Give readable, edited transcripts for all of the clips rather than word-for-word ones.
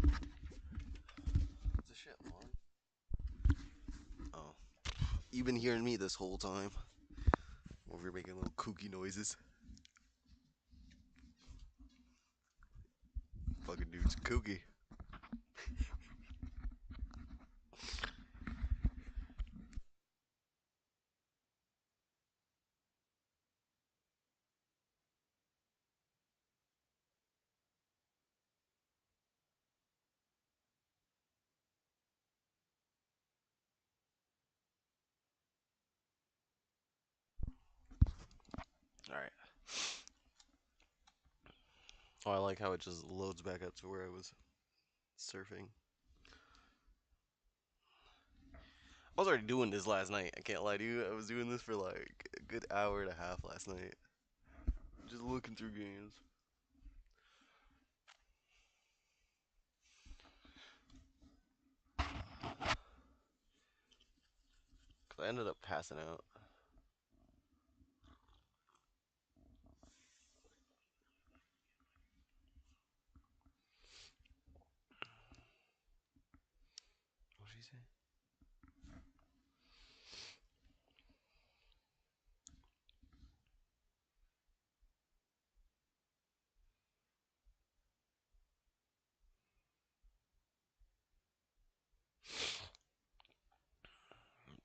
Is this shit on? Oh. You've been hearing me this whole time. Over here making little kooky noises. Fucking dude's kooky. Alright. Oh, I like how it just loads back up to where I was surfing. I was already doing this last night. I can't lie to you. I was doing this for like a good hour and a half last night. Just looking through games. Cause I ended up passing out. What did she say?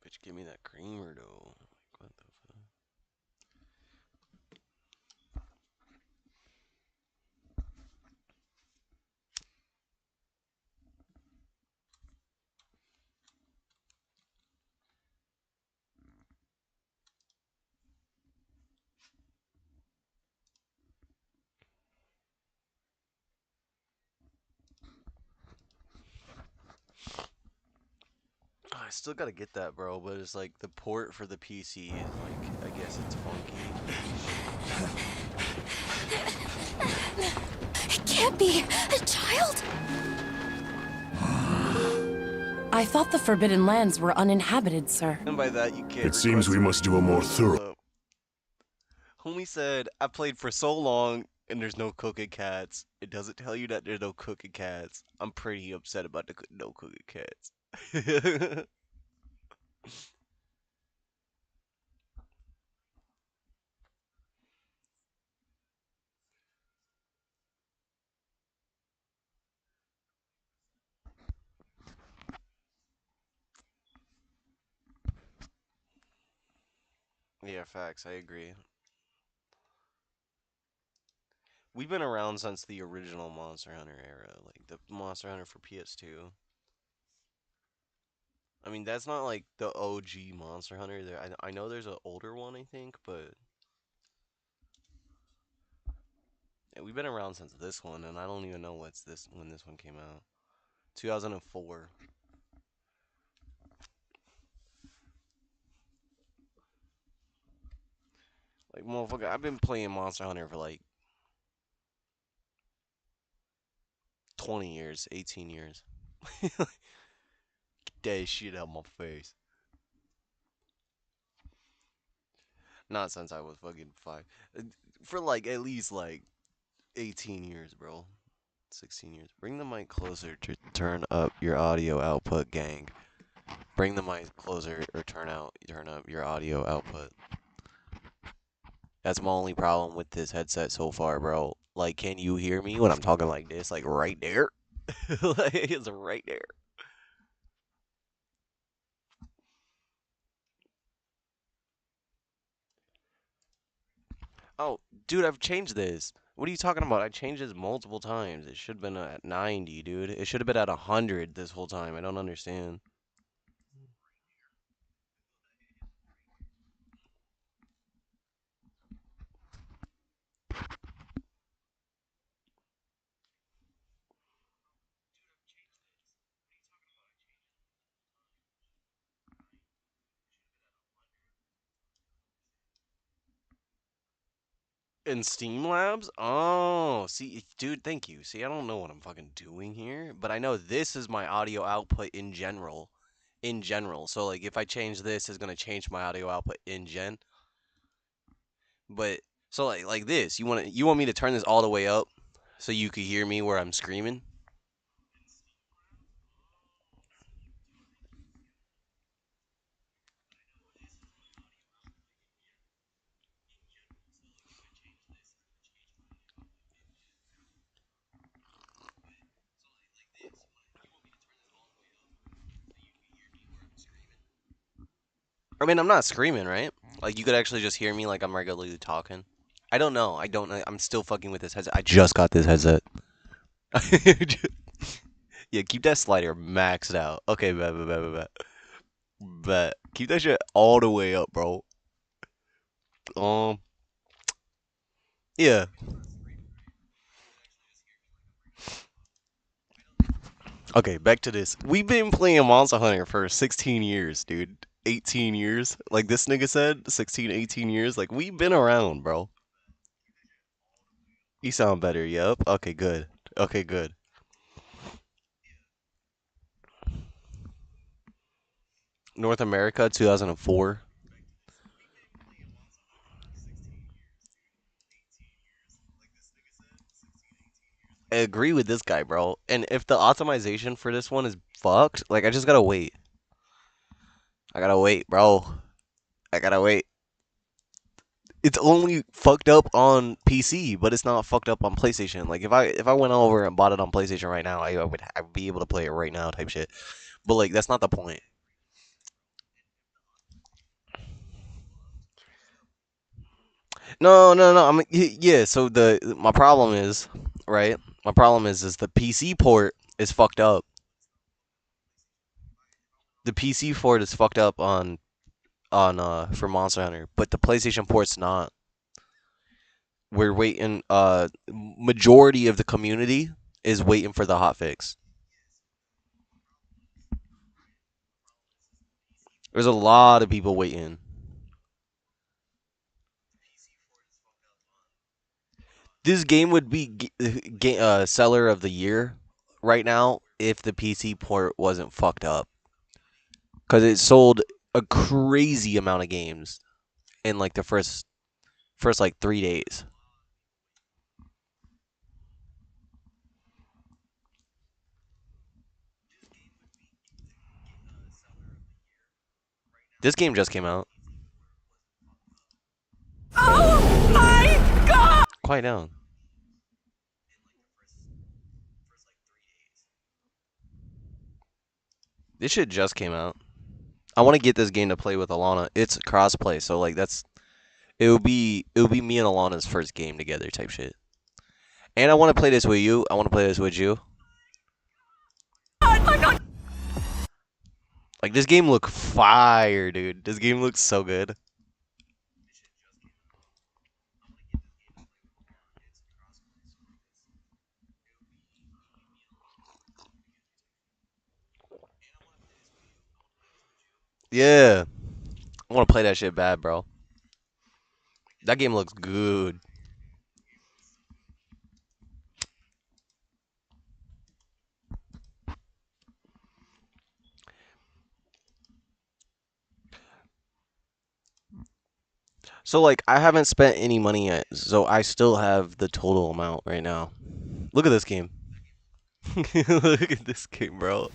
Bitch, give me that creamer though. Like, what the fuck? Oh, I still gotta get that, bro. But it's like the port for the PC is like, I guess it's funky. It can't be a child. I thought the Forbidden Lands were uninhabited, sir. And by that, you can't. It seems we must do a more thorough. Homie said, I played for so long and there's no cooking cats. It doesn't tell you that there's no cooking cats. I'm pretty upset about the no cooking cats. Yeah, facts. I agree. We've been around since the original Monster Hunter era, like the Monster Hunter for PS2. I mean, that's not like the OG Monster Hunter. I know there's an older one, I think, but yeah, we've been around since this one, and I don't even know what's this when this one came out. 2004. Like, motherfucker, I've been playing Monster Hunter for like 20 years, 18 years. Get that shit out my face. Not since I was fucking 5. For like at least like 18 years, bro. 16 years. Bring the mic closer to turn up your audio output, gang. Bring the mic closer or turn up your audio output. That's my only problem with this headset so far, bro. Like, can you hear me when I'm talking like this? Like right there? Like, it's right there. Oh, dude, I've changed this. What are you talking about? I changed this multiple times. It should have been at 90, dude. It should have been at 100 this whole time. I don't understand. In Steam Labs? Oh, see, dude, thank you. See, I don't know what I'm fucking doing here, but I know this is my audio output in general. In general. So, like, if I change this, it's gonna change my audio output in gen. But, So like this. You want me to turn this all the way up so you could hear me where I'm screaming? I mean, I'm not screaming, right? Like, you could actually just hear me like I'm regularly talking. I don't know. I don't know. I'm still fucking with this headset. I just got this headset. Yeah, keep that slider maxed out. Okay, bet. Bet. Keep that shit all the way up, bro. Um, yeah. Okay, back to this. We've been playing Monster Hunter for 16 years, dude. 18 years. Like this nigga said, 16, 18 years. Like, we've been around, bro. You sound better, yep. Okay, good. Okay, good. North America, 2004. I agree with this guy, bro. And if the optimization for this one is fucked, like, I just gotta wait. I gotta wait, bro. I gotta wait. It's only fucked up on PC, but it's not fucked up on PlayStation. Like, if I went over and bought it on PlayStation right now, I would be able to play it right now, type shit. But like, that's not the point. No. Yeah. So my problem is, right? My problem is the PC port is fucked up. The PC port is fucked up on for Monster Hunter, but the PlayStation port's not. We're waiting. Majority of the community is waiting for the hotfix. There's a lot of people waiting. This game would be seller of the year right now if the PC port wasn't fucked up, because it sold a crazy amount of games in like the first like 3 days. This game just came out. Oh my god! Quiet down. This shit just came out. I want to get this game to play with Alana. It's crossplay, so like it would be me and Alana's first game together type shit. And I want to play this with you. I want to play this with you. Oh my god! Like, this game look fire, dude. This game looks so good. Yeah. I want to play that shit bad, bro. That game looks good. So, like, I haven't spent any money yet, so I still have the total amount right now. Look at this game. Look at this game, bro.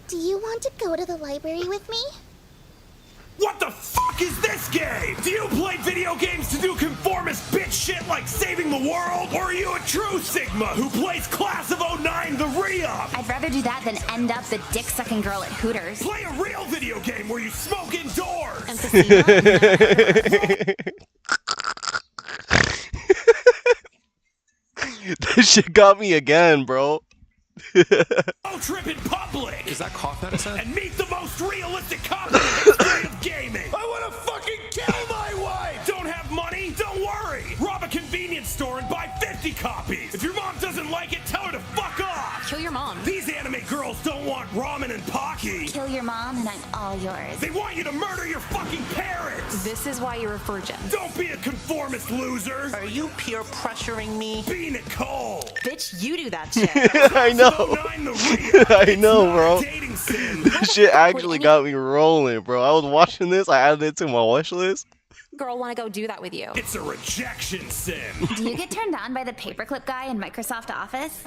Do you want to go to the library with me? What the fuck is this game? Do you play video games to do conformist bitch shit like saving the world? Or are you a true Sigma who plays Class of '09 the re-up? I'd rather do that than end up the dick-sucking girl at Hooters. Play a real video game where you smoke indoors. This shit got me again, bro. Go trip in public. Is that cough medicine? And meet the most realistic cop in the history of gaming. I want to fucking kill my wife. Don't have money? Don't worry. Rob a convenience store and buy 50 copies. If your mom doesn't like it, tell her to fuck off. Kill your mom. These anime girls don't want ramen and Pocky. Kill your mom and I'm all yours. They want you to murder your fucking parents. This is why you're a virgin. Don't be a conformist, loser. Are you peer pressuring me? Be Nicole. Bitch, you do that shit. I know. I know, bro. Dating sim. This shit actually got me rolling, bro. I was watching this. I added it to my watch list. girl want to go do that with you. It's a rejection sin. Do you get turned on by the paperclip guy in Microsoft Office?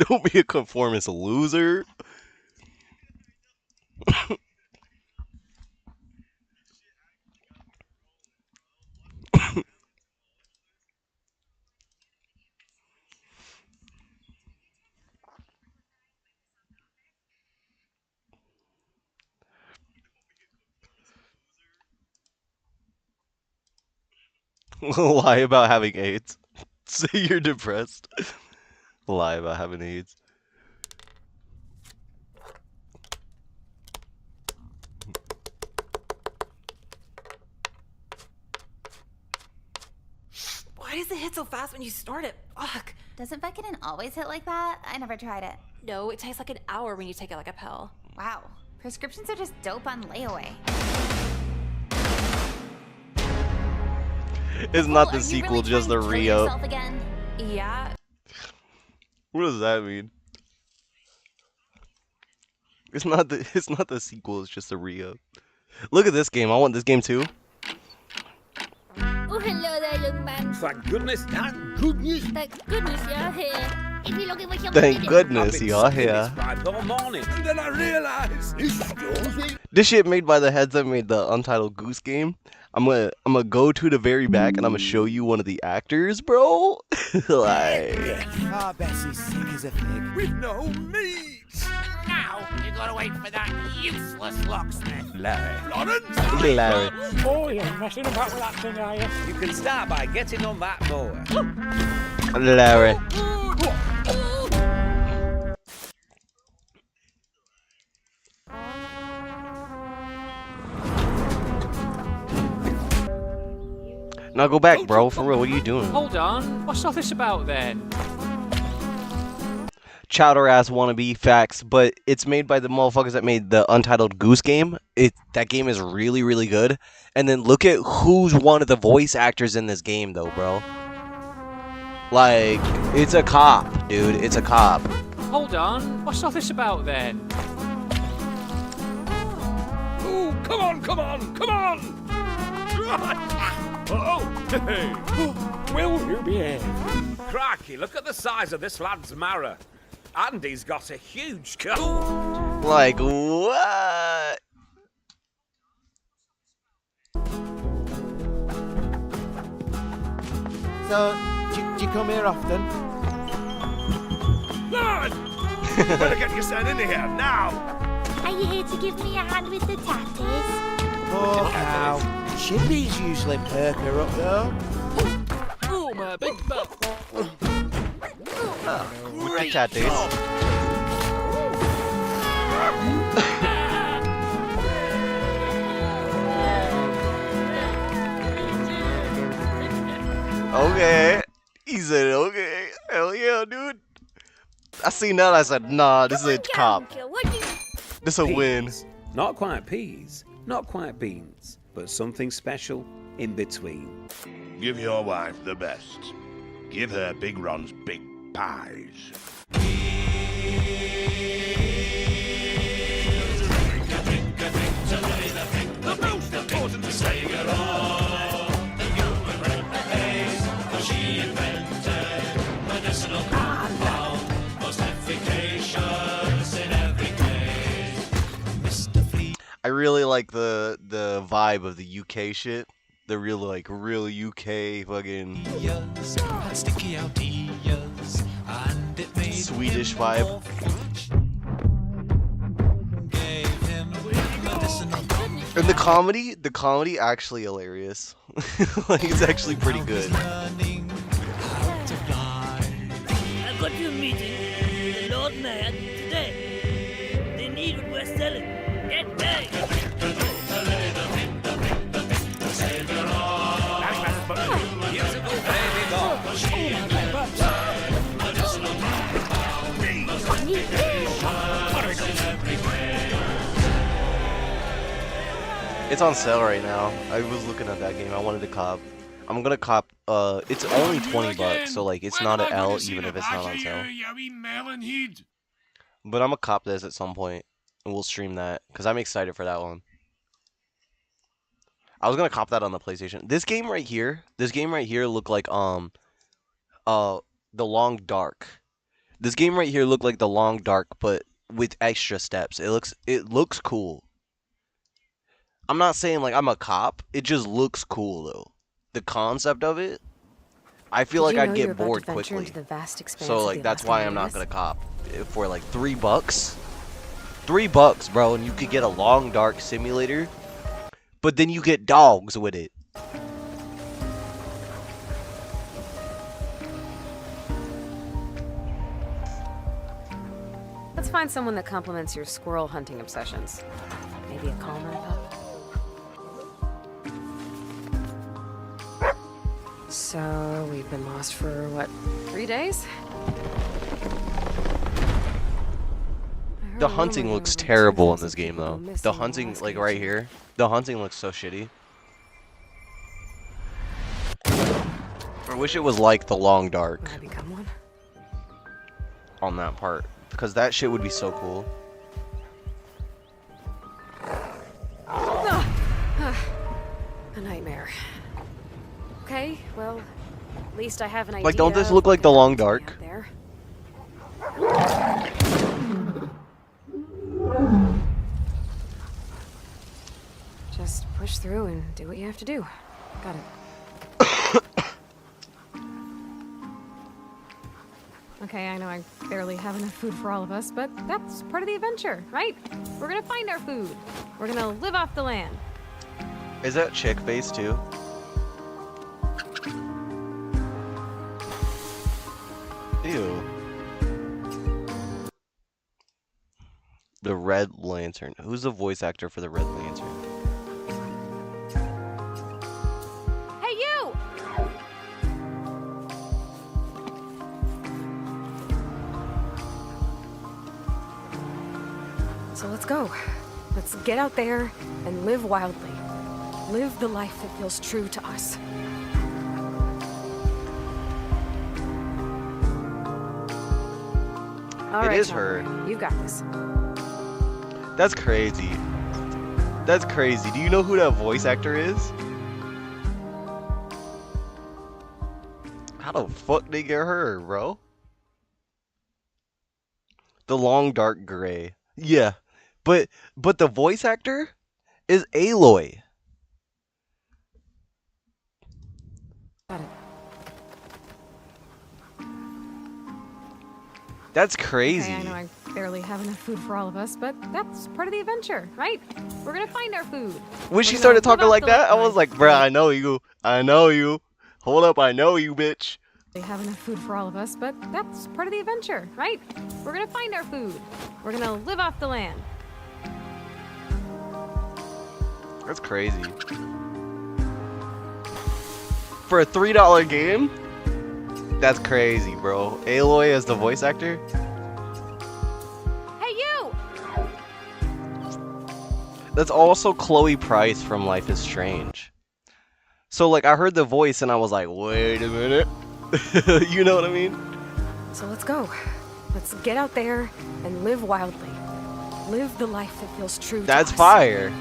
Don't be a conformist loser. Lie about having AIDS. Say you're depressed. Lie about having AIDS. Why does it hit so fast when you start it? Fuck. Doesn't Vicodin always hit like that? I never tried it. No, it takes like an hour when you take it like a pill. Wow. Prescriptions are just dope on layaway. It's not Are the you sequel, really just the trying to kill re-up. yourself again? Yeah. What does that mean? It's not the sequel, it's just a re-up. Look at this game. I want this game too. Oh, hello there, young man. Thank goodness. Thank goodness. Thank goodness you're here. If you're looking for something Thank to do- goodness you're here. all morning. And then I realized This shit made by the heads that made the Untitled Goose Game. I'm gonna go to the very back and I'm gonna show you one of the actors, bro. Like, Ah, Bessie's sick as a pig. with no meat. Now, you gotta wait for that useless locksmith. Larry. Florence. Larry. Oh, you're messing about with that thing, are you? You can start by getting on that mower. Larry. Now go back, bro. For real, what are you doing? Hold on, what's all this about then? Chowder ass wannabe facts, but it's made by the motherfuckers that made the Untitled Goose Game. That game is really, really good. And then look at who's one of the voice actors in this game, though, bro. Like, it's a cop, dude. It's a cop. Hold on, what's all this about then? Ooh, come on, come on, come on! Oh, hey. Will you behave? Crikey, look at the size of this lad's marrow. And he's got a huge cut. Like, what? So, do you come here often? Lad! You better get your son in here, now! Are you here to give me a hand with the tatties? Oh, cow. Chimneys usually perk her up, though. Oh, my big butt. With the tattoos. Okay. He said, okay. Hell yeah, dude. I seen that. I said, nah, this is a cop. This a win. Not quite peas, not quite beans, but something special in between. Give your wife the best. Give her Big Ron's big pies. The most important saying it all. The human brain behaves. She invented medicinal compound. Most efficacious in every case. Mr. Flea. I really like the vibe of the UK shit. The real UK fucking Sticky out ears, and it made Swedish vibe. And the comedy actually hilarious. Like, it's actually pretty good. I've got you a meeting with the Lord Mayor today. They need what we're selling. Get paid. It's on sale right now. I was looking at that game. I wanted to cop. I'm gonna cop. It's only $20, so like it's not an L even if it's not on sale. But I'm gonna cop this at some point, and we'll stream that because I'm excited for that one. I was gonna cop that on the PlayStation. This game right here looked like The Long Dark. This game right here looked like The Long Dark, but with extra steps. It looks cool. I'm not saying like I'm a cop. It just looks cool though. The concept of it, I feel like I'd get bored quickly. So like that's why I'm not gonna cop. For like $3, $3, bro, and you could get a Long Dark simulator, but then you get dogs with it. Let's find someone that complements your squirrel hunting obsessions. Maybe a calmer pup. So, we've been lost for, what, 3 days? The hunting looks terrible in this game, though. The hunting, like right here, the hunting looks so shitty. I wish it was like The Long Dark on that part, because that shit would be so cool. A nightmare. Okay, well, at least I have an idea. Like, don't this look like The Long Dark? There. Just push through and do what you have to do. Got it. Okay, I know I barely have enough food for all of us, but that's part of the adventure, right? We're gonna find our food. We're gonna live off the land. Is that chick face too? Ew. The Red Lantern. Who's the voice actor for the Red Lantern? Hey, you! So let's go. Let's get out there and live wildly. Live the life that feels true to us. All right, It is Chopper, her. You got this. That's crazy. That's crazy. Do you know who that voice actor is? How the fuck they get her, bro? The Long Dark Gray. Yeah. But the voice actor is Aloy. Got it. That's crazy. Okay, I know I barely have enough food for all of us, but that's part of the adventure, right? We're gonna find our food. When she started talking like that, I was like, bruh, I know you. I know you. Hold up, I know you, bitch. We have enough food for all of us, but that's part of the adventure, right? We're gonna find our food. We're gonna live off the land. That's crazy. For a $3 game? That's crazy, bro. Aloy as the voice actor? Hey, you! That's also Chloe Price from Life is Strange. So, like, I heard the voice and I was like, wait a minute. You know what I mean? So let's go. Let's get out there and live wildly. Live the life that feels true to That's us. fire.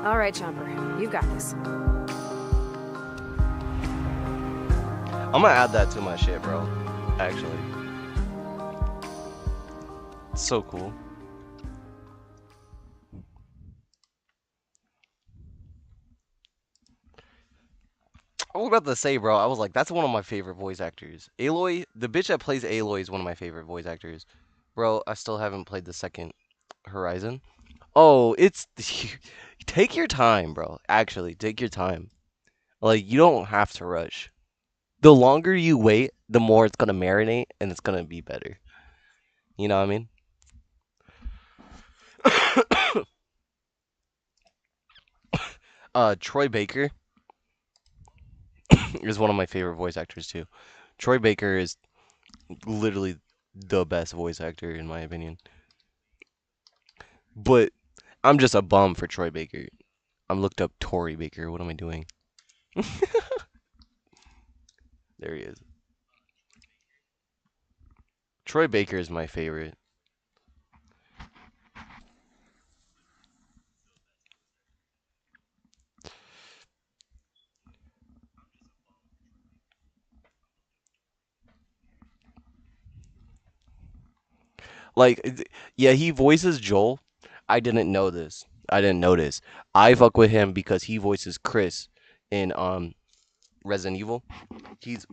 All right, Chomper, you got this. I'm gonna add that to my shit, bro. Actually. It's so cool. I was about to say, bro, I was like, that's one of my favorite voice actors. Aloy, the bitch that plays Aloy is one of my favorite voice actors. Bro, I still haven't played the second Horizon. Oh, it's... Take your time, bro. Actually, take your time. Like, you don't have to rush. The longer you wait, the more it's gonna marinate, and it's gonna be better. You know what I mean? Troy Baker is one of my favorite voice actors, too. Troy Baker is literally the best voice actor, in my opinion. But I'm just a bum for Troy Baker. I'm looked up Tory Baker. What am I doing? There he is. Troy Baker is my favorite. Like, yeah, he voices Joel. I didn't know this. I didn't know this. I fuck with him because he voices Chris in Resident Evil. He's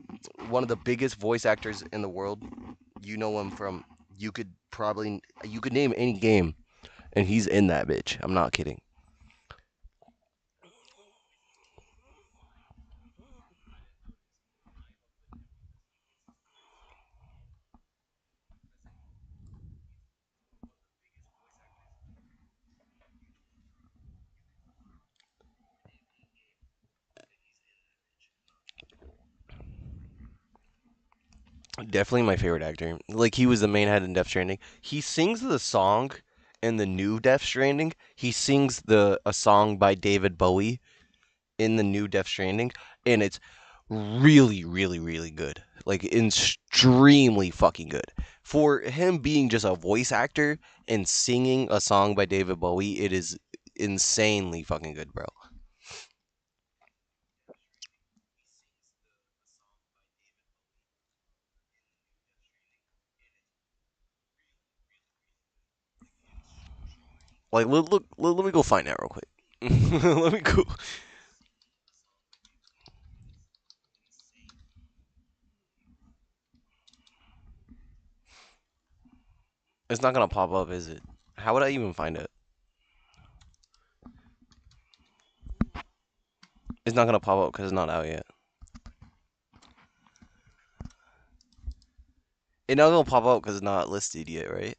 one of the biggest voice actors in the world. You know him from you could name any game and he's in that bitch. I'm not kidding. Definitely my favorite actor. Like he was the main head in Death Stranding. He sings the song in the new Death Stranding. He sings a song by David Bowie in the new Death Stranding, and it's really, really, really good. Like extremely fucking good. For him being just a voice actor and singing a song by David Bowie, it is insanely fucking good, bro. Like, let me go find that real quick. Let me go. It's not gonna pop up, is it? How would I even find it? It's not gonna pop up because it's not out yet. It's not gonna pop up because it's not listed yet, right?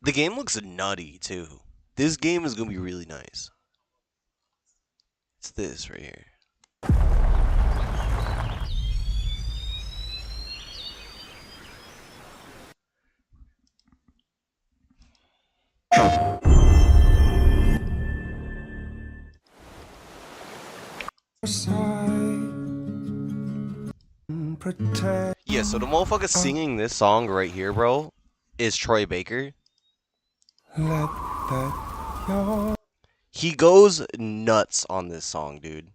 The game looks nutty too. This game is gonna be really nice. It's this right here. Yeah, so the motherfucker singing this song right here, bro, is Troy Baker. He goes nuts on this song, dude.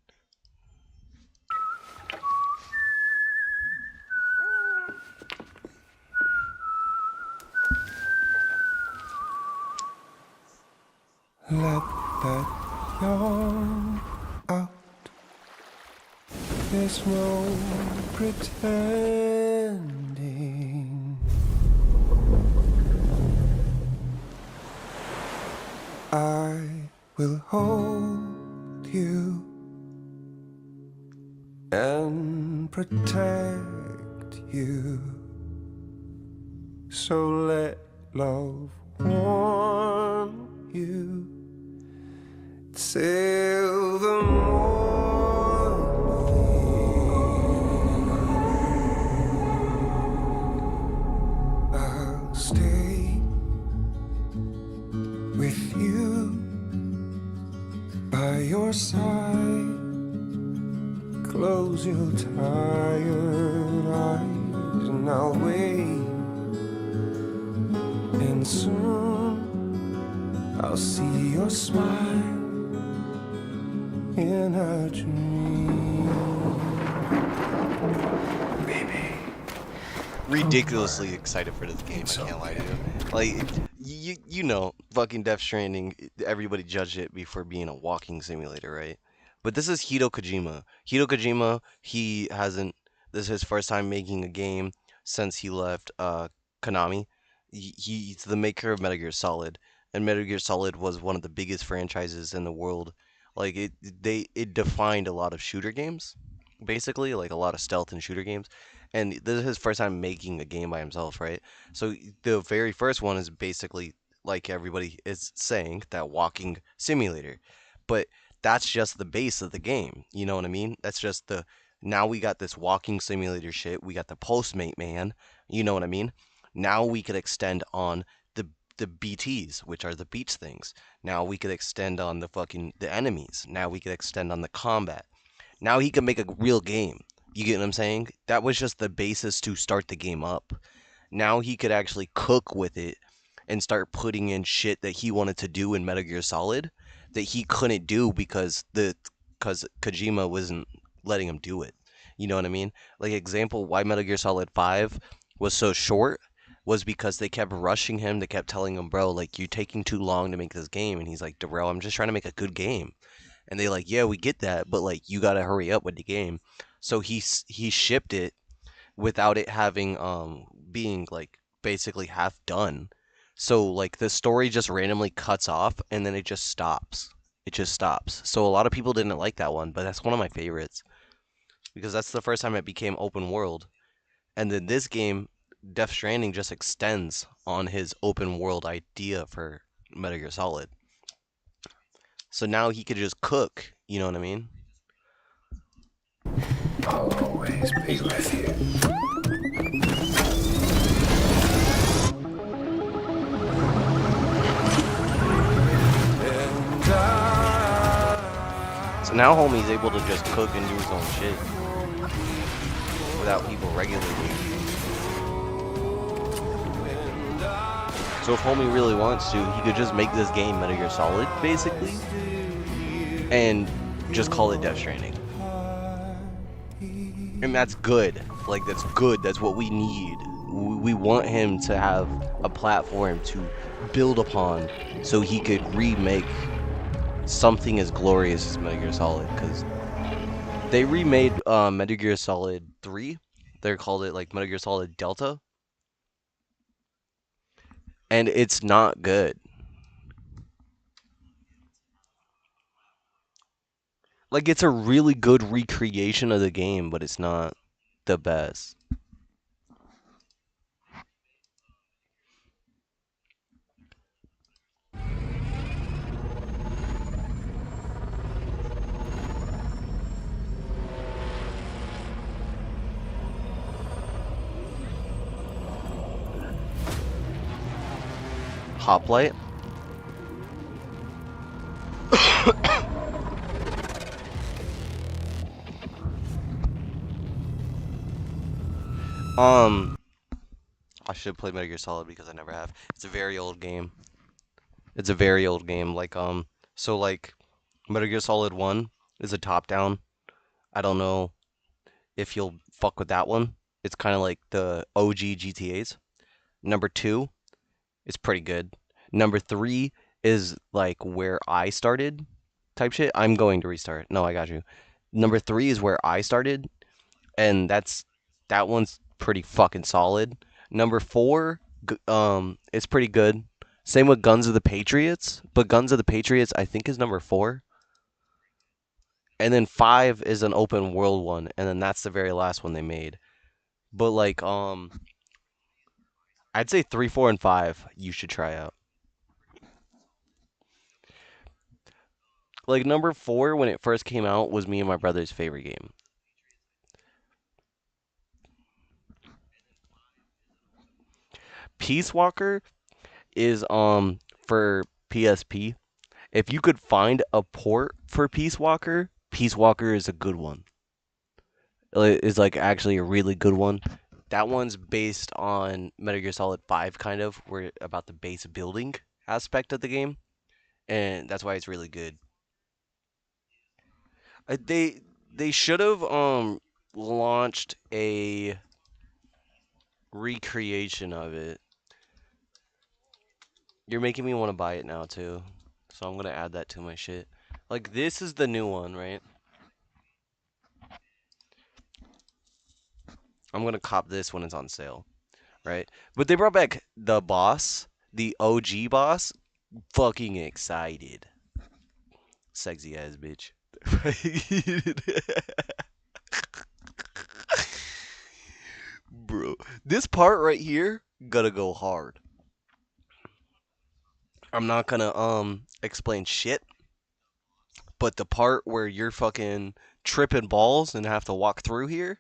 Let that yawn out. There's no pretending. I will hold you and protect you. So let love warm you till the morning. I'll stay with you by your side. Close your tired eyes and I'll wait. And soon I'll see your smile in a dream. Baby. Ridiculously excited for this game, I can't lie to you. Like, you know, fucking Death Stranding, everybody judged it before being a walking simulator, right? But this is Hideo Kojima. Hideo Kojima, this is his first time making a game since he left Konami. He's the maker of Metal Gear Solid, and Metal Gear Solid was one of the biggest franchises in the world. Like it defined a lot of shooter games, basically, like a lot of stealth and shooter games. And this is his first time making a game by himself, right? So the very first one is basically like everybody is saying, that walking simulator. But that's just the base of the game. You know what I mean? That's just now we got this walking simulator shit. We got the Postmate man. You know what I mean? Now we could extend on the BTs, which are the beach things. Now we could extend on the enemies. Now we could extend on the combat. Now he can make a real game. You get what I'm saying? That was just the basis to start the game up. Now he could actually cook with it and start putting in shit that he wanted to do in Metal Gear Solid that he couldn't do because Kojima wasn't letting him do it. You know what I mean? Like example, why Metal Gear Solid 5 was so short was because they kept rushing him. They kept telling him, bro, like, you're taking too long to make this game. And he's like, bro, I'm just trying to make a good game. And they like, yeah, we get that, but like, you gotta hurry up with the game. So he shipped it without it having being like basically half done. So like the story just randomly cuts off and then it just stops. It just stops. So a lot of people didn't like that one, but that's one of my favorites because that's the first time it became open world. And then this game, Death Stranding, just extends on his open world idea for Metal Gear Solid. So now he could just cook, you know what I mean? I'll always be with you. So now homie's able to just cook and do his own shit without people regulating him. So if homie really wants to, he could just make this game Metal Gear Solid, basically, and just call it Death Stranding. And that's good. Like, that's good. That's what we need. We want him to have a platform to build upon so he could remake something as glorious as Metal Gear Solid, because they remade Metal Gear Solid 3. They called it like Metal Gear Solid Delta, and it's not good. Like, it's a really good recreation of the game, but it's not the best. Hoplite. I should play Metal Gear Solid because I never have. It's a very old game. It's a very old game. Like, so like, Metal Gear Solid 1 is a top-down. I don't know if you'll fuck with that one. It's kind of like the OG GTAs. Number 2 is pretty good. Number 3 is like where I started type shit. I'm going to restart. No, I got you. Number 3 is where I started, and that one's pretty fucking solid. Number 4, it's pretty good. Same with Guns of the Patriots, but Guns of the Patriots I think is number 4. And then 5 is an open world one, and then that's the very last one they made. But like I'd say 3, 4, and 5 you should try out. Like number 4 when it first came out was me and my brother's favorite game. Peace Walker is for PSP. If you could find a port for Peace Walker is a good one. It's like actually a really good one. That one's based on Metal Gear Solid 5 kind of, where about the base building aspect of the game, and that's why it's really good. They should have launched a recreation of it. You're making me want to buy it now too, so I'm gonna add that to my shit. Like, this is the new one, right? I'm gonna cop this when it's on sale, right? But they brought back the boss, the OG boss. Fucking excited. Sexy ass bitch. Bro, this part right here gotta go hard. I'm not gonna explain shit, but the part where you're fucking tripping balls and have to walk through here,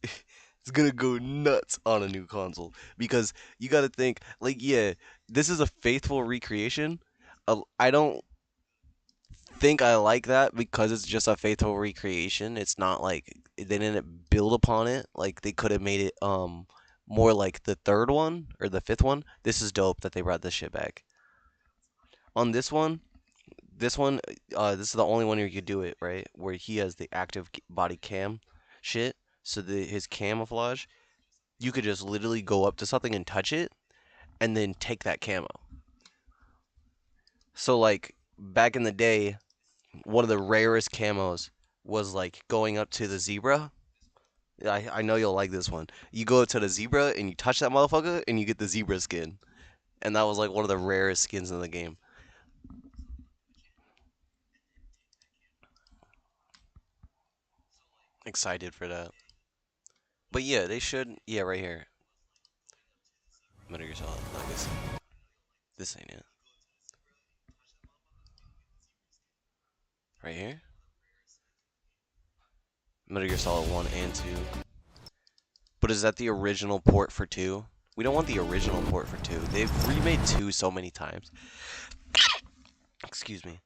it's gonna go nuts on a new console, because you gotta think, like, yeah, this is a faithful recreation. I don't think I like that because it's just a faithful recreation. It's not like they didn't build upon it. Like, they could have made it more like the third one or the fifth one. This is dope that they brought this shit back. On this one, this is the only one where you could do it, right? Where he has the active body cam shit. So his camouflage, you could just literally go up to something and touch it, and then take that camo. So like back in the day, one of the rarest camos was like going up to the zebra. I know you'll like this one. You go up to the zebra and you touch that motherfucker and you get the zebra skin. And that was like one of the rarest skins in the game. Excited for that. But yeah, they should. Yeah, right here. Metal Gear Solid Legacy. This ain't it. Right here. Metal Gear Solid 1 and 2. But is that the original port for 2? We don't want the original port for 2. They've remade 2 so many times. Excuse me.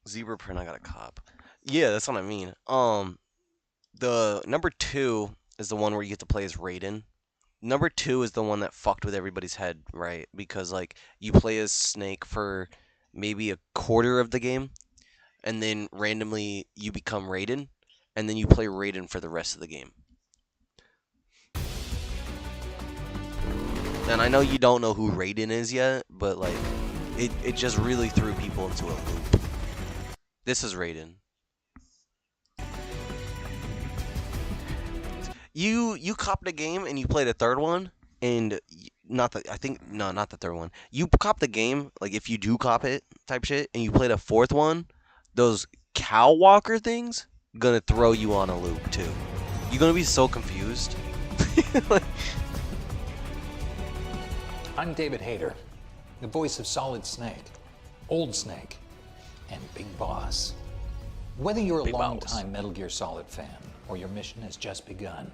Zebra print, I got a cop. Yeah, that's what I mean. The number 2 is the one where you get to play as Raiden. Number 2 is the one that fucked with everybody's head, right? Because like you play as Snake for maybe a quarter of the game, and then randomly you become Raiden, and then you play Raiden for the rest of the game. And I know you don't know who Raiden is yet, but like it just really threw people into a loop. This is Raiden. You copped a game and you played a third one, and not the third one. You copped the game, like if you do cop it type shit, and you played a fourth one, those cow walker things gonna throw you on a loop too. You're gonna be so confused. Like, I'm David Hayter, the voice of Solid Snake, Old Snake, and Big Boss. Whether you're a long-time Metal Gear Solid fan or your mission has just begun,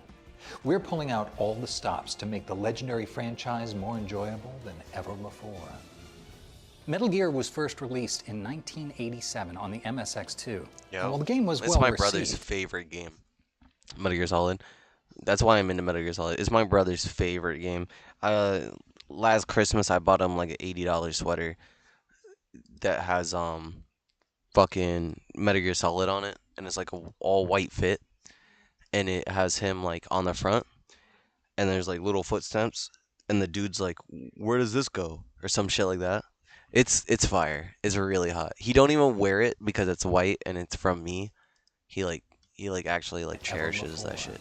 we're pulling out all the stops to make the legendary franchise more enjoyable than ever before. Metal Gear was first released in 1987 on the MSX2. Yo, and while the game was it's well my received, brother's favorite game. Metal Gear Solid. That's why I'm into Metal Gear Solid. It's my brother's favorite game. Last Christmas I bought him like an $80 sweater that has fucking Metal Gear Solid on it, and it's like a all white fit, and it has him like on the front, and there's like little footsteps, and the dude's like, "Where does this go?" or some shit like that. It's fire. It's really hot. He don't even wear it because it's white and it's from me. He actually like cherishes that shit.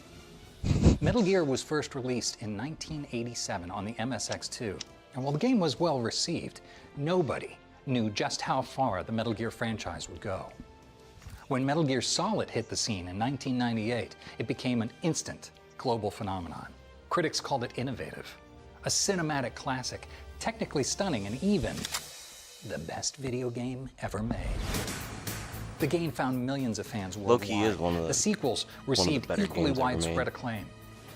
Metal Gear was first released in 1987 on the MSX2, and while the game was well received, nobody knew just how far the Metal Gear franchise would go. When Metal Gear Solid hit the scene in 1998, it became an instant global phenomenon. Critics called it innovative, a cinematic classic, technically stunning, and even the best video game ever made. The game found millions of fans worldwide. Low-key is one of the sequels received equally widespread acclaim,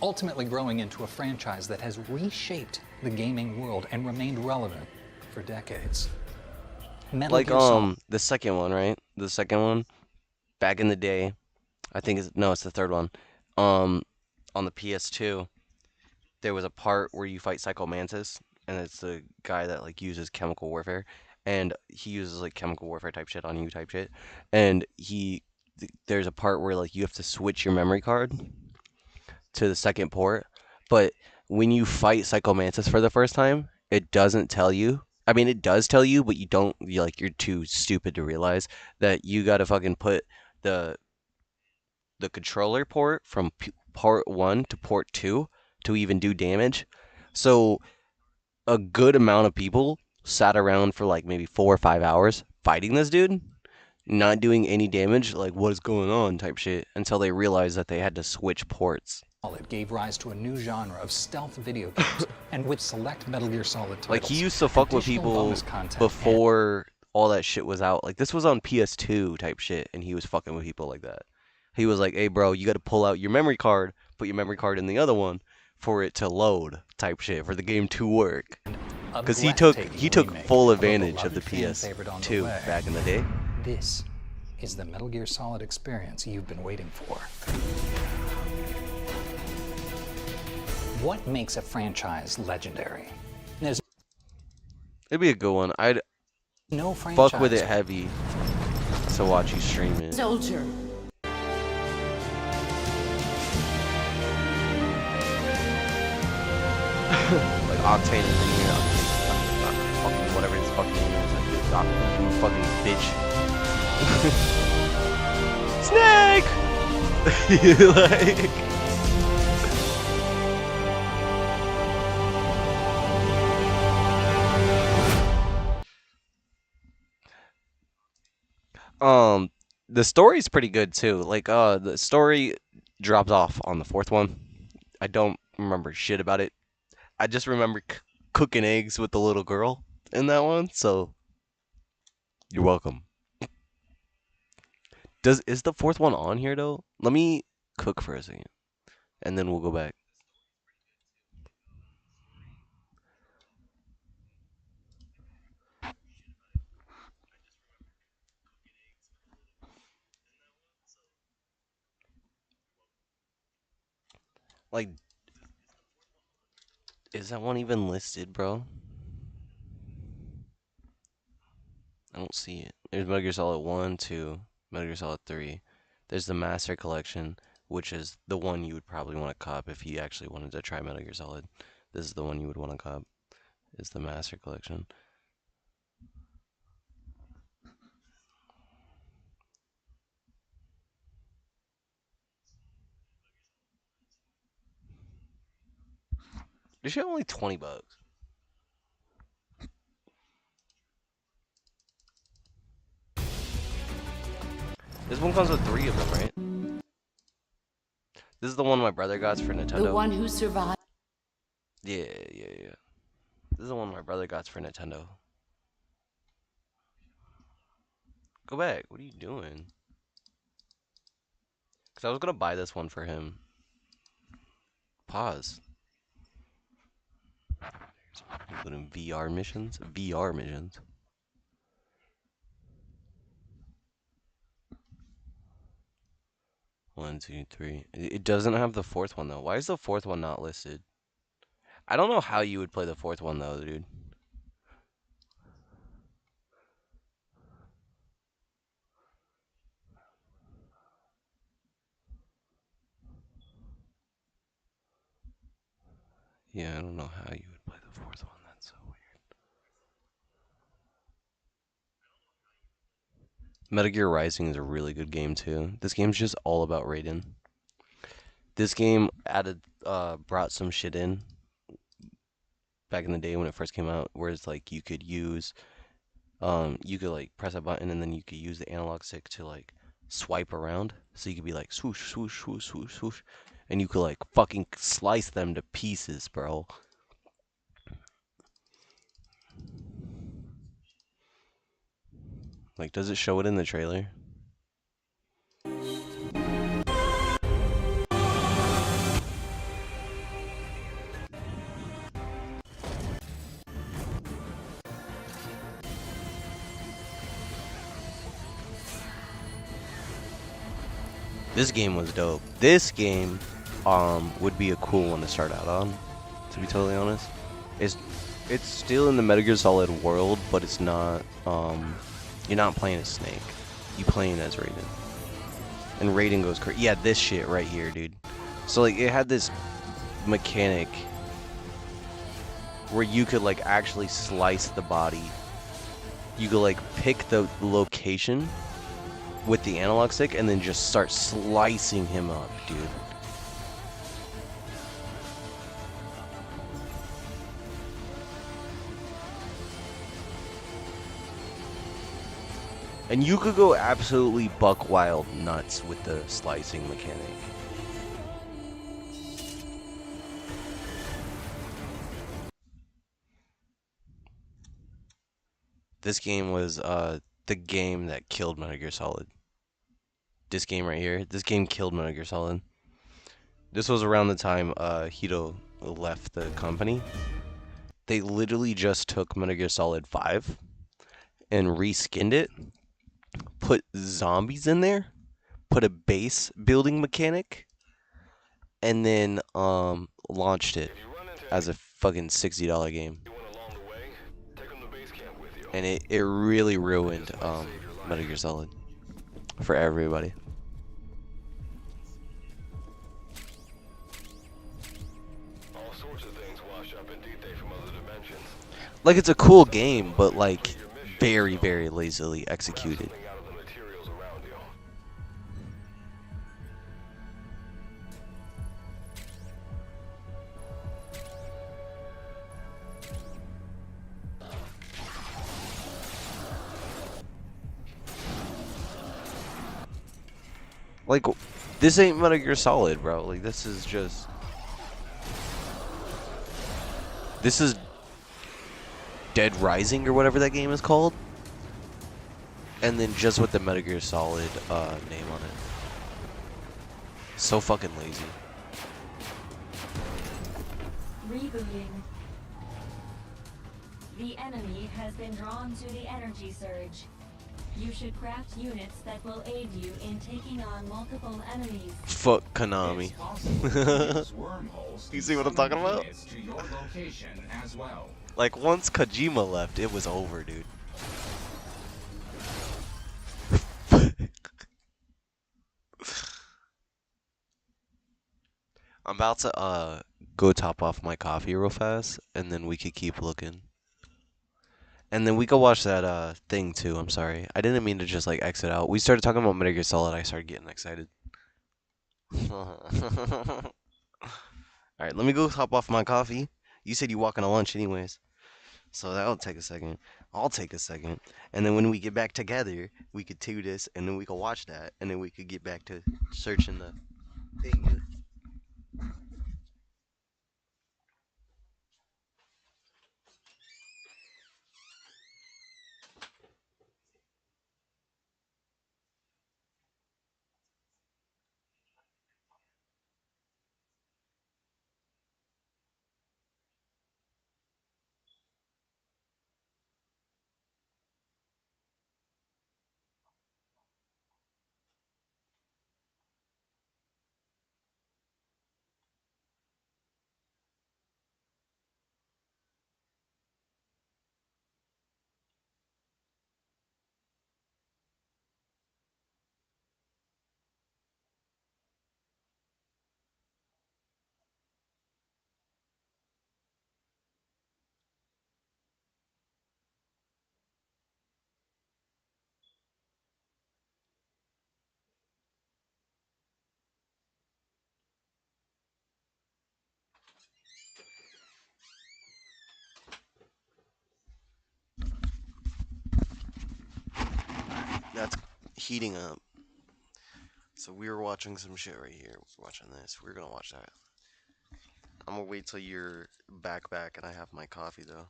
ultimately growing into a franchise that has reshaped the gaming world and remained relevant for decades. Like the second one, right? The second one, back in the day, I think it's the third one. On the PS2, there was a part where you fight Psycho Mantis, and it's the guy that like uses chemical warfare, and he uses like chemical warfare type shit on you type shit, and there's a part where like you have to switch your memory card to the second port, but when you fight Psycho Mantis for the first time, it doesn't tell you. I mean, it does tell you, but you're too stupid to realize that you gotta fucking put the controller port from port 1 to port 2 to even do damage. So a good amount of people sat around for like maybe 4 or 5 hours fighting this dude, not doing any damage, like what is going on type shit, until they realized that they had to switch ports. It gave rise to a new genre of stealth video games, and with select Metal Gear Solid titles, like he used to fuck with people before all that shit was out. Like this was on PS2 type shit, and he was fucking with people like that. He was like, "Hey bro, you got to pull out your memory card, put your memory card in the other one for it to load type shit for the game to work." Because he took full advantage of the PS2 back in the day. This is the Metal Gear Solid experience you've been waiting for. what makes a franchise legendary? There's It'd be a good one. I'd no franchise. fuck with it heavy to watch you stream it. Soldier. Like Octane and Linear, fucking whatever his fucking name is, you fucking bitch. Snake! Like... The story's pretty good too. Like, the story dropped off on the fourth one. I don't remember shit about it. I just remember cooking eggs with the little girl in that one, so you're welcome. Is the fourth one on here though? Let me cook for a second, and then we'll go back. Like, is that one even listed, bro? I don't see it. There's Metal Gear Solid 1, 2, Metal Gear Solid 3. There's the Master Collection, which is the one you would probably want to cop if you actually wanted to try Metal Gear Solid. This is the one you would want to cop. Is the Master Collection. This shit only $20. This one comes with 3 of them, right? This is the one my brother got for Nintendo. The one who survived. Yeah. This is the one my brother got for Nintendo. Go back. What are you doing? Because I was going to buy this one for him. Pause. Put in VR missions. VR missions. One, two, three. It doesn't have the fourth one though. Why is the fourth one not listed? I don't know how you would play the fourth one though, dude. Yeah, I don't know how you would play the fourth one. That's so weird. Metal Gear Rising is a really good game too. This game's just all about Raiden. This game brought some shit in back in the day when it first came out, where it's like you could use, you could like press a button and then you could use the analog stick to like swipe around. So you could be like swoosh, swoosh, swoosh, swoosh, swoosh, and you could like fucking slice them to pieces, bro. Like, does it show it in the trailer? This game was dope. This game would be a cool one to start out on, to be totally honest. It's still in the Metal Gear Solid world, but it's not you're not playing as Snake. You're playing as Raiden. And Raiden goes crazy. Yeah, this shit right here, dude. So like it had this mechanic where you could like actually slice the body. You could like pick the location with the analog stick and then just start slicing him up, dude. And you could go absolutely buck wild nuts with the slicing mechanic. This game was the game that killed Metal Gear Solid. This game right here, this game killed Metal Gear Solid. This was around the time Hito left the company. They literally just took Metal Gear Solid 5 and reskinned it, put zombies in there, put a base building mechanic, and then launched it as a fucking $60 game. And it really ruined Metal Gear Solid for everybody. All sorts of things wash up in Dite from other dimensions. Like, it's a cool game, but like very, very lazily executed. Like, this ain't Metal Gear Solid, bro. Like, this is just... This is Dead Rising or whatever that game is called. And then just with the Metal Gear Solid name on it. So fucking lazy. Rebooting. The enemy has been drawn to the energy surge. You should craft units that will aid you in taking on multiple enemies. Fuck Konami. You see what I'm talking about? Like, once Kojima left, it was over, dude. I'm about to go top off my coffee real fast, and then we could keep looking. And then we could watch that thing too. I'm sorry, I didn't mean to just like exit out. We started talking about Metal Gear Solid. I started getting excited. All right, let me go top off my coffee. You said you walking to lunch anyways, so that'll take a second. I'll take a second, and then when we get back together, we could do this, and then we could watch that, and then we could get back to searching the thing. That's heating up. So we were watching some shit right here. We're watching this. We're gonna watch that. I'm gonna wait till you're back and I have my coffee though.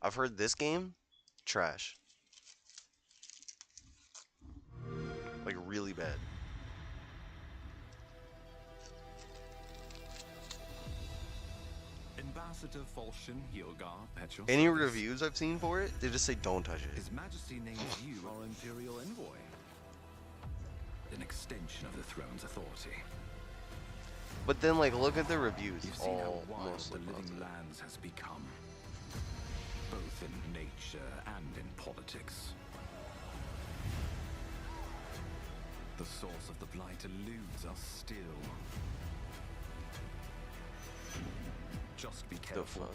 I've heard this game trash. Like really bad. Any reviews I've seen for it, they just say don't touch it. His Majesty names you our Imperial Envoy. An extension of the throne's authority. But then, like, look at the reviews. You've seen how All wild mostly the living positive. lands has become, both in nature and in politics. The source of the blight eludes us still. Just be careful.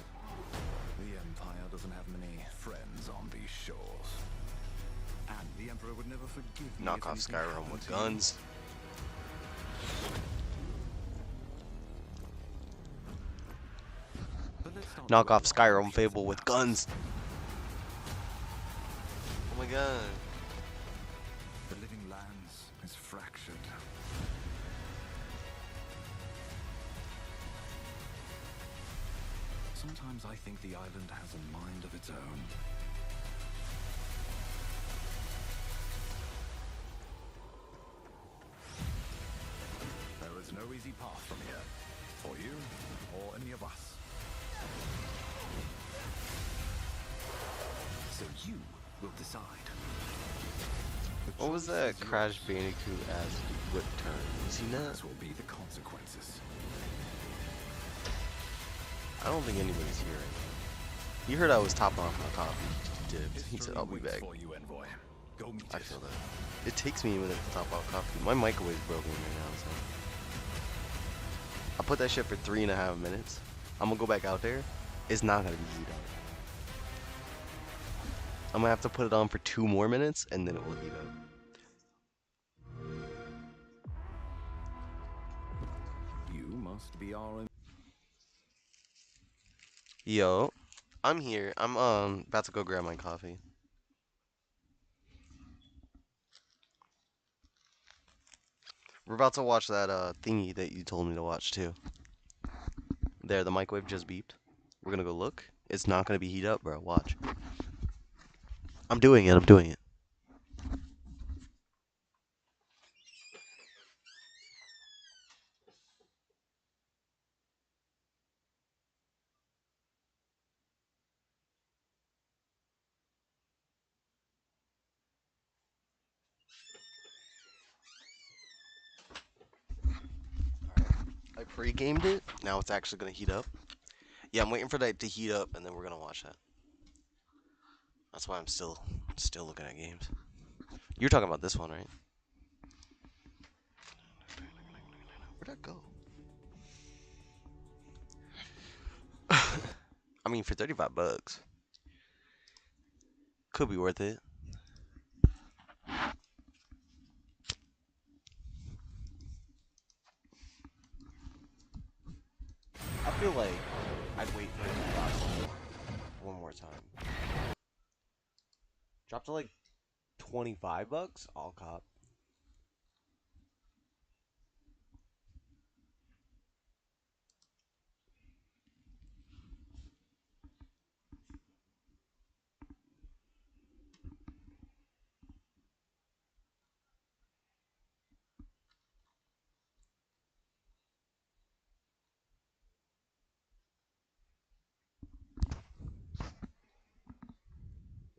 The Empire doesn't have many friends on these shores. And the Emperor would never forgive me. Knock if off anything Skyrim happened with to you. guns. Knock off Skyrim Fable with guns. Oh my god. The living lands is fractured. Sometimes I think the island has a mind of its own. There is no easy path from here, for you or any of us. So you will decide. What was that Crash Bandicoot ass whip turn? You seen that? This will be the consequences. I don't think anybody's here right now. He heard I was topping off my coffee. He dipped. He said, I'll be back. I feel that. It takes me a minute to top off coffee. My microwave's broken right now, so. I put that shit for 3.5 minutes. I'm gonna go back out there. It's not gonna be heat up. I'm gonna have to put it on for 2 more minutes, and then it will heat up. You must be all in. Yo, I'm here. I'm about to go grab my coffee. We're about to watch that thingy that you told me to watch too. There, the microwave just beeped. We're gonna go look. It's not gonna be heat up, bro. Watch. I'm doing it. I'm doing it. I pre-gamed it. Now it's actually gonna heat up. Yeah, I'm waiting for that to heat up, and then we're gonna watch that. That's why I'm still looking at games. You're talking about this one, right? Where'd that go? I mean, for $35, could be worth it. I feel like I'd wait for it to drop one more time. Drop to like $25, I'll cop.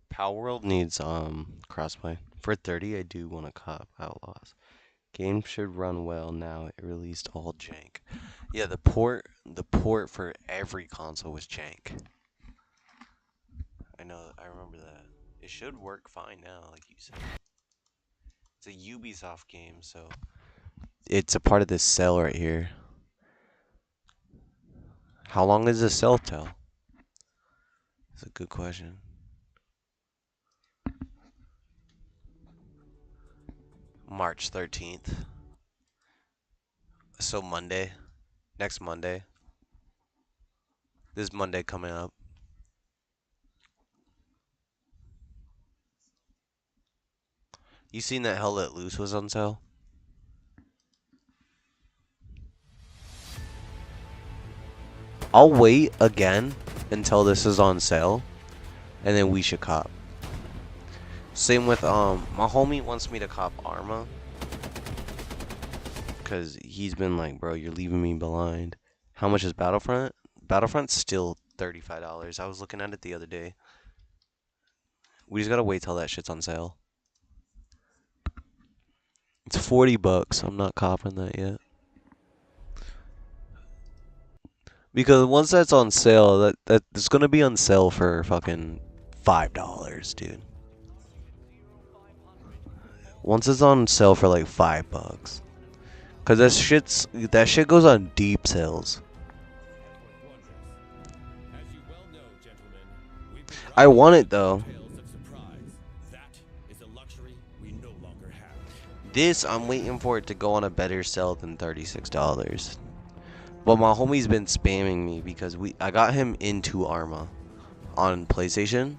Power World needs crossplay. For 30, I do want to cop Outlaws. Game should run well now. It released all jank. Yeah, the port for every console was jank. I know, I remember that. It should work fine now, like you said. It's a Ubisoft game, so it's a part of this sale right here. How long is this sale till? That's a good question. March 13th. So Monday. Next Monday. This Monday coming up. You seen that Hell Let Loose was on sale? I'll wait again until this is on sale, and then we should cop. Same with my homie wants me to cop Arma, cause he's been like, bro, you're leaving me blind. How much is Battlefront? Battlefront's still $35. I was looking at it the other day. We just gotta wait till that shit's on sale. It's $40. I'm not copping that yet. Because once that's on sale, that's gonna be on sale for fucking $5, dude. Once it's on sale for like $5, cause that shit goes on deep sales. I want it though. This I'm waiting for it to go on a better sale than $36. But my homie's been spamming me because I got him into Arma on PlayStation.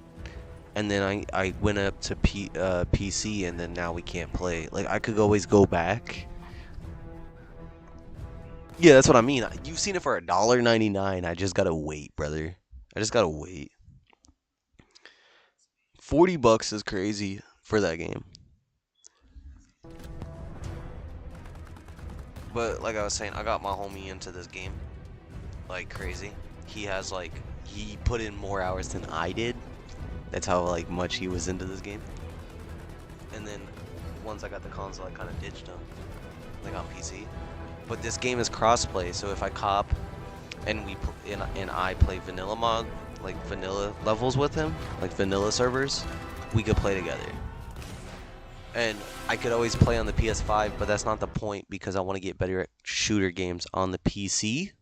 And then I went up to PC, and then now we can't play. Like, I could always go back. Yeah, that's what I mean. You've seen it for $1.99. I just gotta wait, brother. I just gotta wait. $40 is crazy for that game. But like I was saying, I got my homie into this game like crazy. He put in more hours than I did. That's how like much he was into this game. And then once I got the console, I kind of ditched them, like on PC. But this game is crossplay, so if I cop and I play vanilla mod, like vanilla levels with him, like vanilla servers, we could play together. And I could always play on the PS5, but that's not the point because I want to get better at shooter games on the PC.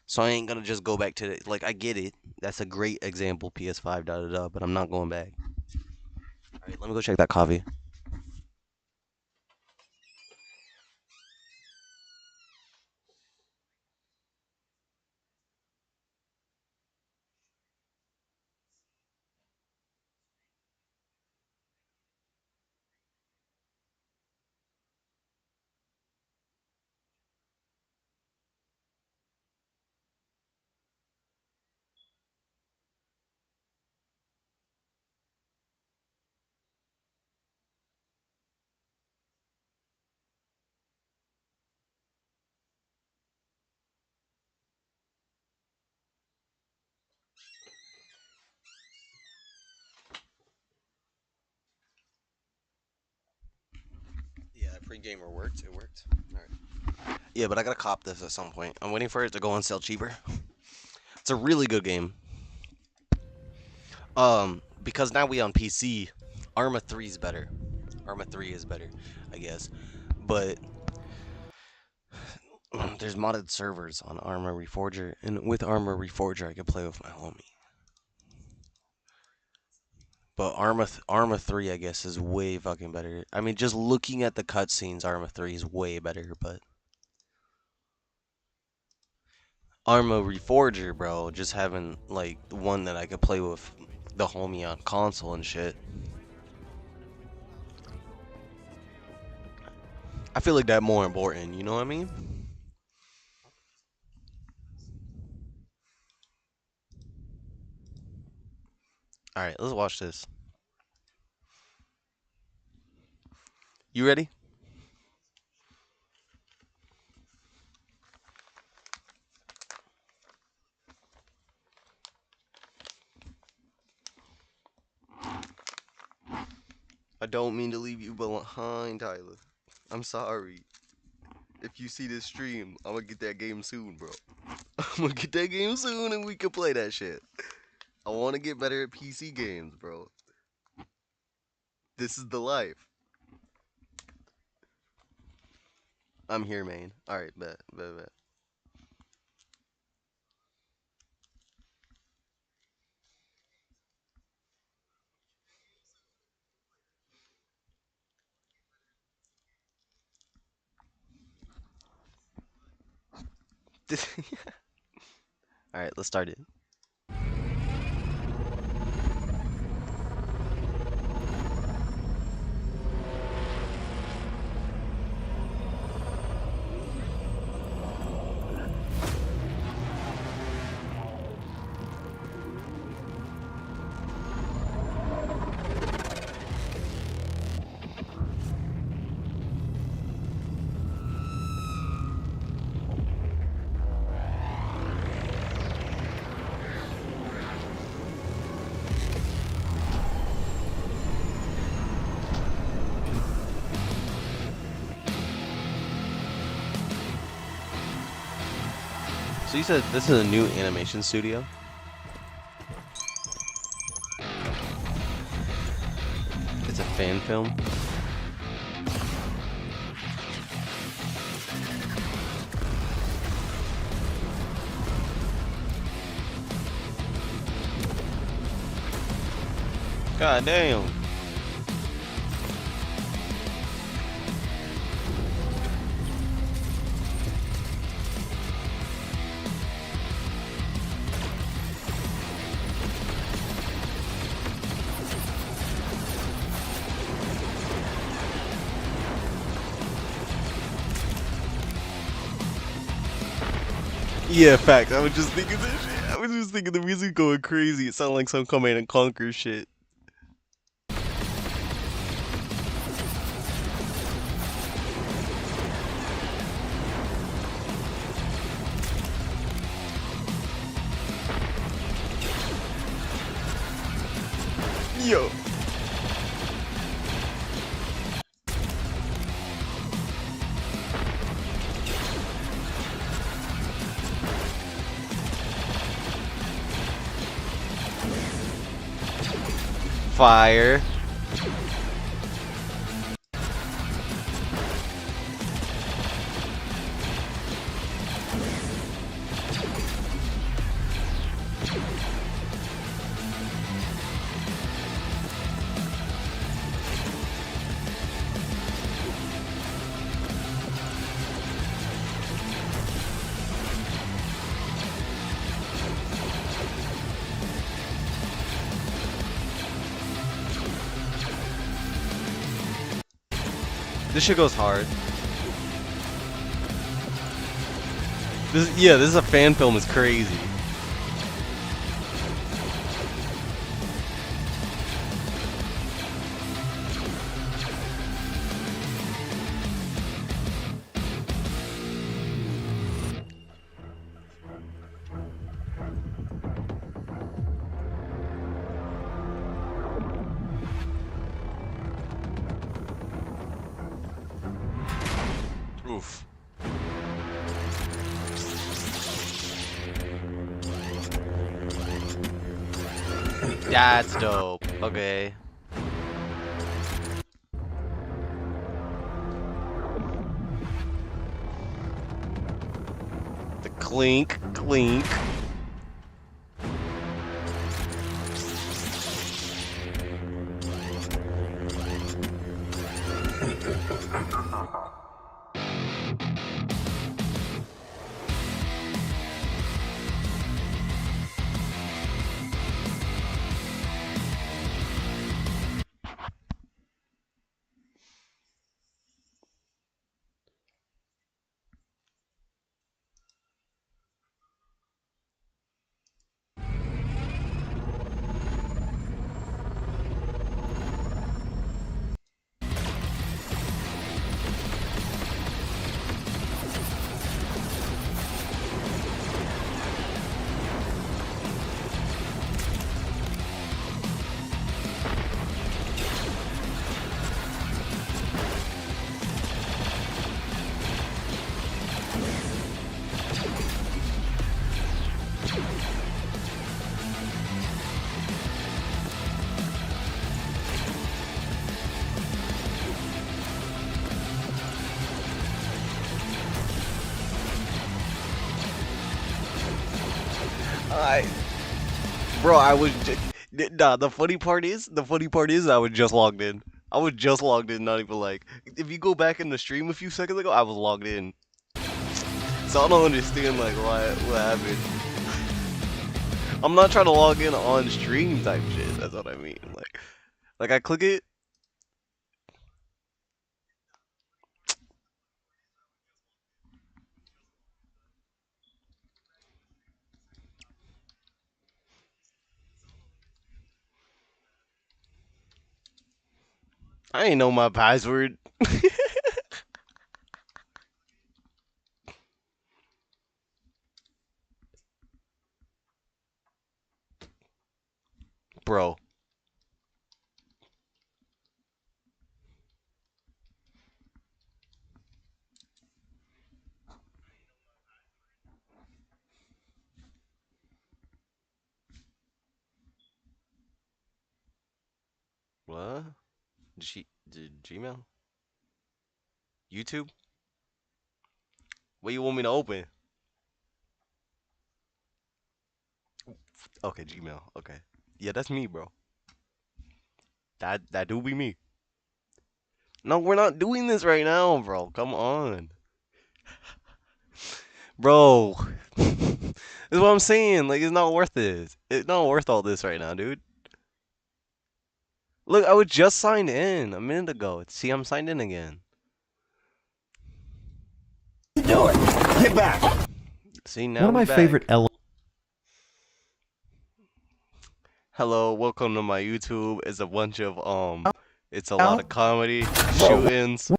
So I ain't gonna just go back to the, like, I get it. That's a great example, PS5, but I'm not going back. Alright, let me go check that coffee. Yeah, pre-gamer worked. It worked. Alright. Yeah, but I gotta cop this at some point. I'm waiting for it to go on sale cheaper. It's a really good game. Because now we on PC, Arma 3 is better. Arma 3 is better, I guess. But there's modded servers on Arma Reforger, and with Arma Reforger I can play with my homie. But Arma 3, I guess, is way fucking better. I mean, just looking at the cutscenes, Arma 3 is way better, but Arma Reforger, bro, just having, like, one that I could play with the homie on console and shit. I feel like that more important, you know what I mean? Alright, let's watch this. You ready? I don't mean to leave you behind, Tyler. I'm sorry. If you see this stream, I'm gonna get that game soon, bro. I'm gonna get that game soon and we can play that shit. I want to get better at PC games, bro. This is the life. I'm here, man. Alright, bet. Alright, let's start it. So you said this is a new animation studio? It's a fan film? God damn. Yeah, fact. I was just thinking that shit. I was just thinking the music going crazy. It sounded like some Command and Conquer shit. Yo. Fire. This shit goes hard. This is a fan film. It's crazy. Oof. That's dope. Okay. The clink, clink. Bro, I was nah. The funny part is, I was just logged in. I was just logged in. Not even like, if you go back in the stream a few seconds ago, I was logged in. So I don't understand like what happened. I'm not trying to log in on stream type shit. That's what I mean. Like I click it. I ain't know my password. Bro. What? Did Gmail? YouTube? What you want me to open? Okay, Gmail. Okay. Yeah, that's me, bro. That do be me. No, we're not doing this right now, bro. Come on. Bro. That's what I'm saying. Like, it's not worth this. It's not worth all this right now, dude. Look, I was just signed in a minute ago. See, I'm signed in again. Do it. Get back. See, now One of my favorite Hello, welcome to my YouTube. It's a bunch of it's a lot of comedy, shootings,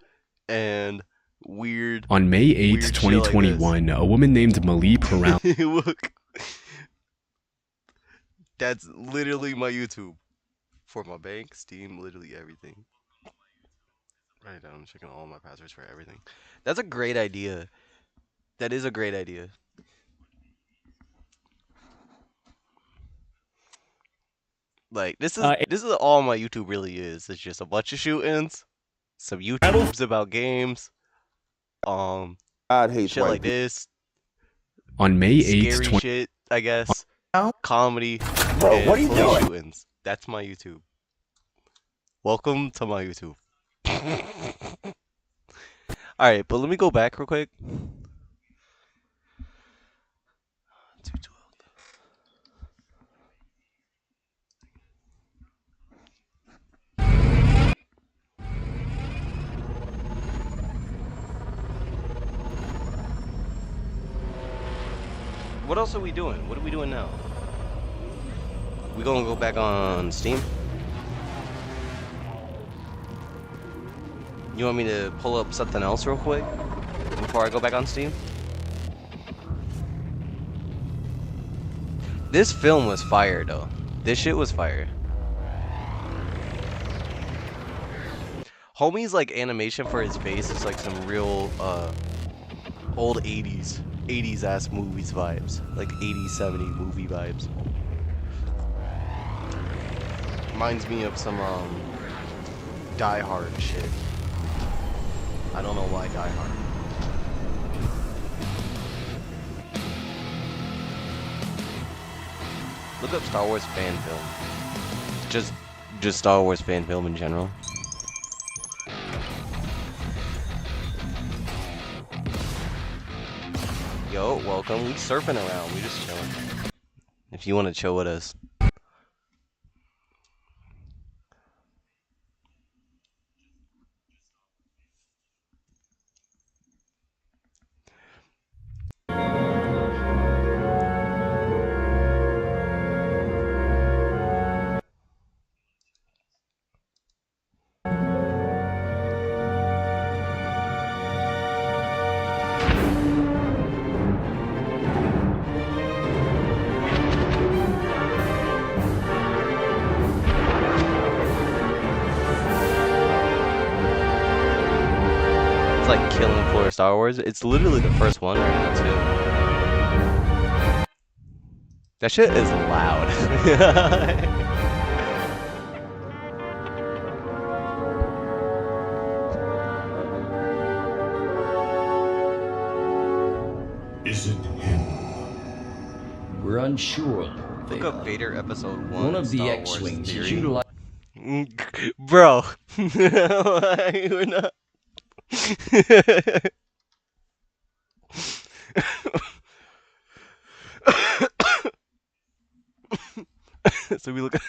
and weird. On May 8th, 2021, a woman named Malie Perrown. Look, that's literally my YouTube. For my bank, Steam, literally everything. Right down, I'm checking all my passwords for everything. That's a great idea. That is a great idea. Like this is all my YouTube really is. It's just a bunch of shootings, some YouTubes about games, God hates shit white like people. this. On May 8th, Scary shit, I guess. Comedy. Bro, and what are you police doing? shootings. That's my YouTube. Welcome to my YouTube. Alright, but let me go back real quick. What else are we doing? What are we doing now? We gonna go back on Steam? You want me to pull up something else real quick before I go back on Steam? This film was fire though. This shit was fire. Homie's like animation for his face is like some real old 80s ass movies vibes. Like 80s, 70s movie vibes. Reminds me of some Die Hard shit. I don't know why Die Hard. Look up Star Wars fan film. Just Star Wars fan film in general. Yo, welcome. We surfing around. We just chilling. If you want to chill with us. It's like killing for Star Wars. It's literally the first one right now too. That shit is loud. Is it him? We're unsure. Look up Vader Episode 1. One of the Star Wars X-Wings is theory. utilized. Bro. We're not. So we look at.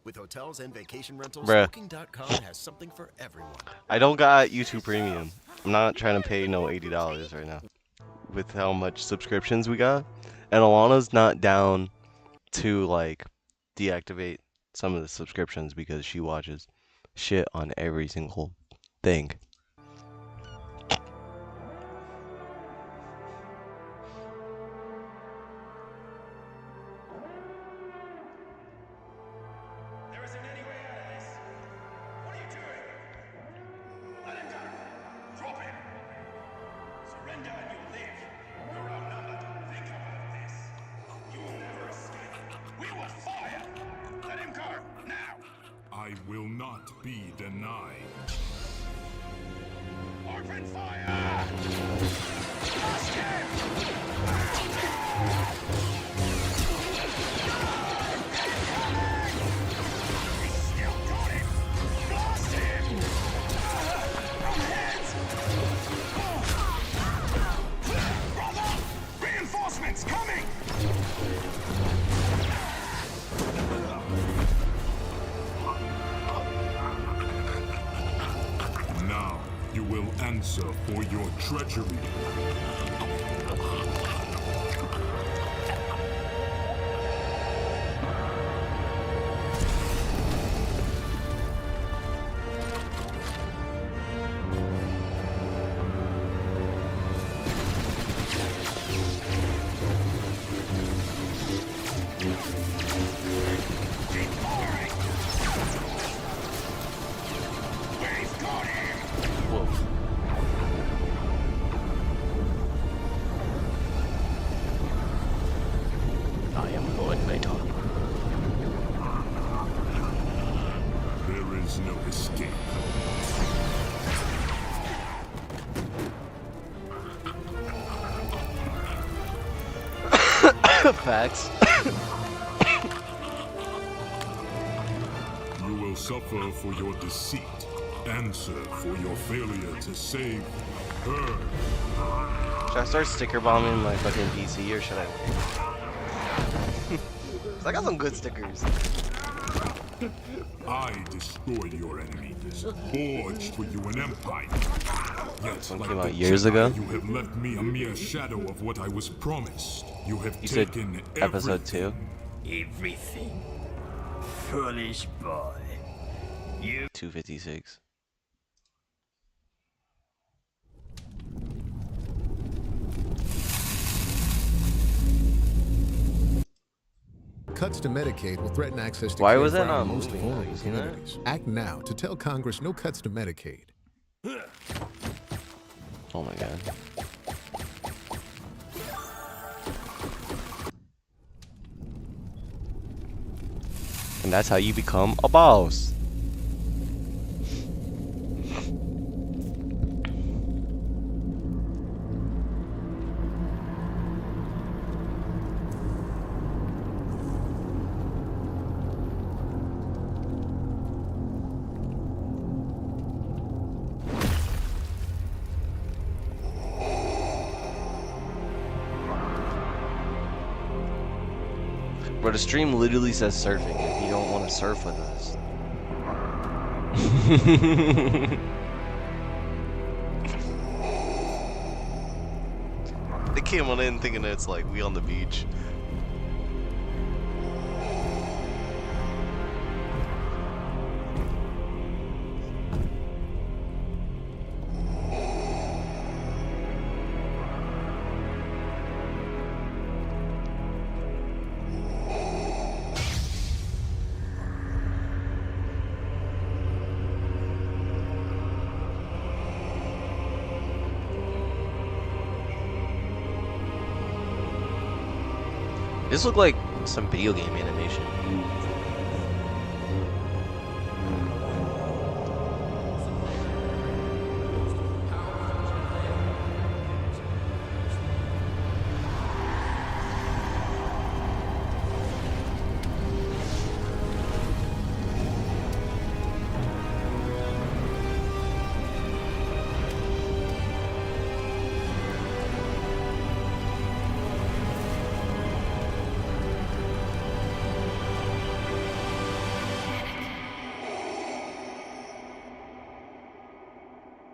With hotels and vacation rentals, Bruh. Booking.com has something for everyone. I don't got YouTube Premium. I'm not trying to pay no $80 right now. With how much subscriptions we got. And Alana's not down to like deactivate some of the subscriptions because she watches shit on every single thing. I will not be denied. Open fire! Blast him! We still got him! Blast him! Brother! Reinforcements coming! Now you will answer for your treachery. Facts. You will suffer for your deceit. Answer for your failure to save her. Should I start sticker bombing my fucking PC or should I? 'Cause I got some good stickers. I destroyed your enemies, forged for you an empire. Yet, One like came the out years Jedi, ago. you have left me a mere shadow of what I was promised. You have You said taken episode 2. Everything. Foolish boy. You 256. Cuts to Medicaid will threaten access to Why care was that for our not most moving? vulnerable You seen that? communities. Act now to tell Congress no cuts to Medicaid. Oh my god. And that's how you become a boss. Bro, the stream literally says surfing if you don't want to surf with us. They came on in thinking it's like we on the beach. This looked like some video game animation.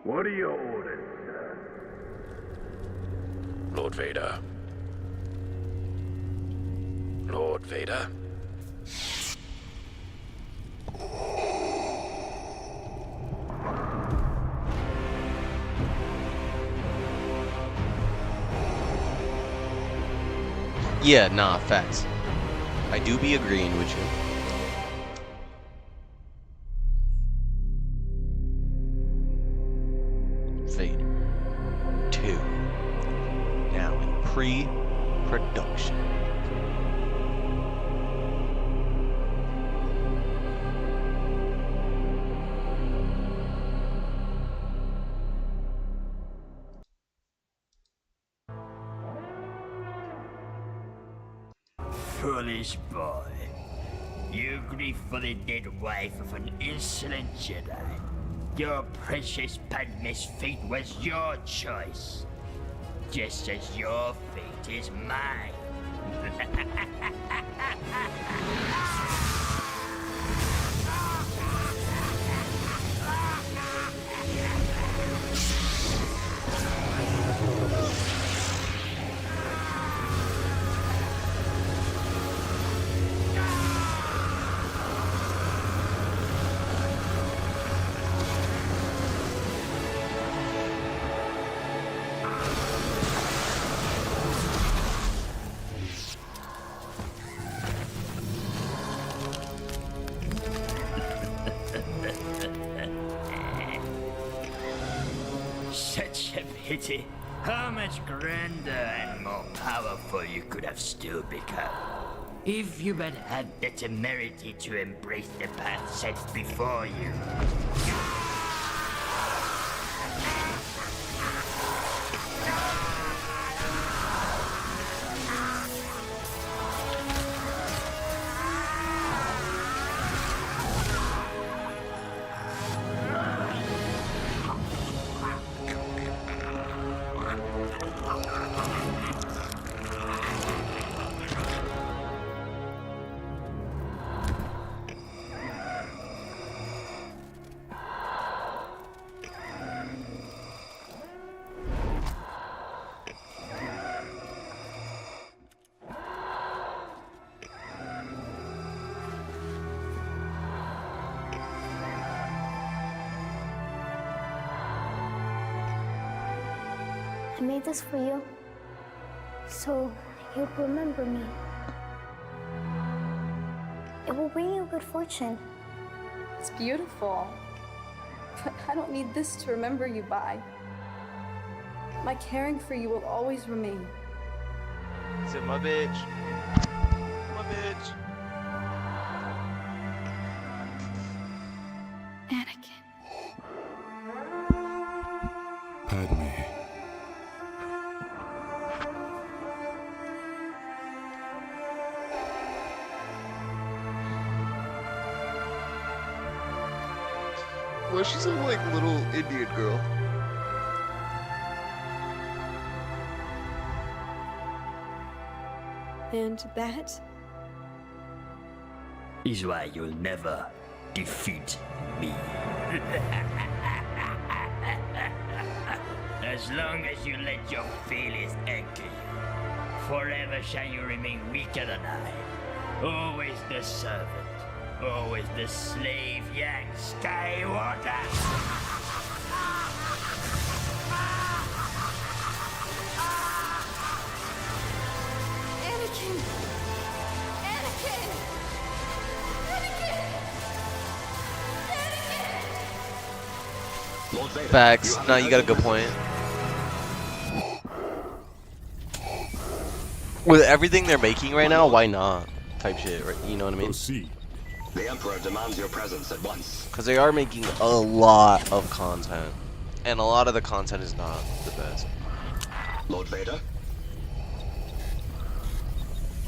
What are your orders, sir? Lord Vader. Lord Vader. Yeah, nah, facts. I do be agreeing with you. Vader 2. Now in pre-production. foolish boy. You grieve for the dead wife of an insolent Jedi. Your precious Padme's fate was your choice. Just as your fate is mine. Such a pity. How much grander and more powerful you could have still become. If you had had the temerity to embrace the path set before you. I made this for you, so you'd remember me. It will bring you good fortune. It's beautiful, but I don't need this to remember you by. My caring for you will always remain. Is it my bitch? My bitch. Anakin. Padme. Well, she's a like little Indian girl. And that is why you'll never defeat me. As long as you let your feelings anchor you, forever shall you remain weaker than I. Always the servant, always the slave, young Skywalker. Anakin! Anakin! Anakin! Anakin! Facts. No, you got a good point. With everything they're making right now, why not? Type shit, right? You know what I mean? Proceed. The Emperor demands your presence at once. Because they are making a lot of content. And a lot of the content is not the best. Lord Vader?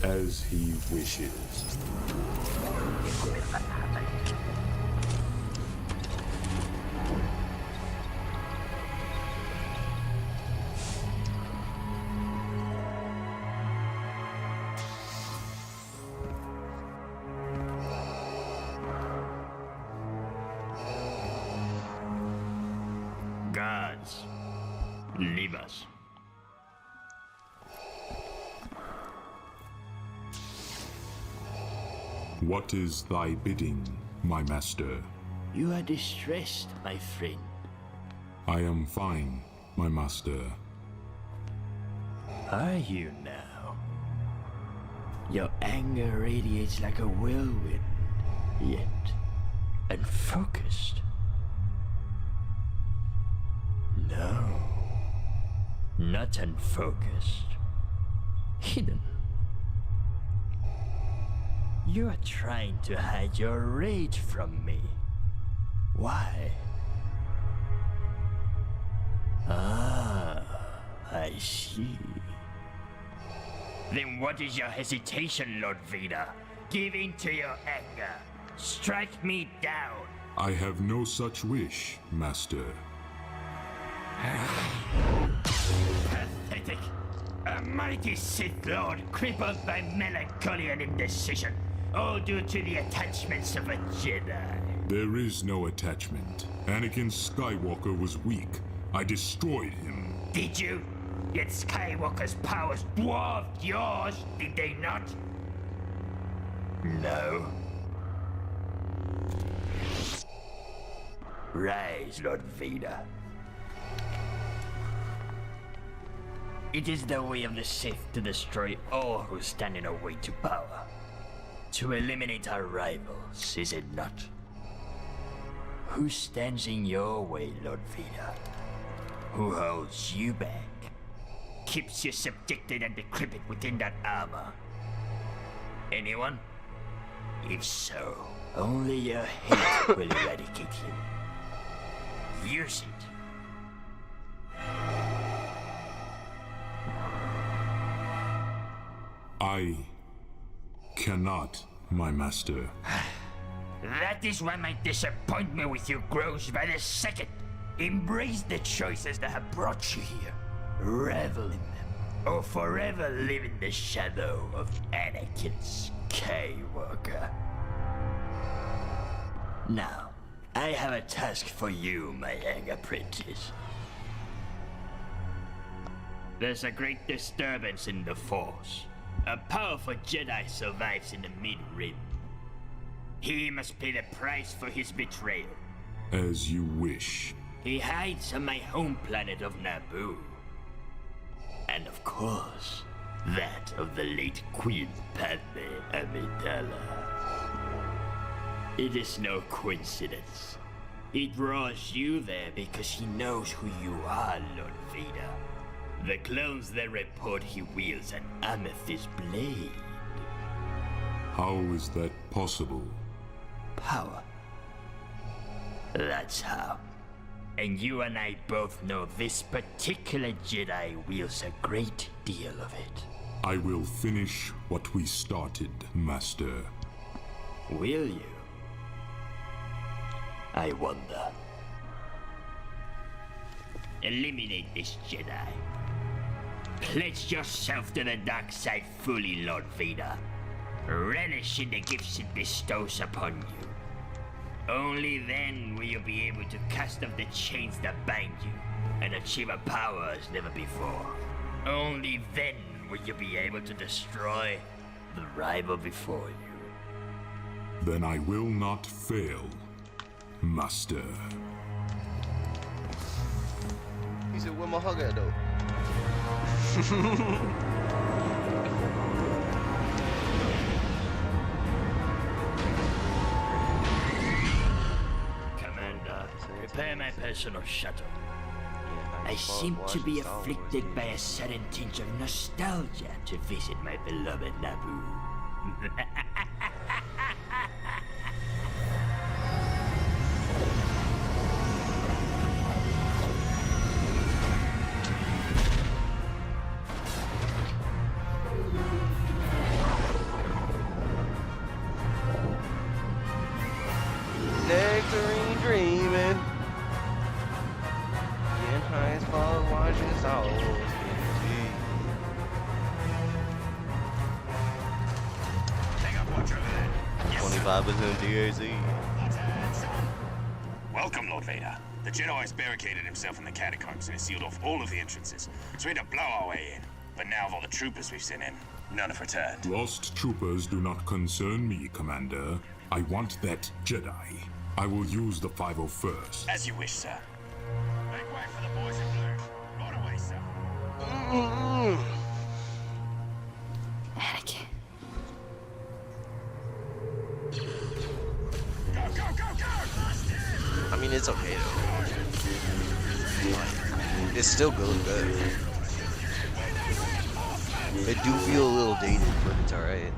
As he wishes. Gods, leave us. What is thy bidding, my master? You are distressed, my friend. I am fine, my master. Are you now? Your anger radiates like a whirlwind, yet unfocused. No, not unfocused. Hidden. You are trying to hide your rage from me. Why? Ah, I see. Then what is your hesitation, Lord Vader? Give in to your anger. Strike me down. I have no such wish, master. Pathetic. A mighty Sith Lord crippled by melancholy and indecision. All due to the attachments of a Jedi. There is no attachment. Anakin Skywalker was weak. I destroyed him. Did you? Yet Skywalker's powers dwarfed yours, did they not? No. Rise, Lord Vader. It is the way of the Sith to destroy all who stand in our way to power. To eliminate our rivals, is it not? Who stands in your way, Lord Vader? Who holds you back? Keeps you subjected and decrepit within that armor? Anyone? If so, only your hate will eradicate him. Use it. I cannot, my master. That is why my disappointment with you grows by the second. Embrace the choices that have brought you here. Revel in them. or forever live in the shadow of Anakin Skywalker. Now, I have a task for you, my young apprentice. There's a great disturbance in the Force. A powerful Jedi survives in the Mid-Rim. He must pay the price for his betrayal. As you wish. He hides on my home planet of Naboo. And of course, that of the late Queen Padme Amidala. It is no coincidence. He draws you there because he knows who you are, Lord Vader. The clones that report he wields an amethyst blade. How is that possible? Power. That's how. And you and I both know this particular Jedi wields a great deal of it. I will finish what we started, Master. Will you? I wonder. Eliminate this Jedi. Pledge yourself to the dark side fully, Lord Vader. Relish in the gifts it bestows upon you. Only then will you be able to cast off the chains that bind you and achieve a power as never before. Only then will you be able to destroy the rival before you. Then I will not fail, Master. He said, where my hug at, though? Commander, prepare my personal shuttle. I seem to be afflicted by a sudden tinge of nostalgia to visit my beloved Naboo. Nectarine dreaming. Getting high as fuck, watching souls. 25% DAC. Welcome, Lord Vader. The Jedi has barricaded himself in the catacombs and has sealed off all of the entrances, so we had to blow our way in. But now of all the troopers we've sent in, none have returned. Lost troopers do not concern me, Commander. I want that Jedi. I will use the 501st. As you wish, sir. Make way for the boys in blue. Right away, sir. Anakin. Go, go, go, go! I mean, it's okay though. Like, it's still good. It do feel a little dated, but it's alright.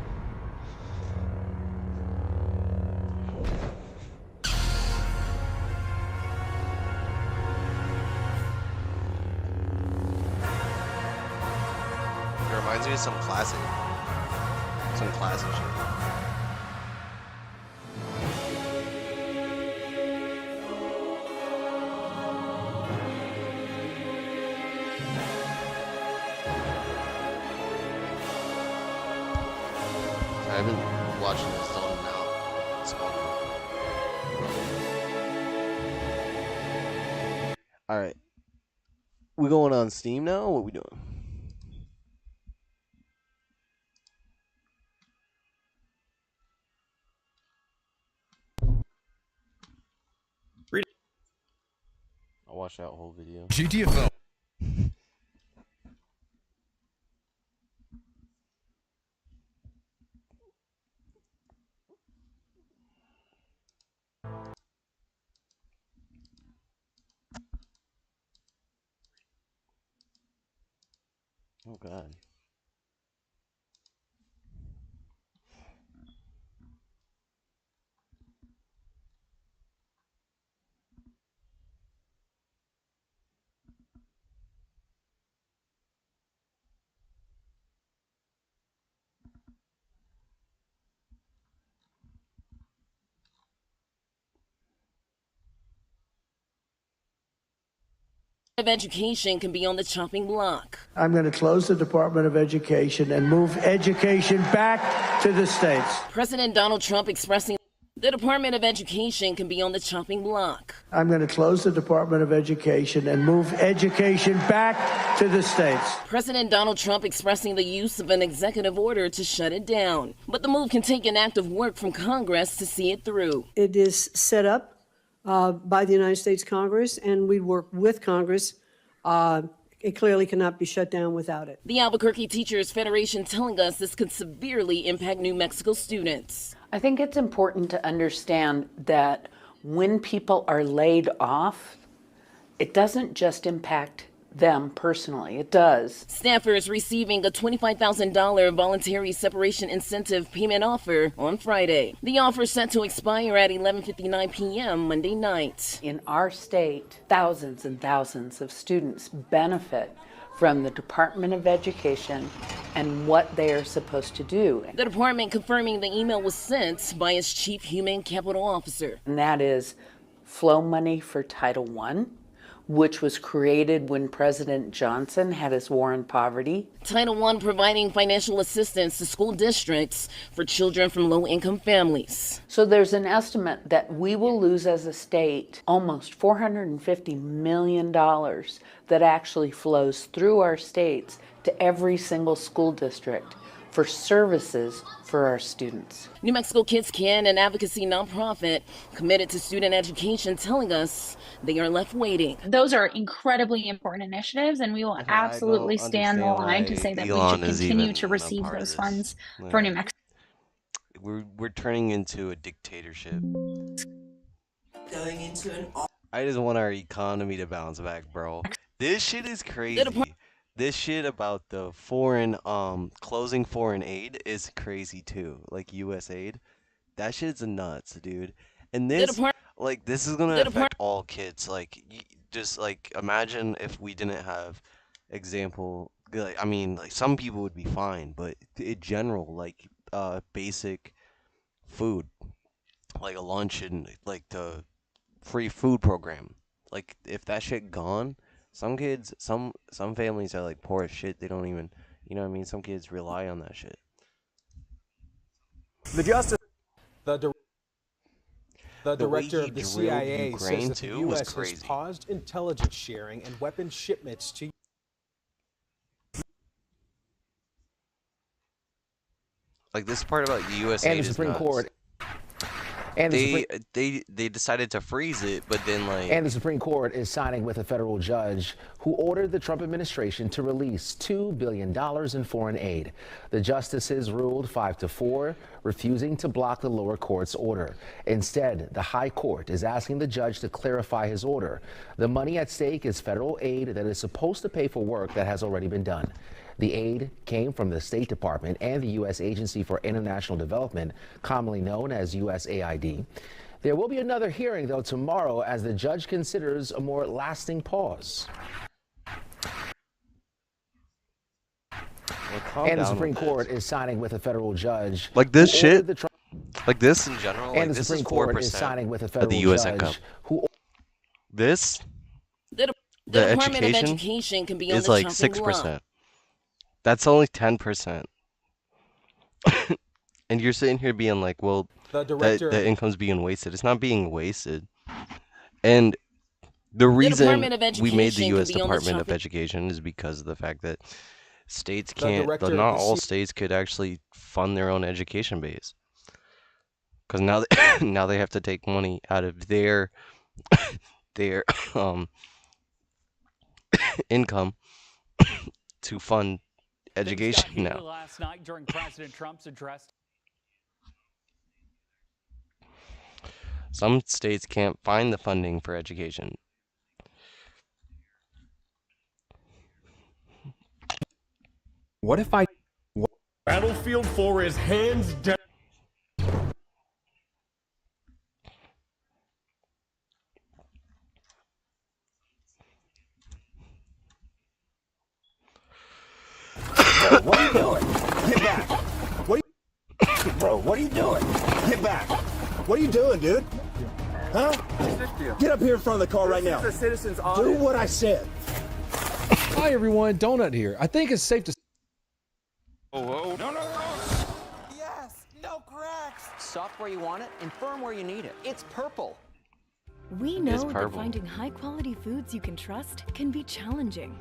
It reminds me of some classic shit. I've been watching this on now. It's fun. Alright. We going on Steam now? What we doing? I'll watch that whole video. GTFO. Oh god. of Education can be on the chopping block. I'm going to close the Department of Education and move education back to the states. President Donald Trump expressing the Department of Education can be on the chopping block. I'm going to close the Department of Education and move education back to the states. President Donald Trump expressing the use of an executive order to shut it down. But the move can take an act of work from Congress to see it through. It is set up by the United States Congress, and we work with Congress. It clearly cannot be shut down without it. The Albuquerque Teachers Federation telling us this could severely impact New Mexico students. I think it's important to understand that when people are laid off, it doesn't just impact them personally. It does. Staffers receiving a $25,000 voluntary separation incentive payment offer on Friday. The offer set to expire at 11:59 p.m. Monday night. In our state, thousands and thousands of students benefit from the Department of Education and what they are supposed to do. The department confirming the email was sent by its chief human capital officer. And that is flow money for Title I, which was created when President Johnson had his war on poverty. Title I providing financial assistance to school districts for children from low-income families. So there's an estimate that we will lose as a state almost $450 million that actually flows through our states to every single school district for services for our students. New Mexico Kids Can, an advocacy nonprofit committed to student education, telling us they are left waiting. Those are incredibly important initiatives, and we will absolutely stand the line to say that we should continue to receive those funds for New Mexico. We're turning into a dictatorship. I just want our economy to bounce back, bro. This shit is crazy. This shit about the foreign closing foreign aid is crazy too. Like US aid. That shit's nuts, dude. And this this is going to affect all kids. Like just like imagine if we didn't have I mean, like some people would be fine, but in general, like basic food, like a lunch and like the free food program. Like if that shit gone, some kids, some families are like poor as shit. They don't even, you know what I mean? Some kids rely on that shit. The director of the CIA says that the U.S. has paused intelligence sharing and weapons shipments to. Like this part about the U.S. and the Supreme Court. And they decided to freeze it, but then like... And the Supreme Court is siding with a federal judge who ordered the Trump administration to release $2 billion in foreign aid. The justices ruled 5-4, refusing to block the lower court's order. Instead, the high court is asking the judge to clarify his order. The money at stake is federal aid that is supposed to pay for work that has already been done. The aid came from the State Department and the U.S. Agency for International Development, commonly known as USAID. There will be another hearing, though, tomorrow as the judge considers a more lasting pause. And the Supreme Court is siding with a federal judge. Like this shit? Like this in general? And like the Supreme Court is siding with a federal of the U.S. judge income. This? The Department of Education can be on is the like chopping 6%. block. That's only 10%. And you're sitting here being like, well, the income's being wasted. It's not being wasted. And the reason we made the U.S. Department of Education is because of the fact that states can't, not all states could actually fund their own education base. Because now they have to take money out of their income to fund education now. Last night during President Trump's address. Some states can't find the funding for education. What if Battlefield 4 is hands down. What are you doing? Get back. Bro, what are you doing? Get back. What are you doing, dude? Huh? Get up here in front of the car right now. This is a citizen's audit. Do what I said. Hi everyone, Donut here. I think it's safe to Oh, no. Yes, no cracks. Soft where you want it and firm where you need it. It's purple. We know that finding high-quality foods you can trust can be challenging.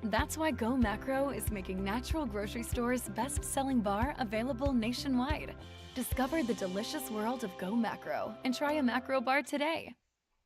That's why Go Macro is making Natural Grocery Store's best-selling bar available nationwide. Discover the delicious world of Go Macro and try a macro bar today.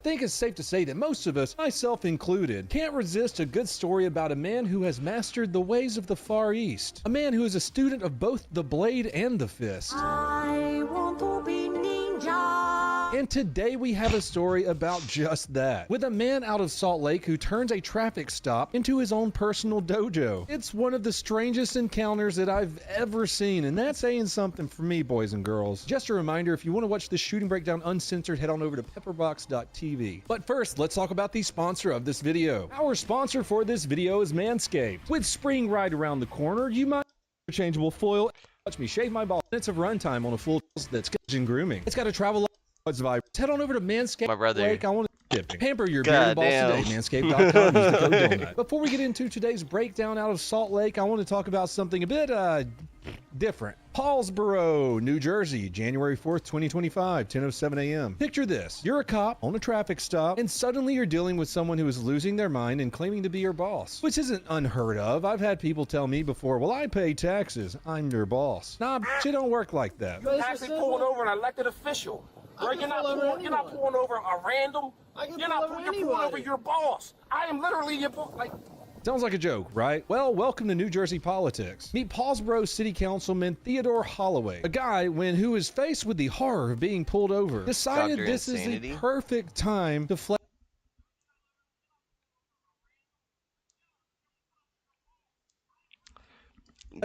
I think it's safe to say that most of us, myself included, can't resist a good story about a man who has mastered the ways of the Far East. A man who is a student of both the blade and the fist. I want to be ninja. And today we have a story about just that, with a man out of Salt Lake who turns a traffic stop into his own personal dojo. It's one of the strangest encounters that I've ever seen, and that's saying something for me, boys and girls. Just a reminder, if you want to watch this shooting breakdown uncensored, head on over to pepperbox.tv. But first, let's talk about the sponsor of this video. Our sponsor for this video is Manscaped. With spring right around the corner, you might interchangeable foil. Watch me shave my balls. Minutes of runtime on a full that's and grooming. It's got a travel vibe. Head on over to Manscaped. My brother. Lake. I want to shipping. Pamper your beard and balls today. Manscaped.com. Use the code Donut. Before we get into today's breakdown out of Salt Lake, I want to talk about something a bit different. Paulsboro, New Jersey, January 4th, 2025, 10:07 a.m. Picture this. You're a cop on a traffic stop, and suddenly you're dealing with someone who is losing their mind and claiming to be your boss, which isn't unheard of. I've had people tell me before, well, I pay taxes. I'm your boss. Nah, bitch, it don't work like that. You're actually pulling over an elected official. Bro, you're not pulling over a random. You're pulling over your boss. I am literally your boss. Like. Sounds like a joke, right? Well, welcome to New Jersey politics. Meet Paulsboro City Councilman Theodore Holloway, a guy who is faced with the horror of being pulled over, decided Dr. this Insanity. is the perfect time to flex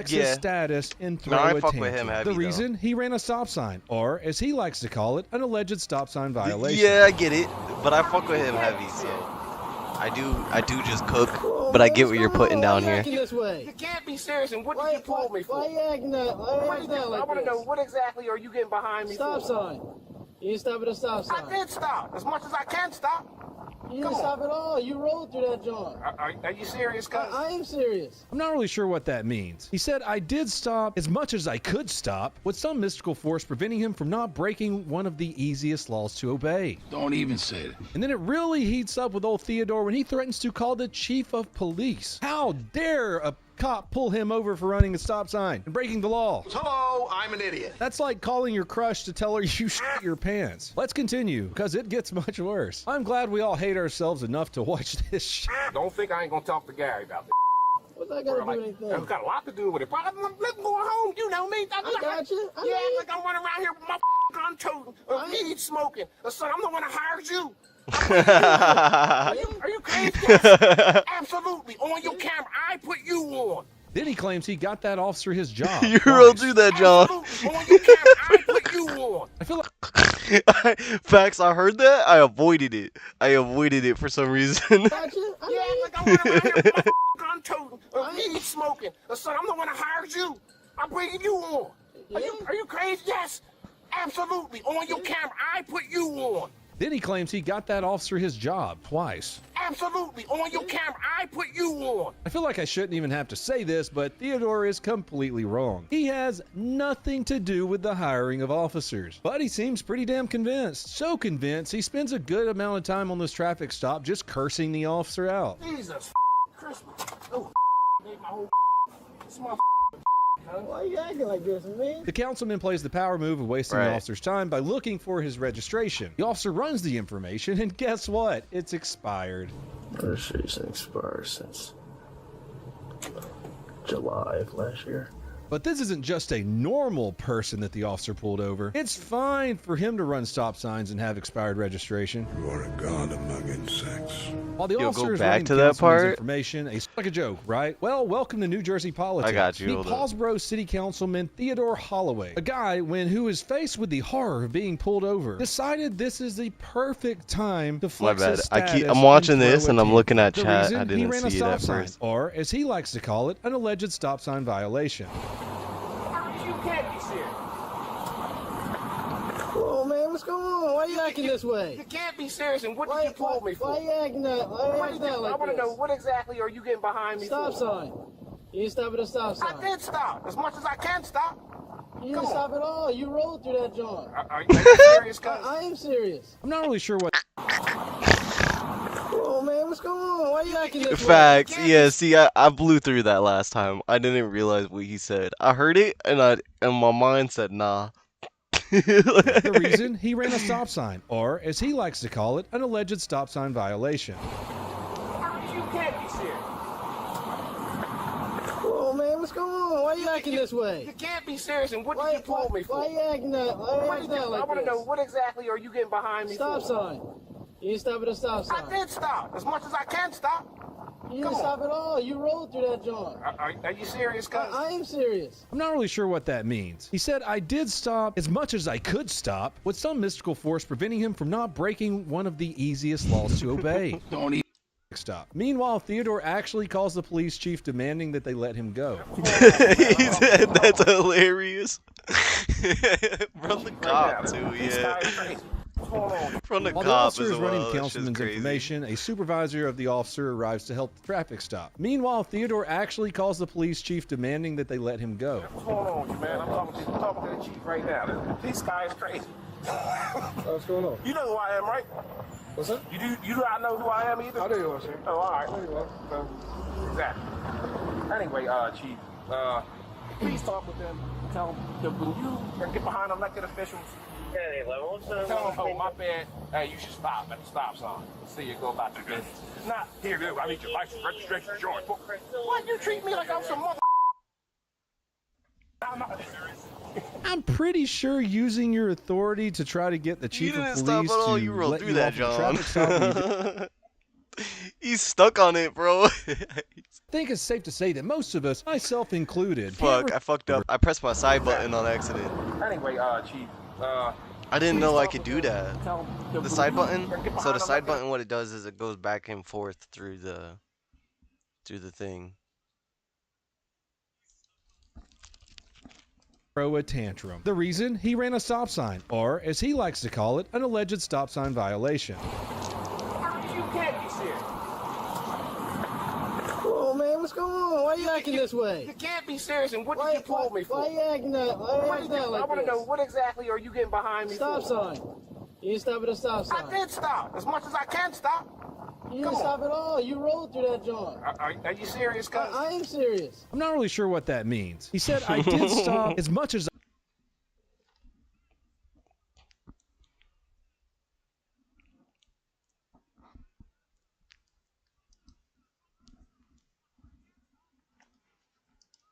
his status and throw I a fuck with him tantrum. heavy, The reason he ran a stop sign, or as he likes to call it, an alleged stop sign violation. Yeah, I get it, but I fuck with him heavy, so I do just cook, but I get what you're putting down here. This way? You can't be serious. And what did you pull me for? Why you acting that? I want to know what exactly are you getting behind me for? Stop sign. You didn't stop at a stop sign. I did stop as much as I can stop. You didn't stop at all. You rolled through that joint. Are you serious, cuz? I am serious. I'm not really sure what that means. He said, I did stop as much as I could stop, with some mystical force preventing him from not breaking one of the easiest laws to obey. Don't even say it. And then it really heats up with old Theodore when he threatens to call the chief of police. How dare a cop pull him over for running a stop sign and breaking the law? Hello, I'm an idiot. That's like calling your crush to tell her you shit your pants. Let's continue, because it gets much worse. I'm glad we all hate ourselves enough to watch this shit. Don't think I ain't gonna talk to Gary about this. What's that got to do with anything? It's got a lot to do with it. Bro, I'm going home. You know me. I got you. Yeah, like I'm running around here with my gun toting, weed smoking. Son, I'm the one that hired you. Are you crazy? Yes, absolutely. On your camera, I put you on. Then he claims he got that officer his job. You will do that, John. Absolutely. On your camera, I put you on. I feel like Facts, I heard that. I avoided it for some reason. Yeah, like I'm running around here with my gun toting, weed smoking. Son, I'm the one that hired you. I'm bringing you on. Are you crazy? Yes, absolutely. On your camera, I put you on. Then he claims he got that officer his job twice. Absolutely. On your camera, I put you on. I feel like I shouldn't even have to say this, but Theodore is completely wrong. He has nothing to do with the hiring of officers. But he seems pretty damn convinced. So convinced, he spends a good amount of time on this traffic stop just cursing the officer out. Jesus Christmas. Oh, made my whole small. Why are you acting like this, man? The councilman plays the power move of wasting the officer's time by looking for his registration. The officer runs the information, and guess what? It's expired. Registration expired since July of last year. But this isn't just a normal person that the officer pulled over. It's fine for him to run stop signs and have expired registration. You are a god among insects. While the officer is back running to that part. information, like a joke, right? Well, welcome to New Jersey politics. I got you. Meet Paulsboro City Councilman Theodore Holloway, a guy who is faced with the horror of being pulled over, decided this is the perfect time to flex My bad. his status I'm watching and this throw and a I'm looking at tantrum. chat. The I reason, he didn't ran a see it stop at sign, first. or as he likes to call it, an alleged stop sign violation. You can't be serious. Oh man, what's going on? Why you acting this way? You can't be serious. And what did you pull me for? Why you acting that? Why you acting like I want to know what exactly are you getting behind me for? Stop sign. You didn't stop at a stop sign. I did stop as much as I can stop. You didn't stop at all. You rolled through that joint. Are you serious, cuz? I am serious. I'm not really sure what. Oh man, what's going on? Why you acting this way? Facts. Yeah, see, I blew through that last time. I didn't realize what he said. I heard it, and my mind said, nah. The reason he ran a stop sign, or as he likes to call it, an alleged stop sign violation. You can't be serious. Oh man, what's going on? Why you acting this way? You can't be serious. And what did you pull me for? Why you acting that? Why you acting like I want to know what exactly are you getting behind me for? Stop sign. You didn't stop at a stop sign. I did stop as much as I can stop. You didn't stop at all. You rolled through that joint. Are you serious, cuz? I am serious. I'm not really sure what that means. He said, I did stop as much as I could stop, with some mystical force preventing him from not breaking one of the easiest laws to obey. Don't even stop. Meanwhile, Theodore actually calls the police chief demanding that they let him go. That's hilarious. From the cop, too, yeah. From the While cop the officer is as well. running councilman's information, a supervisor of the officer arrives to help the traffic stop. Meanwhile, Theodore actually calls the police chief demanding that they let him go. What's going on with you, man? I'm talking to the chief right now. This guy is crazy. What's going on? You know who I am, right? What's that? You do not know who I am either? I do, sir. Oh, all right. Exactly. Anyway, chief, please talk with them. Tell them that when you get behind elected officials, tell them, oh, my bad. Hey, you should stop at the stop sign. See you go about your business. Not here, dude. I need your license, registration, insurance. Why you treat me like I'm some mother? I'm pretty sure using your authority to try to get the chief of police to let you off the traffic stop. He's stuck on it, bro. I think it's safe to say that most of us, myself included, Fuck, I fucked up. I pressed my side button on accident. Anyway, chief, I didn't know I could do that. The side button? So the side button, what it does is it goes back and forth through the thing. Throw a tantrum. The reason? He ran a stop sign, or as he likes to call it, an alleged stop sign violation. You can't be serious. Oh man, what's going on? Why you acting this way? You can't be serious. And what did you pull me for? Why you acting that? Why you acting that like I want to know what exactly are you getting behind me for? Stop sign. You didn't stop at a stop sign. I did stop as much as I can stop. You didn't stop at all. You rolled through that joint. Are you serious, cuz? I am serious. I'm not really sure what that means. He said, I did stop as much as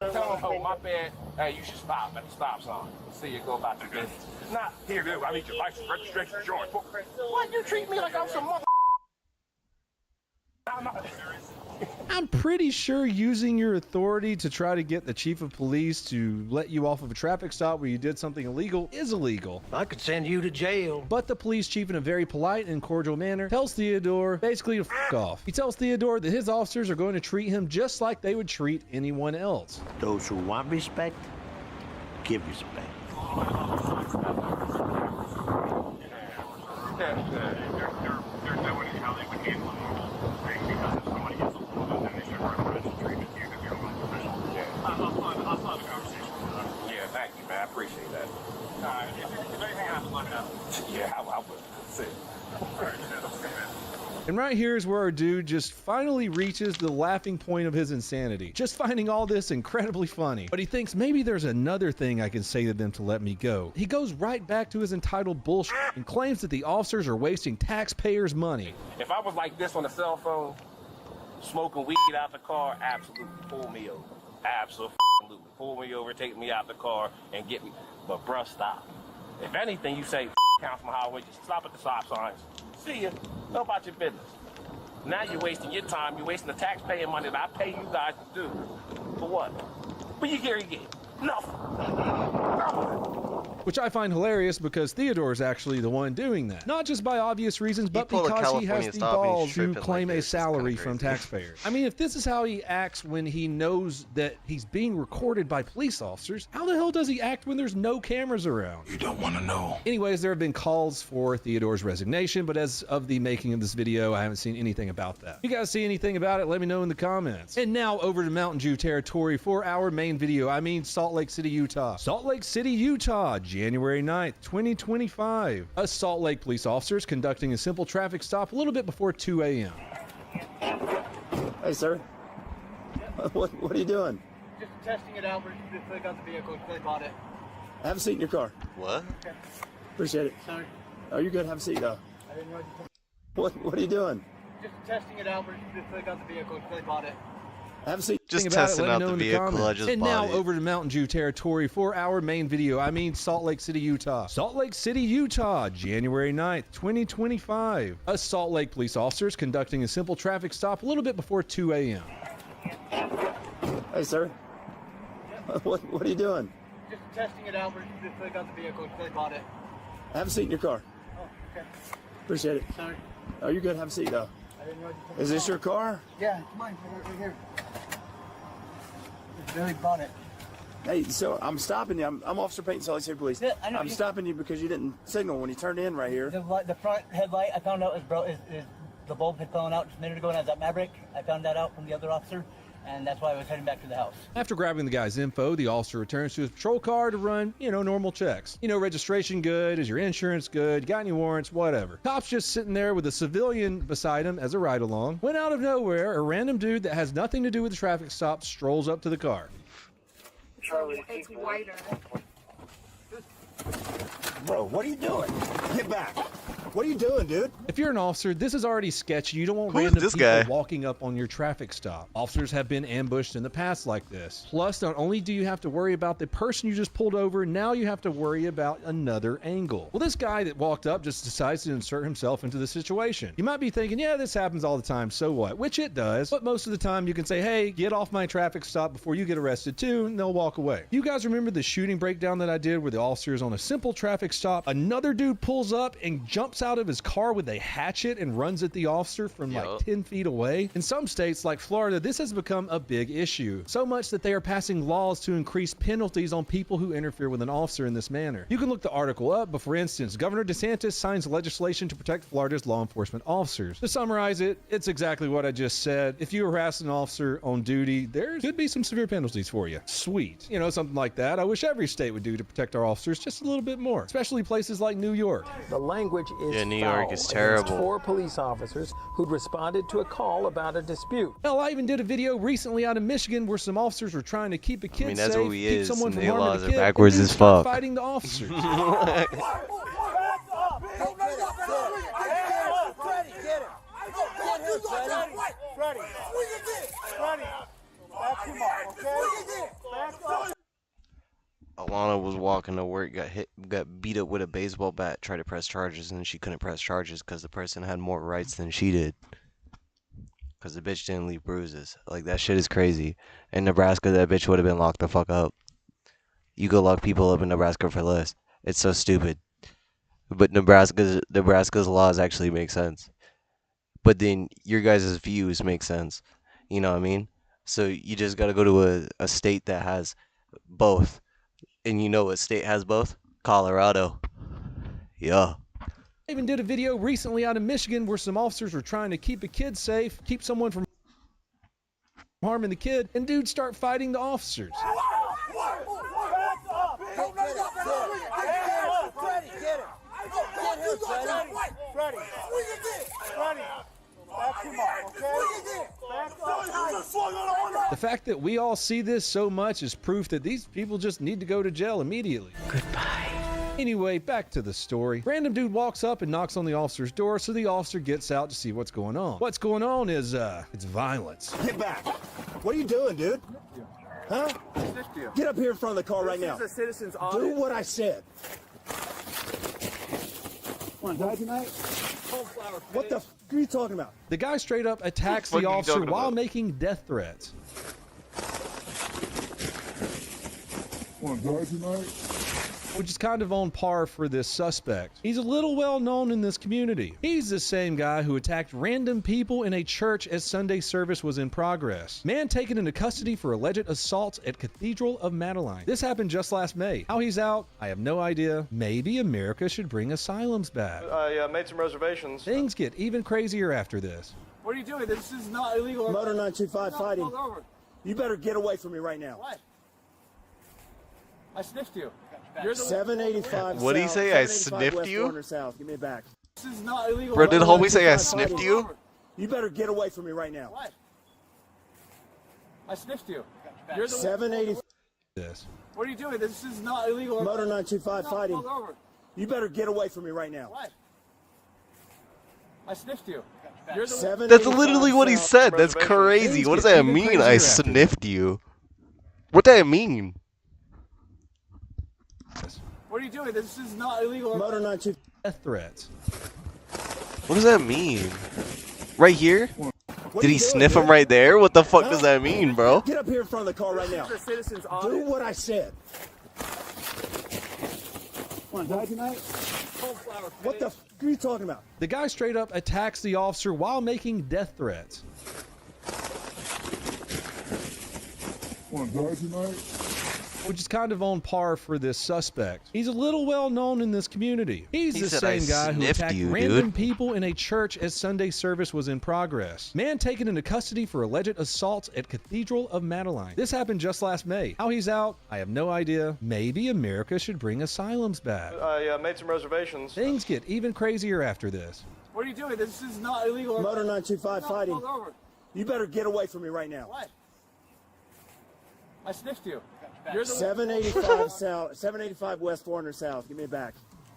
Tell them, oh, my bad. Hey, you should stop at the stop sign. See you go about your business. Not here, dude. I need your license, registration, insurance. Why you treat me like I'm some mother? I'm pretty sure using your authority to try to get the chief of police to let you off of a traffic stop where you did something illegal is illegal. I could send you to jail. But the police chief, in a very polite and cordial manner, tells Theodore basically to f*** off. He tells Theodore that his officers are going to treat him just like they would treat anyone else. Those who want respect, give respect. Yeah, thank you, man. I appreciate that. If anything happens, let me know. Yeah, I will. See. And right here is where our dude just finally reaches the laughing point of his insanity. Just finding all this incredibly funny. But he thinks maybe there's another thing I can say to them to let me go. He goes right back to his entitled bullshit and claims that the officers are wasting taxpayers' money. If I was like this on the cell phone, smoking weed out the car, absolutely pull me over. Absolutely pull me over, take me out the car, and get me. But bruh, stop. If anything, you say, Councilman Highway, just stop at the stop signs. See ya. Know about your business. Now you're wasting your time. You're wasting the taxpayer money that I pay you guys to do. For what? What you get? Nothing. Nothing. Which I find hilarious because Theodore is actually the one doing that. Not just by obvious reasons, but because he has the balls to claim a salary from taxpayers. I mean, if this is how he acts when he knows that he's being recorded by police officers, how the hell does he act when there's no cameras around? You don't want to know. Anyways, there have been calls for Theodore's resignation, but as of the making of this video, I haven't seen anything about that. You guys see anything about it? Let me know in the comments. And now over to Mountain Dew territory for our main video. I mean Salt Lake City, Utah. Salt Lake City, Utah, January 9th, 2025. A Salt Lake police officer is conducting a simple traffic stop a little bit before 2 a.m. Hey, sir. What are you doing? Just testing it out. We're just putting out the vehicle until they bought it. Have a seat in your car. What? Okay. Appreciate it. Sorry. Oh, you're good. Have a seat, though. I didn't realize you What are you doing? Just testing it out. We're just putting out the vehicle until they bought it. Have a seat. Just testing out the vehicle. I just and bought now it. over to Mountain Dew territory for our main video. I mean Salt Lake City, Utah. Salt Lake City, Utah, January 9th, 2025. A Salt Lake police officer is conducting a simple traffic stop a little bit before 2 a.m. Hey, sir. What are you doing? Just testing it out. We're just putting out the vehicle until they bought it. Have a seat in your car. Oh, okay. Appreciate it. Sorry. Oh, you're good. Have a seat, though. I didn't realize you Is this your car? Yeah, it's mine. Right here. It's Billy bought it. Hey, so I'm stopping you. I'm Officer Peyton, Salt Lake City Police. Yeah, I know. I'm stopping you because you didn't signal when you turned in right here. The front headlight, I found out is the bulb had fallen out just a minute ago, and I was at Maverick. I found that out from the other officer, and that's why I was heading back to the house. After grabbing the guy's info, the officer returns to his patrol car to run, normal checks. Registration good? Is your insurance good? Got any warrants? Whatever. Cop's just sitting there with a civilian beside him as a ride-along. When out of nowhere, a random dude that has nothing to do with the traffic stop strolls up to the car. Charlie, it's whiter. Bro, what are you doing? Get back. What are you doing, dude? If you're an officer, this is already sketchy. You don't want Who is random this people guy? walking up on your traffic stop. Officers have been ambushed in the past like this. Plus, not only do you have to worry about the person you just pulled over, now you have to worry about another angle. Well, this guy that walked up just decides to insert himself into the situation. You might be thinking, yeah, this happens all the time, so what? Which it does, but most of the time you can say, hey, get off my traffic stop before you get arrested too, and they'll walk away. You guys remember the shooting breakdown that I did where the officer is on a simple traffic stop, another dude pulls up and jumps out of his car with a hatchet and runs at the officer from like 10 feet away? In some states like Florida, this has become a big issue. So much that they are passing laws to increase penalties on people who interfere with an officer in this manner. You can look the article up, but for instance, Governor DeSantis signs legislation to protect Florida's law enforcement officers. To summarize it, it's exactly what I just said. If you harass an officer on duty, there could be some severe penalties for you. Sweet. Something like that. I wish every state would do to protect our officers just a little bit more, especially places like New York. The language is Yeah, New York is terrible. 4 police officers who'd responded to a call about a dispute. Hell, I even did a video recently out of Michigan where some officers were trying to keep a kid that's safe, what he keep is, someone and from the harming laws a are kid, backwards and as dudes start fuck. fighting the officers. Alana was walking to work, got beat up with a baseball bat, tried to press charges, and she couldn't press charges because the person had more rights than she did. Because the bitch didn't leave bruises. Like, that shit is crazy. In Nebraska, that bitch would have been locked the fuck up. You go lock people up in Nebraska for less. It's so stupid. But Nebraska's laws actually make sense. But then your guys' views make sense. You know what I mean? So you just gotta go to a state that has both. And you know what state has both? Colorado. Yeah. I even did a video recently out of Michigan where some officers were trying to keep a kid safe, keep someone from harming the kid, and dudes start fighting the officers. The fact that we all see this so much is proof that these people just need to go to jail immediately. Goodbye. Anyway, back to the story. Random dude walks up and knocks on the officer's door, so the officer gets out to see what's going on. What's going on is, it's violence. Get back. What are you doing, dude? Huh? Get up here in front of the car right now. This is a citizen's audit. Do what I said. Want to die tonight? What the f are you talking about? The guy straight up attacks the officer while making death threats. Want to die tonight? which is kind of on par for this suspect. He's a little well known in this community. He's the same guy who attacked random people in a church as Sunday service was in progress. Man taken into custody for alleged assaults at Cathedral of Madeleine. This happened just last May. How he's out, I have no idea. Maybe America should bring asylums back. I made some reservations. Things get even crazier after this. What are you doing? This is not illegal. Motor 925 fighting. You better get away from me right now. What? I sniffed you. You're 785. What did he say? I sniffed you? South. Give me it back. This is not illegal. Bro, did homie say I sniffed you? You better get away from me right now. What? I sniffed you. You're 785. This. What are you doing? This is not illegal. Motor 925 fighting. You better get away from me right now. What? I sniffed you. That's literally what he said. That's crazy. What does that mean? I sniffed you. What does that mean? What are you doing? This is not illegal. Motor 925. Death threats. What does that mean? Right here? Did he sniff him right there? What the fuck does that mean, bro? Get up here in front of the car right now. Do what I said. Want to die tonight? What the f are you talking about? The guy straight up attacks the officer while making death threats. Want to die tonight? Which is kind of on par for this suspect. He's a little well known in this community. He's the same guy who attacked random people in a church as Sunday service was in progress. Man taken into custody for alleged assaults at Cathedral of Madeleine. This happened just last May. How he's out, I have no idea. Maybe America should bring asylums back. I made some reservations. Things get even crazier after this. What are you doing? This is not illegal. Motor 925 fighting. You better get away from me right now. What? I sniffed you. 785 South, 785 West 400 South. Give me it back.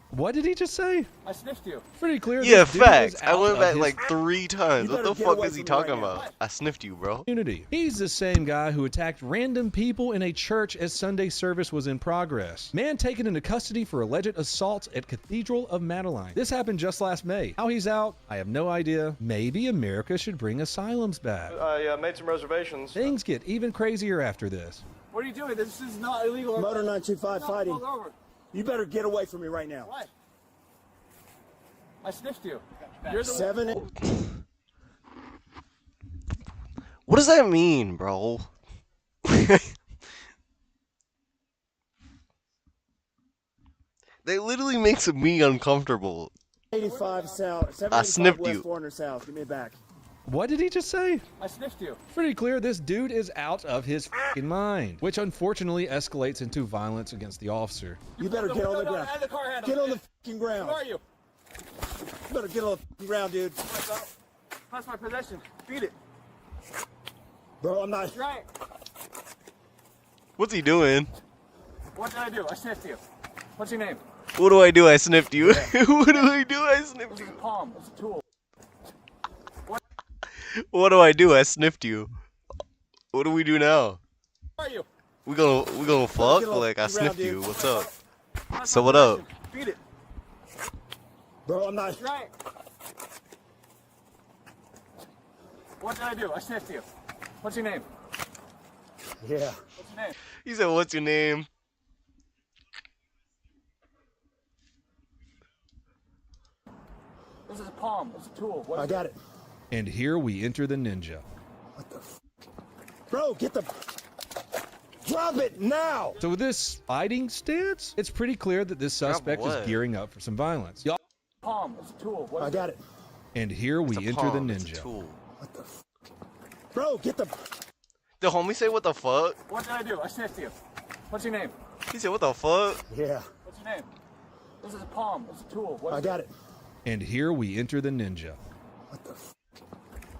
What did he just say? I sniffed you. Pretty clear. Yeah, facts. I went back like 3 times. What the fuck is he talking about? I sniffed you, bro. He's the same guy who attacked random people in a church as Sunday service was in progress. Man taken into custody for alleged assaults at Cathedral of Madeleine. This happened just last May. How he's out, I have no idea. Maybe America should bring asylums back. I made some reservations. Things get even crazier after this. What are you doing? This is not illegal. Motor 925 fighting. You better get away from me right now. What? I sniffed you. What does that mean, bro? That literally makes me uncomfortable. 85 South, 785 I sniffed West you. 400 South. Give me it back. What did he just say? I sniffed you. Pretty clear this dude is out of his f***ing mind, which unfortunately escalates into violence against the officer. You better get on the ground. Get on the f***ing ground. Who are you? You better get on the f***ing ground, dude. That's my possession. Beat it. Bro, I'm not. That's right. What's he doing? What did I do? I sniffed you. What's your name? What do I do? I sniffed you. What do I do? I sniffed you. It's a palm. It's a tool. What do I do? I sniffed you. What do we do now? Who are you? We gonna fuck? Like I sniffed you. What's up? So what up? Beat it. Bro, I'm not. That's right. What did I do? I sniffed you. What's your name? Yeah. What's your name? He said, "What's your name?" This is a palm. It's a tool. I got it. And here we enter the ninja. What the f? Bro, get the. Drop it now! So with this fighting stance, it's pretty clear that this suspect is gearing up for some violence. Palm. It's a tool. I got it. And here we enter the ninja. What the f? Bro, get the. The homie say, "What the fuck?" What did I do? I sniffed you. What's your name? He said, "What the fuck?" Yeah. What's your name? This is a palm. It's a tool. I got it. And here we enter the ninja. What the f?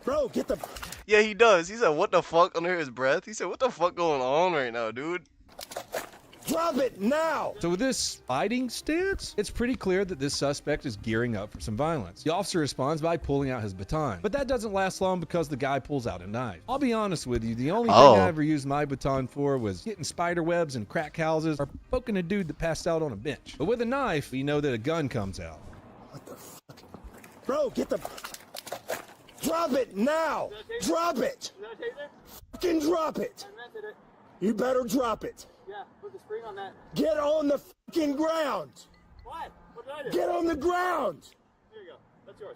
Bro, get the. Yeah, he does. He said, "What the fuck?" under his breath. He said, "What the fuck going on right now, dude?" Drop it now! So with this fighting stance, it's pretty clear that this suspect is gearing up for some violence. The officer responds by pulling out his baton, but that doesn't last long because the guy pulls out a knife. I'll be honest with you, the only thing I ever used my baton for was getting spider webs and crack houses or poking a dude that passed out on a bench. But with a knife, you know that a gun comes out. What the fuck? Bro, get the. Drop it now! Drop it! Fucking drop it! You better drop it. Yeah, Yeah, put the spring on that. Get on the fucking ground. What? What did I do? Get on the ground. Here you go. That's yours.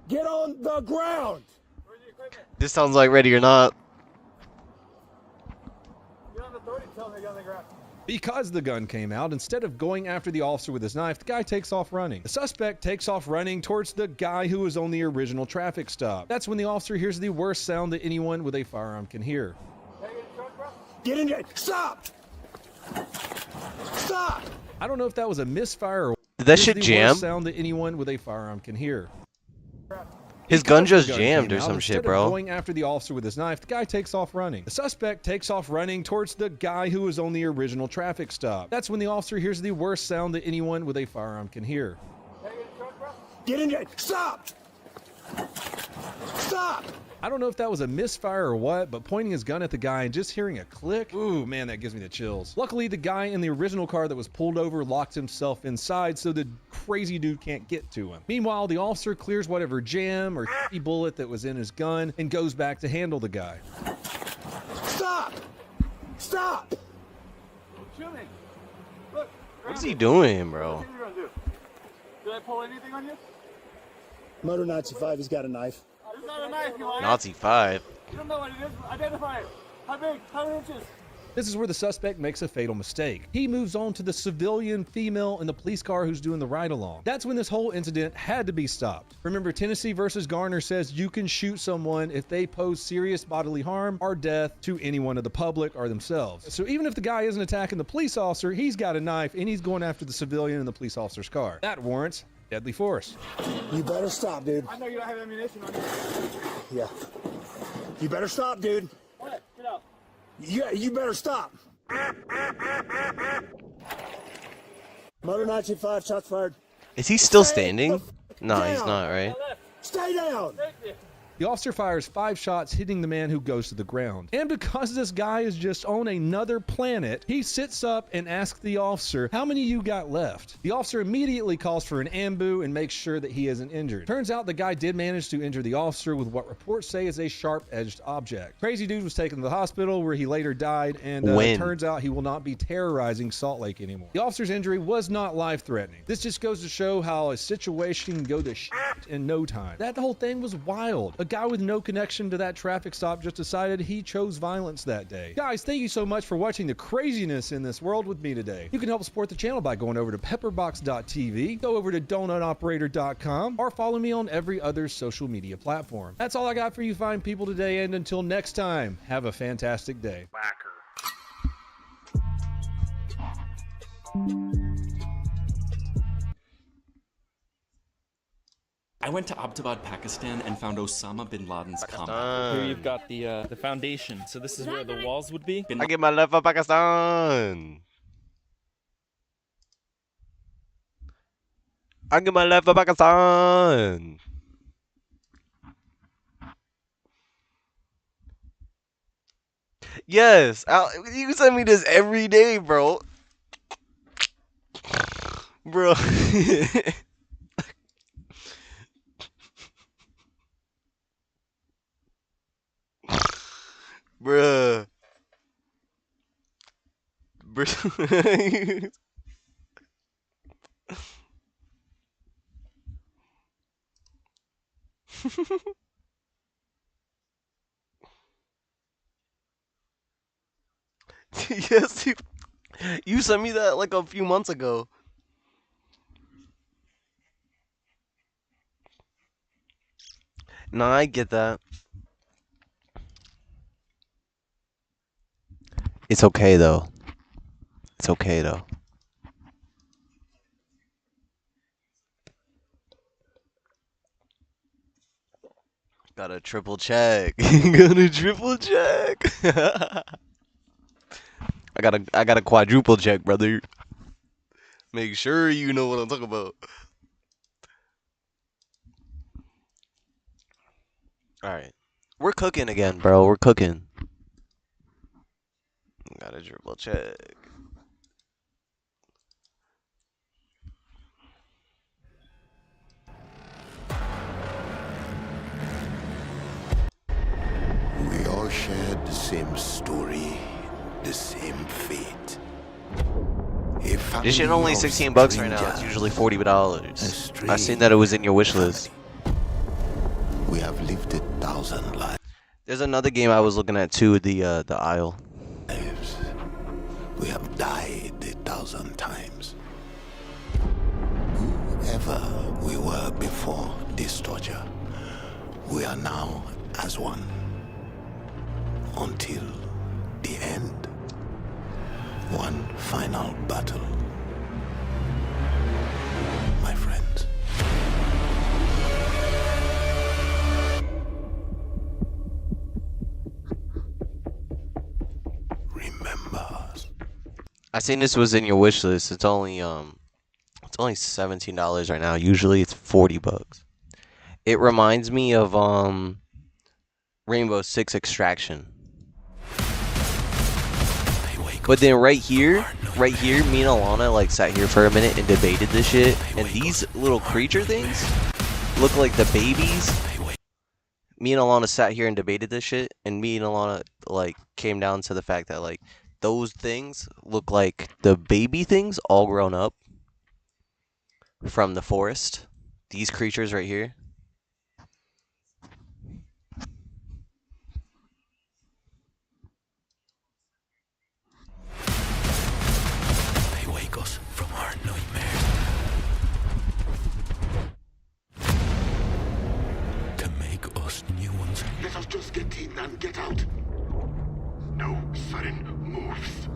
Get on the ground. Where's the equipment? This sounds like Ready or Not. You don't have authority to tell me to get on the ground. Because the gun came out, instead of going after the officer with his knife, the guy takes off running. The suspect takes off running towards the guy who was on the original traffic stop. That's when the officer hears the worst sound that anyone with a firearm can hear. Get in there. Stop. Stop. I don't know if that was a misfire or Did that here's shit the jam? worst sound that anyone with a firearm can hear. His gun just jammed or came out, some shit, instead of bro. Going after the officer with his knife, the guy takes off running. The suspect takes off running towards the guy who was on the original traffic stop. That's when the officer hears the worst sound that anyone with a firearm can hear. Get in there. Stop. Stop. I don't know if that was a misfire or what, but pointing his gun at the guy and just hearing a click, ooh, man, that gives me the chills. Luckily, the guy in the original car that was pulled over locked himself inside so the crazy dude can't get to him. Meanwhile, the officer clears whatever jam or bullet that was in his gun and goes back to handle the guy. Stop. Stop. Shoot me. Look. What's he doing, bro? What do you think you're gonna do? Did I pull anything on you? Motor Nazi 5, he's got a knife. It's not a knife, you liar. Nazi 5. You don't know what it is. Identify it. How big? How many inches? This is where the suspect makes a fatal mistake. He moves on to the civilian female in the police car who's doing the ride-along. That's when this whole incident had to be stopped. Remember, Tennessee versus Garner says you can shoot someone if they pose serious bodily harm or death to anyone of the public or themselves. So even if the guy isn't attacking the police officer, he's got a knife and he's going after the civilian in the police officer's car. That warrants deadly force. You better stop, dude. I know you don't have ammunition on you. Yeah. You better stop, dude. What? Get out. Yeah, you better stop. Motor Nazi 5, shots fired. Is he still standing? No, he's not, right? Stay down. The officer fires 5 shots, hitting the man who goes to the ground. And because this guy is just on another planet, he sits up and asks the officer, how many you got left? The officer immediately calls for an ambu and makes sure that he isn't injured. Turns out the guy did manage to injure the officer with what reports say is a sharp-edged object. Crazy dude was taken to the hospital where he later died, and it turns out he will not be terrorizing Salt Lake anymore. The officer's injury was not life-threatening. This just goes to show how a situation can go to shit in no time. That whole thing was wild. A guy with no connection to that traffic stop just decided he chose violence that day. Guys, thank you so much for watching the craziness in this world with me today. You can help support the channel by going over to pepperbox.tv, go over to donutoperator.com, or follow me on every other social media platform. That's all I got for you fine people today, and until next time, have a fantastic day. I went to Abbottabad, Pakistan, and found Osama bin Laden's compound. Here you've got the foundation. So this is where the walls would be. I get my love for Pakistan. I get my love for Pakistan. Yes, you send me this every day, bro. Bro. Bruh. Bruh. Yes, you sent me that like a few months ago. No, I get that. It's okay though. It's okay though. Gotta triple check. Gotta triple check. I gotta quadruple check, brother. Make sure you know what I'm talking about. Alright. We're cooking again, bro. We're cooking. Gotta triple check. We all shared the same story, the same fate. This shit only $16 right now. It's usually $40. I seen that it was in your wish list. We have lived 1,000 lives. There's another game I was looking at too, the Isle. We have died 1,000 times. Whoever we were before this torture, we are now as one. Until the end. One final battle. My friends. Remember. I seen this was in your wish list. It's only $17 right now. Usually it's $40. It reminds me of Rainbow Six Extraction. But then right here, me and Alana like sat here for a minute and debated this shit. And these little creature things look like the babies. Me and Alana sat here and debated this shit, and me and Alana like came down to the fact that like those things look like the baby things all grown up from the forest. These creatures right here. They wake us from our nightmares. To make us new ones. Let us just get in and get out. No sudden moves.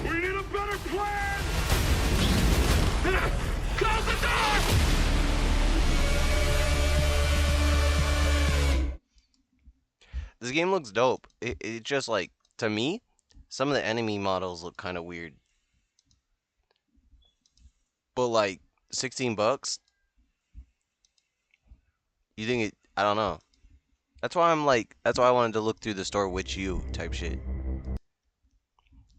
We need a better plan! Close the door! This game looks dope. It just like, to me, some of the enemy models look kind of weird. But like, $16? You think it, I don't know. That's why I wanted to look through the store with you type shit.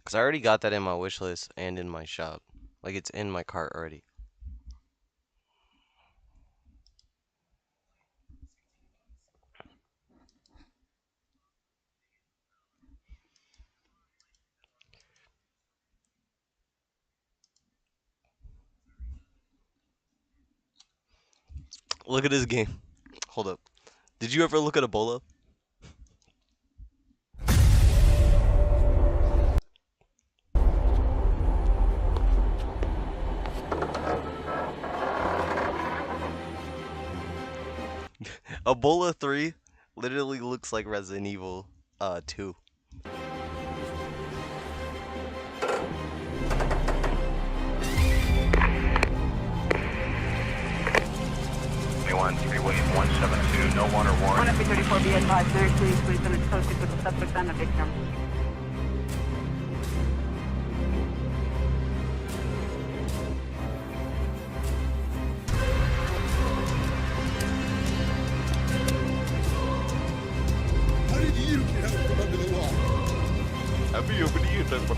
Cause I already got that in my wish list and in my shop. Like it's in my cart already. Look at this game. Hold up. Did you ever look at Ebola? Ebola 3 literally looks like Resident Evil 2. 172, no one or warrant. 134, be advised, very please, please, and it's posted with the subject and the victim. How did you get out from under the wall? Happy over to you, that's what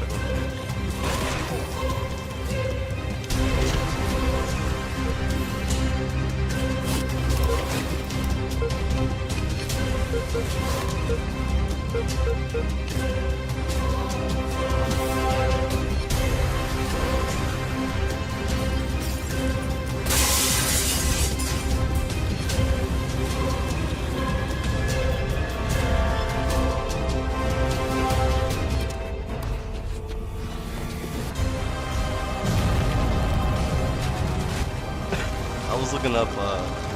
I was looking up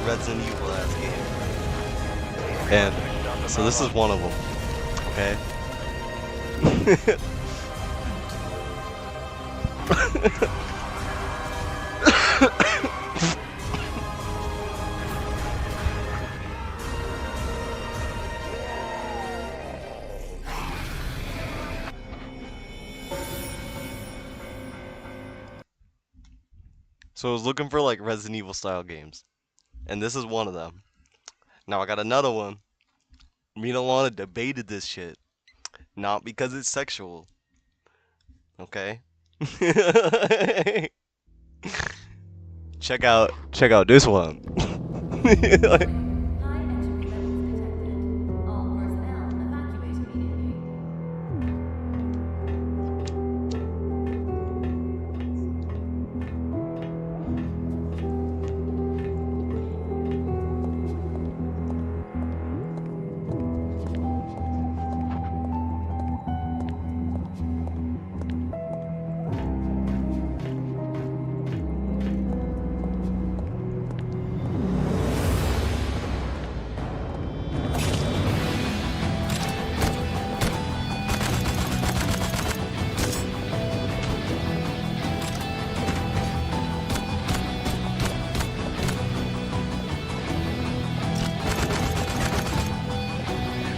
Resident Evil last game. And so this is one of them. Okay. So I was looking for like Resident Evil style games. And this is one of them. Now I got another one. Me and Alana debated this shit. Not because it's sexual. Okay? check out this one.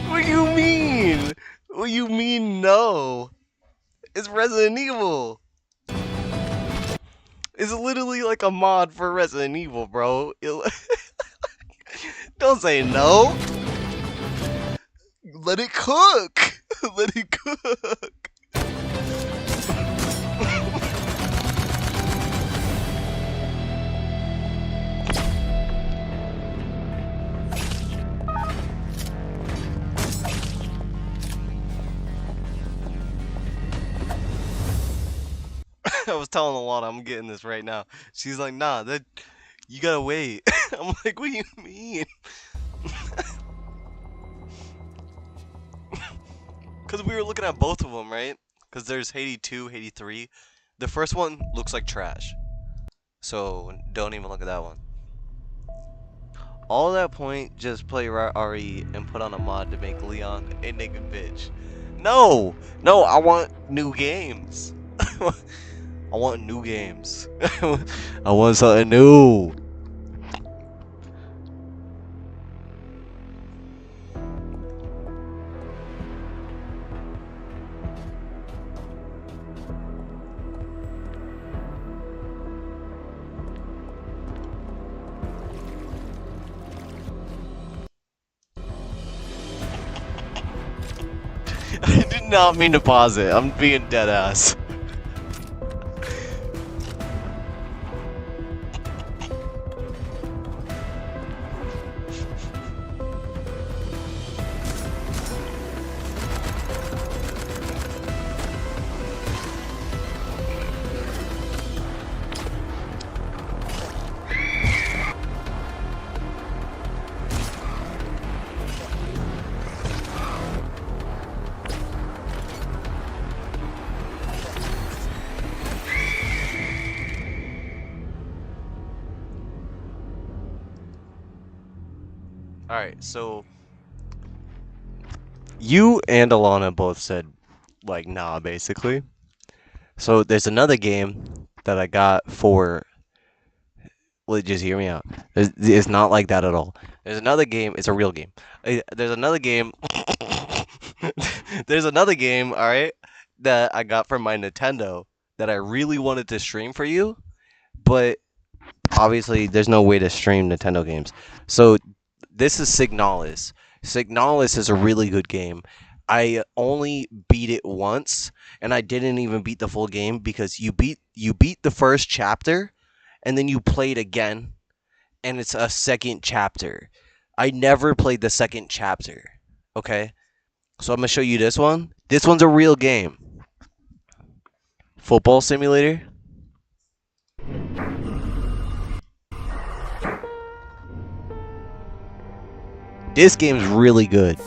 What do you mean? What do you mean no? It's Resident Evil. It's literally like a mod for Resident Evil, bro. Don't say no. Let it cook. Let it cook. I was telling Alana I'm getting this right now. She's like, nah, that you gotta wait. I'm like, what do you mean? Because we were looking at both of them, right? Because there's Haiti 2, Haiti 3. The first one looks like trash. So don't even look at that one. All that point, just play RE and put on a mod to make Leon a naked bitch. No! No, I want new games. I want new games. I want something new. I did not mean to pause it. I'm being dead ass. Alright, so you and Alana both said, like, nah, basically. So there's another game that I got for... Well, just hear me out. It's not like that at all. There's another game. It's a real game. There's another game. There's another game, alright, that I got from my Nintendo that I really wanted to stream for you. But obviously, there's no way to stream Nintendo games. So this is Signalis. Signalis is a really good game. I only beat it once, and I didn't even beat the full game because you beat the first chapter, and then you play it again, and it's a second chapter. I never played the second chapter. Okay, so I'm gonna show you this one. This one's a real game. Football Simulator. This game's really good.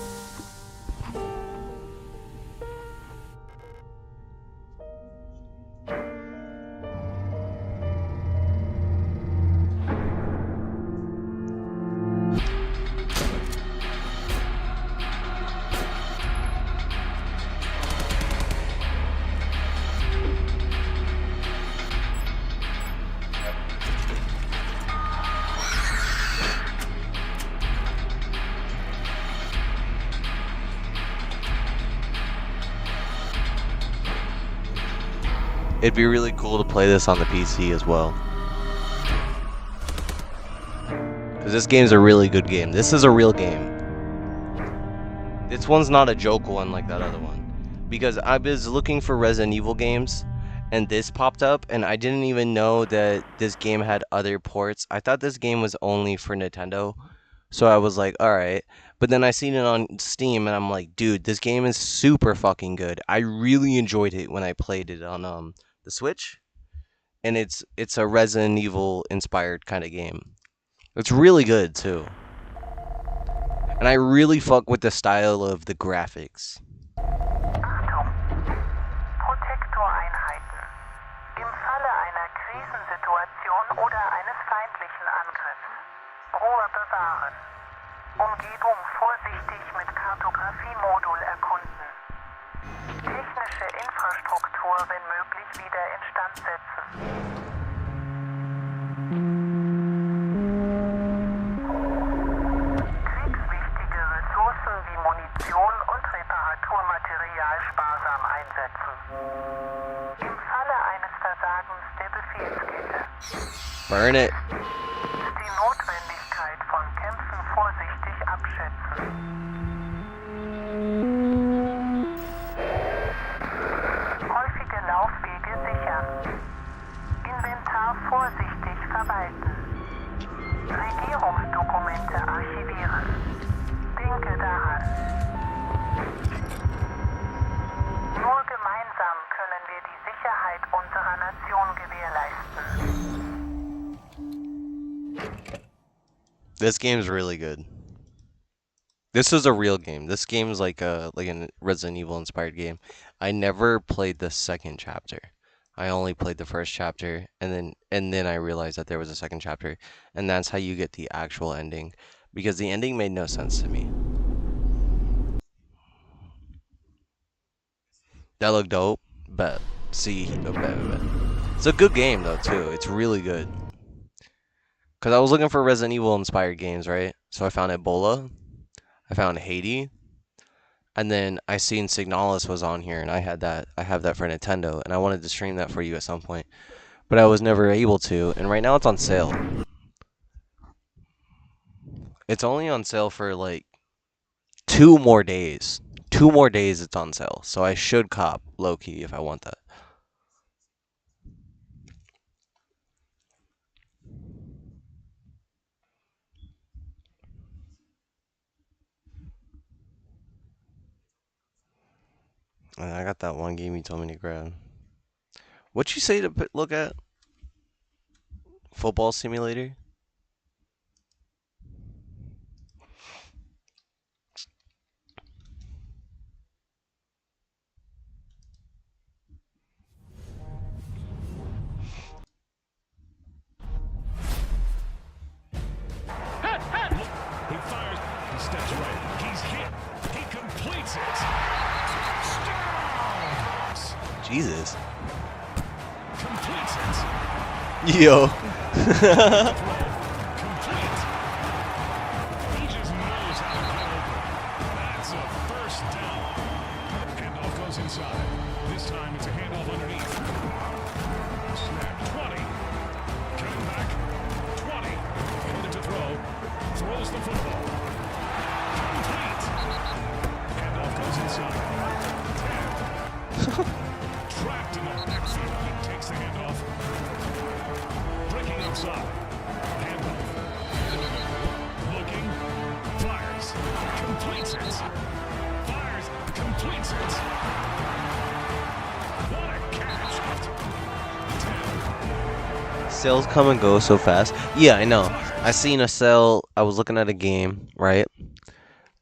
It'd be really cool to play this on the PC as well. Because this game's a really good game. This is a real game. This one's not a joke one like that other one. Because I was looking for Resident Evil games, and this popped up, and I didn't even know that this game had other ports. I thought this game was only for Nintendo. So I was like, alright. But then I seen it on Steam, and I'm like, dude, this game is super fucking good. I really enjoyed it when I played it on the Switch, and it's a Resident Evil inspired kind of game. It's really good too, and I really fuck with the style of the graphics. Achtung! Protektoreinheiten. Im Falle einer Krisensituation oder eines feindlichen Angriffs. Ruhe bewahren. Umgebung vorsichtig Infrastruktur, wenn möglich, wieder instand setzen. Kriegswichtige Ressourcen wie Munition und Reparaturmaterial sparsam einsetzen. Im Falle eines Versagens der Befehlskette Burn it. die Notwendigkeit von Kämpfen vorsichtig abschätzen. Häufige Laufwege sichern. Inventar vorsichtig verwalten. Regierungsdokumente archivieren. Denke daran. Nur gemeinsam können wir die Sicherheit unserer Nation gewährleisten. This game's really good. This is a real game. This game is like a Resident Evil inspired game. I never played the second chapter. I only played the first chapter, and then I realized that there was a second chapter, and that's how you get the actual ending, because the ending made no sense to me. That looked dope, but see, it's a good game though too. It's really good. Cause I was looking for Resident Evil inspired games, right? So I found Ebola, I found Haiti, and then I seen Signalis was on here, and I have that for Nintendo, and I wanted to stream that for you at some point, but I was never able to. And right now it's on sale. It's only on sale for like 2 more days. 2 more days it's on sale, so I should cop low-key if I want that. And I got that one game you told me to grab. What'd you say to look at? Football Simulator? He fires. He steps right. He's hit. He completes it. Jesus. Completes it. Yo. Complete. He just knows how to get open. That's a first down. Handoff goes inside. This time it's a handoff underneath. Snap 20. Coming back. 20. Headed to throw. Throws the football. Complete. Handoff goes inside. 10. Trapped in the backfield. He takes the handoff. Breaking outside. Handoff. Looking. Fires. Completes it. Fires. Completes it. What a catch. 10. Sales come and go so fast. Yeah, I know. I seen a sale. I was looking at a game, right?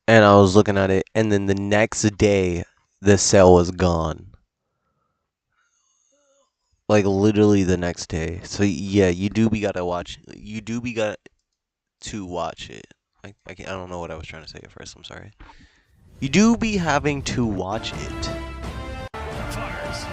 And I was looking at it, and then the next day, the sale was gone. Like literally the next day. So yeah, you do be gotta watch. You do be got to watch it. I don't know what I was trying to say at first. I'm sorry. You do be having to watch it. Fires.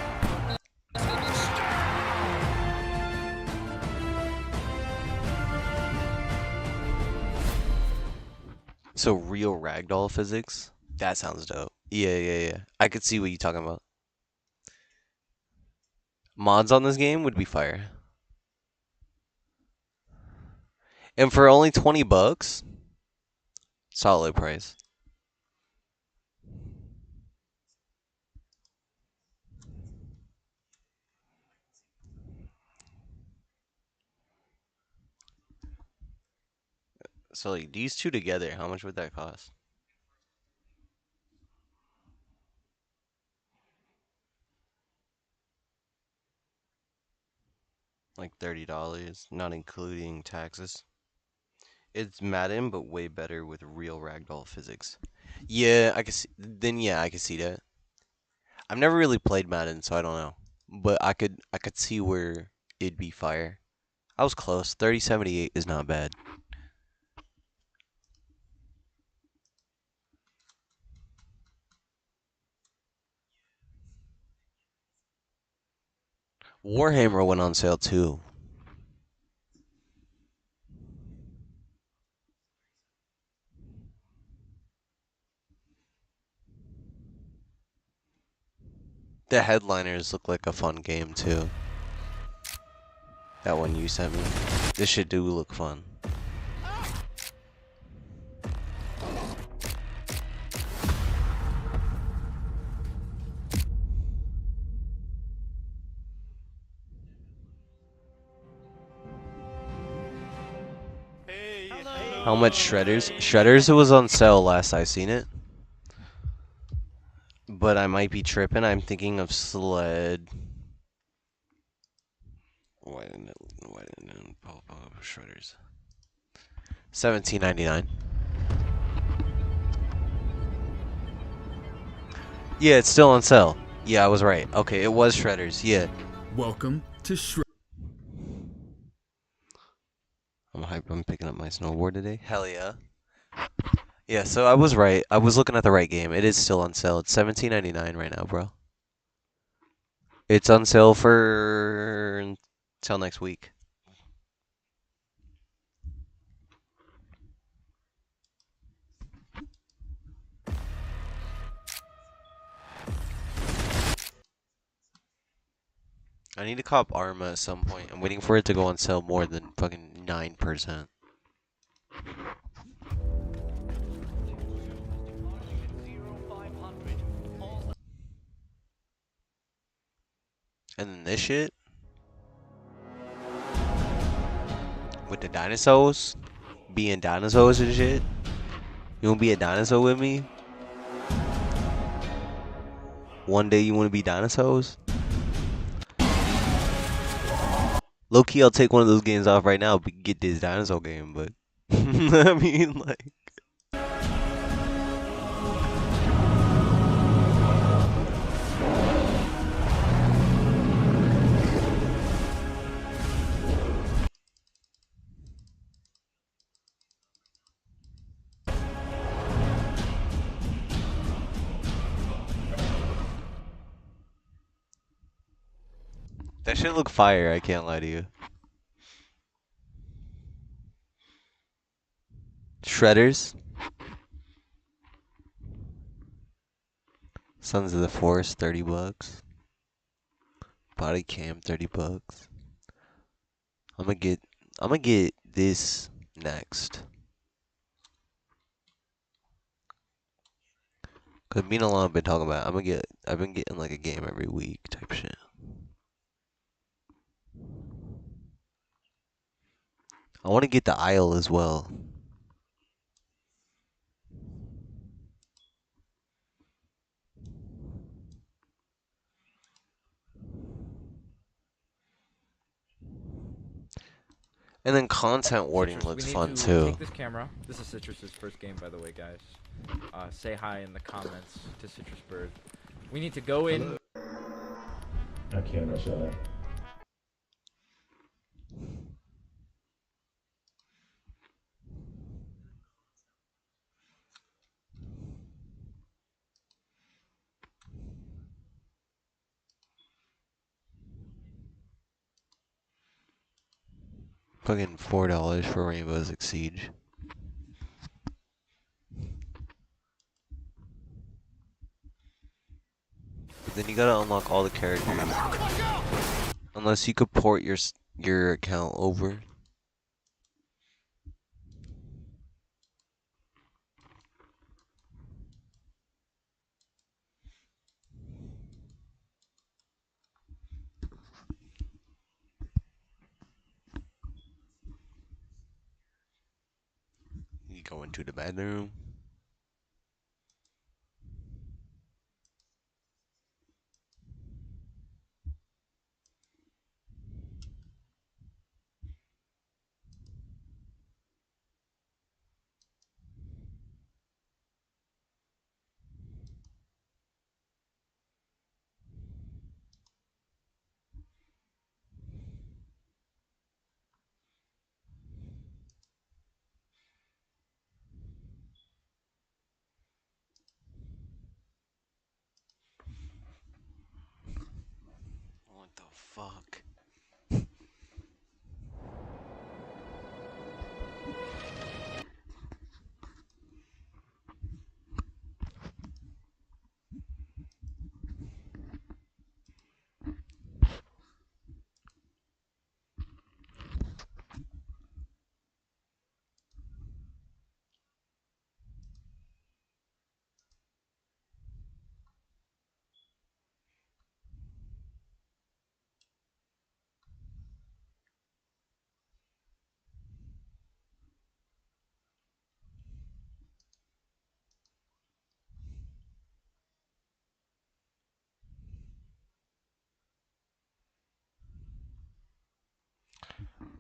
So real ragdoll physics? That sounds dope. Yeah. I could see what you're talking about. Mods on this game would be fire. And for only $20, solid price. So like these two together, how much would that cost? Like $30, not including taxes. It's Madden, but way better with real ragdoll physics. Yeah, I can see. Then yeah, I can see that. I've never really played Madden, so I don't know. But I could see where it'd be fire. I was close. 3078 is not bad. Warhammer went on sale too. The headliners look like a fun game too. That one you sent me. This shit do look fun. How much Shredders? Shredders, it was on sale last I seen it. But I might be tripping. I'm thinking of Sled. Why didn't it pop up? Shredders? $17.99. Yeah, it's still on sale. Yeah, I was right. Okay, it was Shredders. Yeah. Welcome to Shredders. I'm hyped. I'm picking up my snowboard today. Hell yeah. Yeah, so I was right. I was looking at the right game. It is still on sale. It's $17.99 right now, bro. It's on sale for until next week. I need to cop Arma at some point. I'm waiting for it to go on sale more than fucking 9%. And then this shit with the dinosaurs, being dinosaurs and shit. You wanna be a dinosaur with me? One day you wanna be dinosaurs? Low key, I'll take one of those games off right now, but get this dinosaur game. But I mean, like. That shit look fire, I can't lie to you. Shredders. Sons of the Forest, $30. Body cam, $30. I'm gonna get this next. Cause me and Alon been talking about it. I've been getting like a game every week type shit. I want to get the Isle as well. And then content warding looks fun too. Take this camera. This is Citrus's first game, by the way, guys. Say hi in the comments to Citrus Bird. We need to go in. I can't rush that. Fucking $4 for Rainbow Six Siege. But then you gotta unlock all the characters. Unless you could port your account over. You go into the bedroom.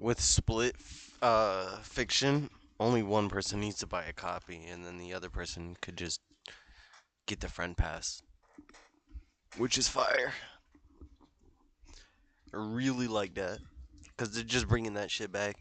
With split fiction, only one person needs to buy a copy, and then the other person could just get the friend pass, which is fire. I really like that, because they're just bringing that shit back.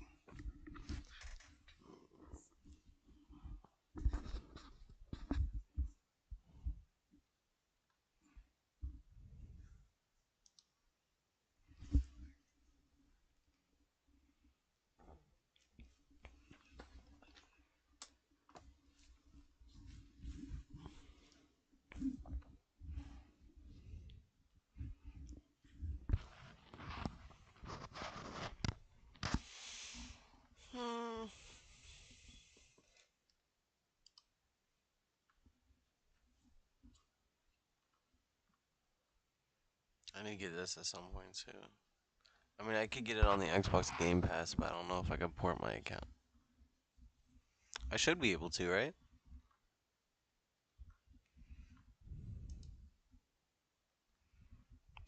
I need to get this at some point too. I mean, I could get it on the Xbox Game Pass, but I don't know if I can port my account. I should be able to, right?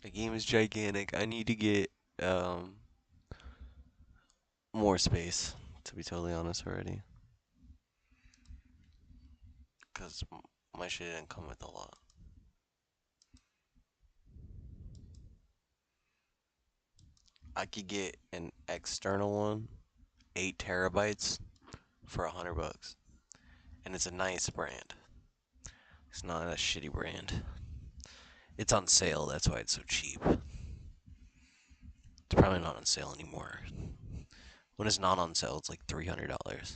The game is gigantic. I need to get more space, to be totally honest already. Because my shit didn't come with a lot. I could get an external one, 8 terabytes, for $100. And it's a nice brand. It's not a shitty brand. It's on sale, that's why it's so cheap. It's probably not on sale anymore. When it's not on sale, it's like $300.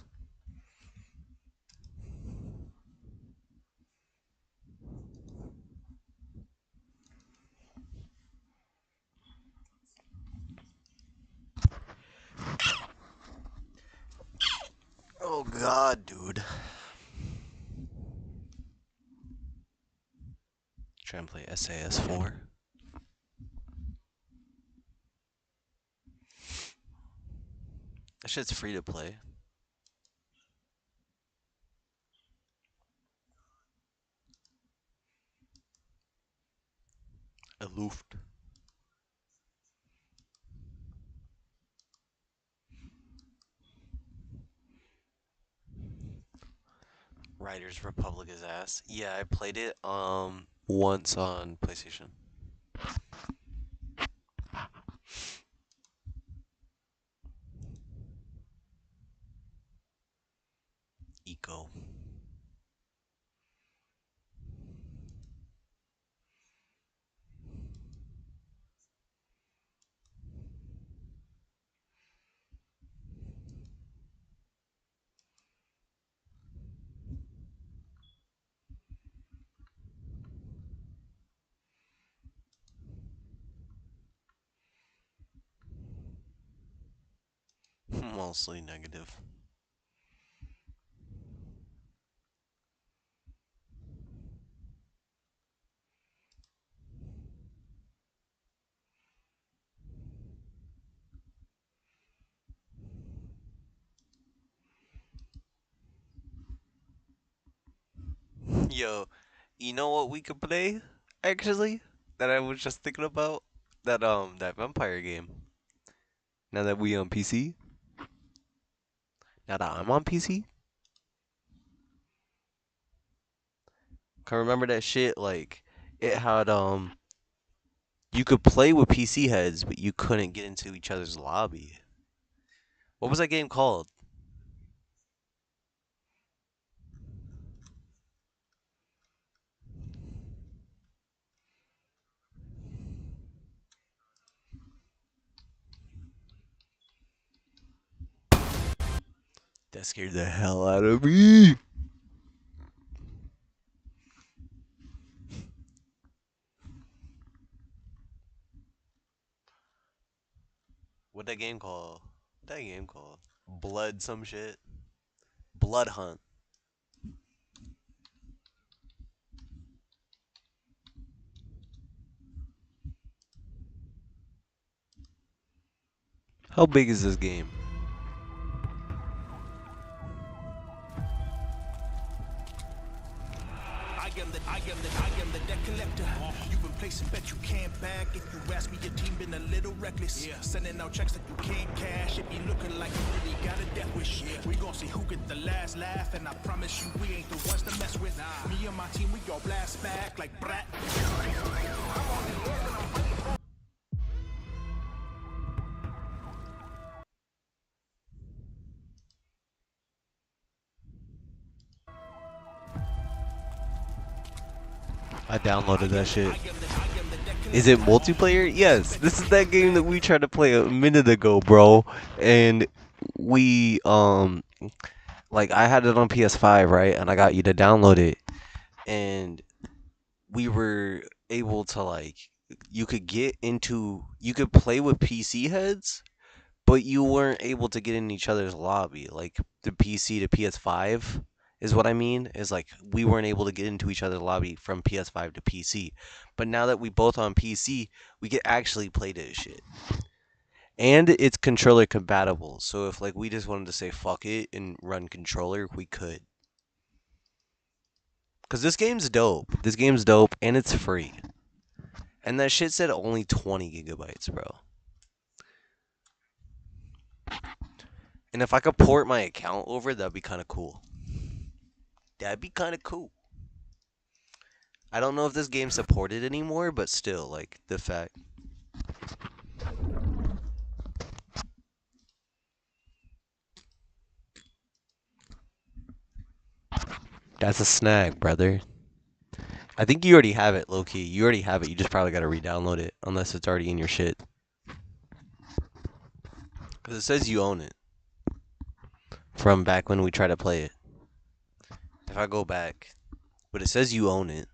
Oh god, dude. Trying to play SAS4. That shit's free to play. Aloof. Riders Republic is ass. Yeah, I played it once on PlayStation. Eco. Mostly negative. Yo, you know what we could play, actually? That I was just thinking about? That vampire game. Now that we on PC? Now that I'm on PC? Can remember that shit, like, it had, you could play with PC heads, but you couldn't get into each other's lobby. What was that game called? That scared the hell out of me. What that game called? What that game called? Blood some shit. Blood Hunt. How big is this game? I get am the debt collector. You've been placing bet you can't back. If you ask me, your team been a little reckless. Sending out checks that you can't cash. It be looking like you really got a death wish. We gon' see who get the last laugh, and I promise you we ain't the ones to mess with. Me and my team, we gon' blast back like brat. I downloaded that shit. Is it multiplayer? Yes. This is that game that we tried to play a minute ago, bro. And we like I had it on PS5, right? And I got you to download it. And we were able to like you could play with PC heads, but you weren't able to get in each other's lobby. Like the PC to PS5 is what I mean. Is like we weren't able to get into each other's lobby from PS5 to PC. But now that we both on PC, we can actually play this shit. And it's controller compatible. So if like we just wanted to say fuck it and run controller, we could. Cause this game's dope. This game's dope and it's free. And that shit said only 20 gigabytes, bro. And if I could port my account over, that'd be kind of cool. That'd be kind of cool. I don't know if this game's supported anymore, but still, like, the fact. That's a snag, brother. I think you already have it, low-key. You already have it. You just probably gotta re-download it, unless it's already in your shit. Because it says you own it. From back when we tried to play it. If I go back. But it says you own it.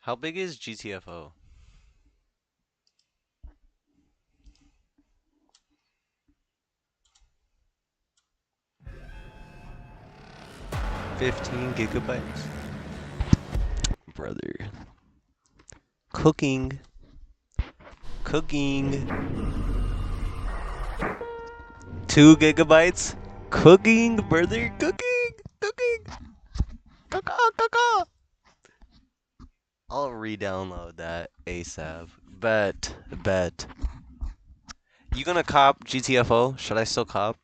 How big is GTFO? $15 gigabytes. Brother. Cooking. 2 gigabytes. Cooking, brother. Cooking. I'll re-download that ASAP. Bet. You gonna cop GTFO? Should I still cop?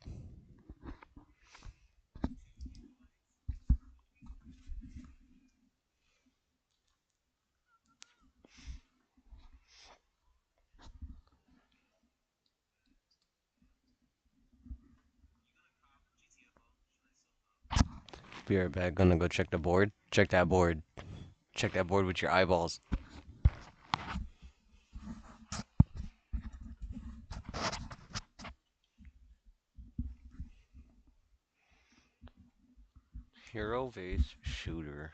Be right back. Gonna go check the board. Check that board. Check that board with your eyeballs. Hero Vase Shooter.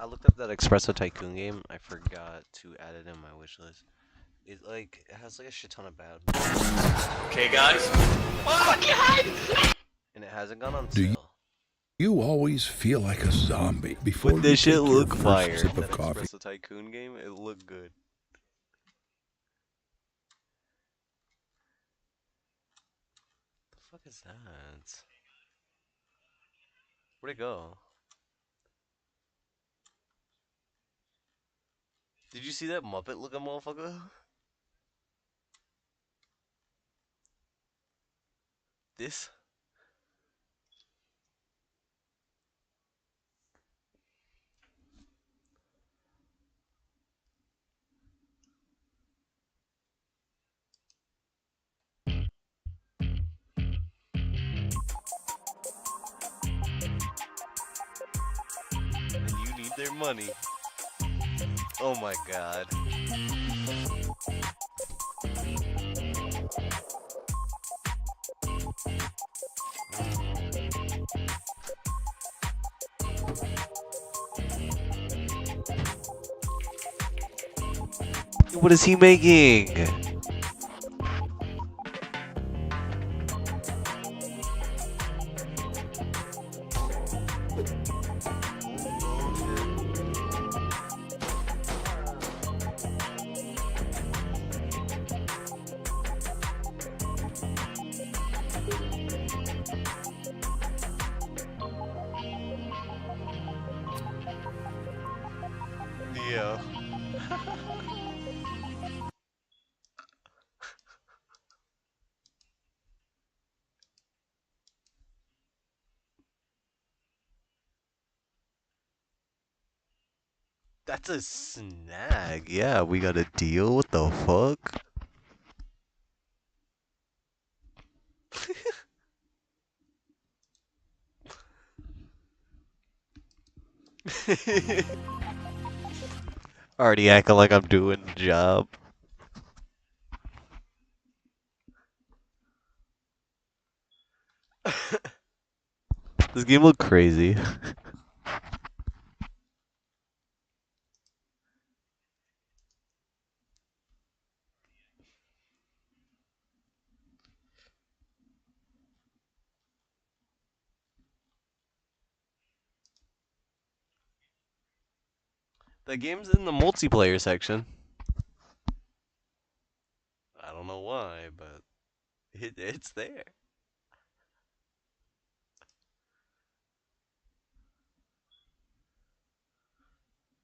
I looked up that Espresso Tycoon game. I forgot to add it in my wish list. It has like a shit ton of bad. Okay, guys. And it hasn't gone on Do sale. you always feel like a zombie before But you this shit take your look first fire. sip That of coffee? Espresso Tycoon game, it looked good. The fuck is that? Where'd it go? Did you see that Muppet looking motherfucker? This? And you need their money. Oh my god. What is he making? Yeah. That's a snag. Yeah, we got a deal. What the fuck? Already acting like I'm doing the job. This game look crazy. The game's in the multiplayer section. I don't know why, but it's there.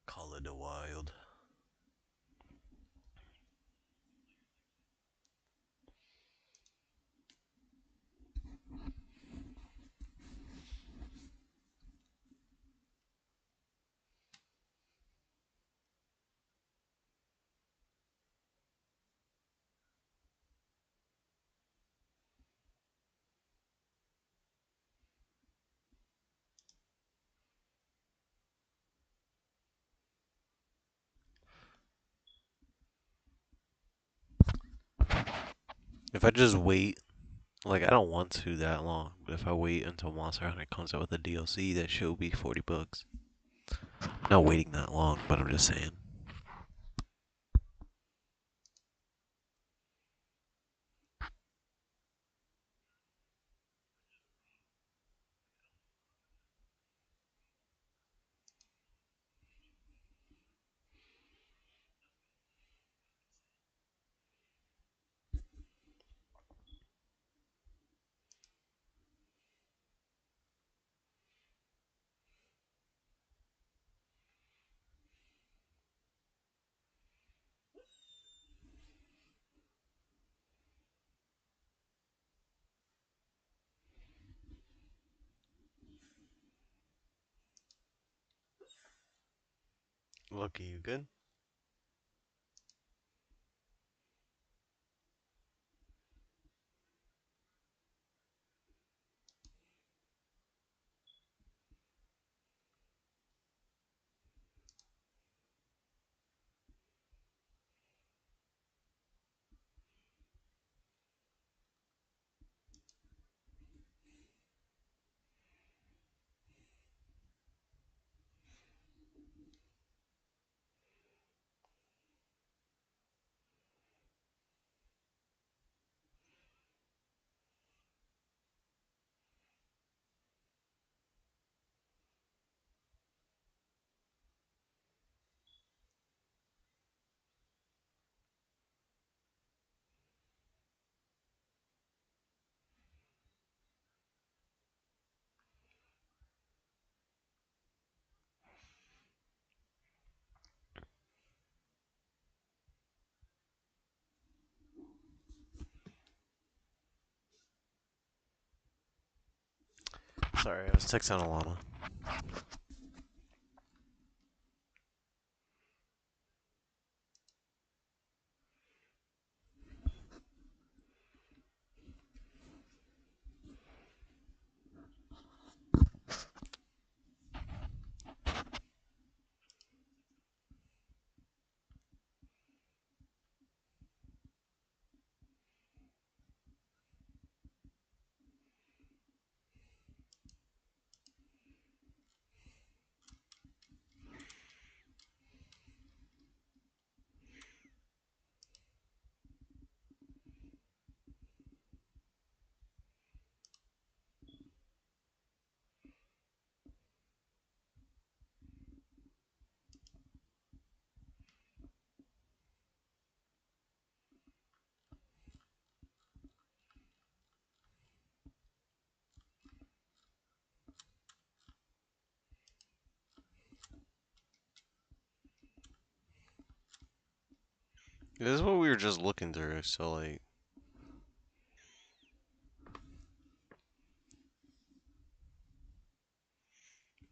Call it a wild. If I just wait, like I don't want to that long, but if I wait until Monster Hunter comes out with a DLC, that shit will be $40. Not waiting that long, but I'm just saying. Lucky, you good? Sorry, I was texting Alana. This is what we were just looking through, so like...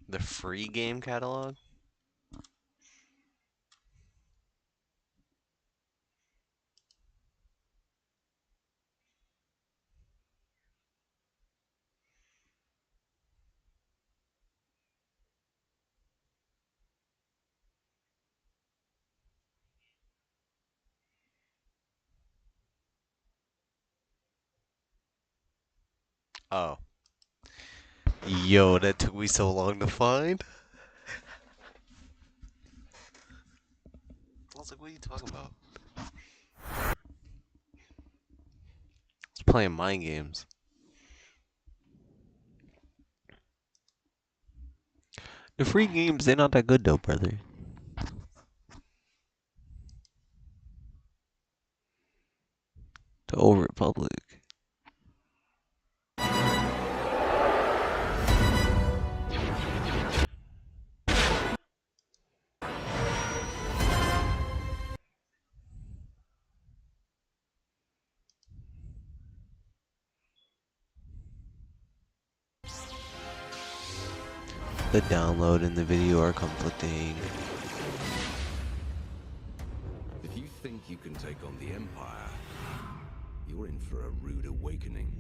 The free game catalog? Oh. Yo, that took me so long to find. I was like, what are you talking about? I was playing mind games. The free games, they're not that good though, brother. The Old Republic. The download and the video are conflicting. If you think you can take on the Empire, you're in for a rude awakening.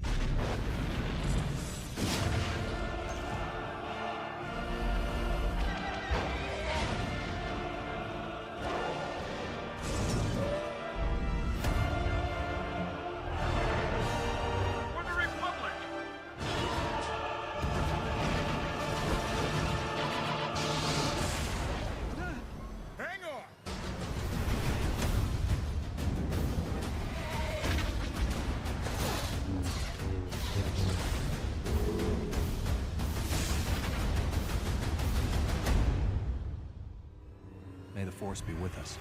May the Force be with us.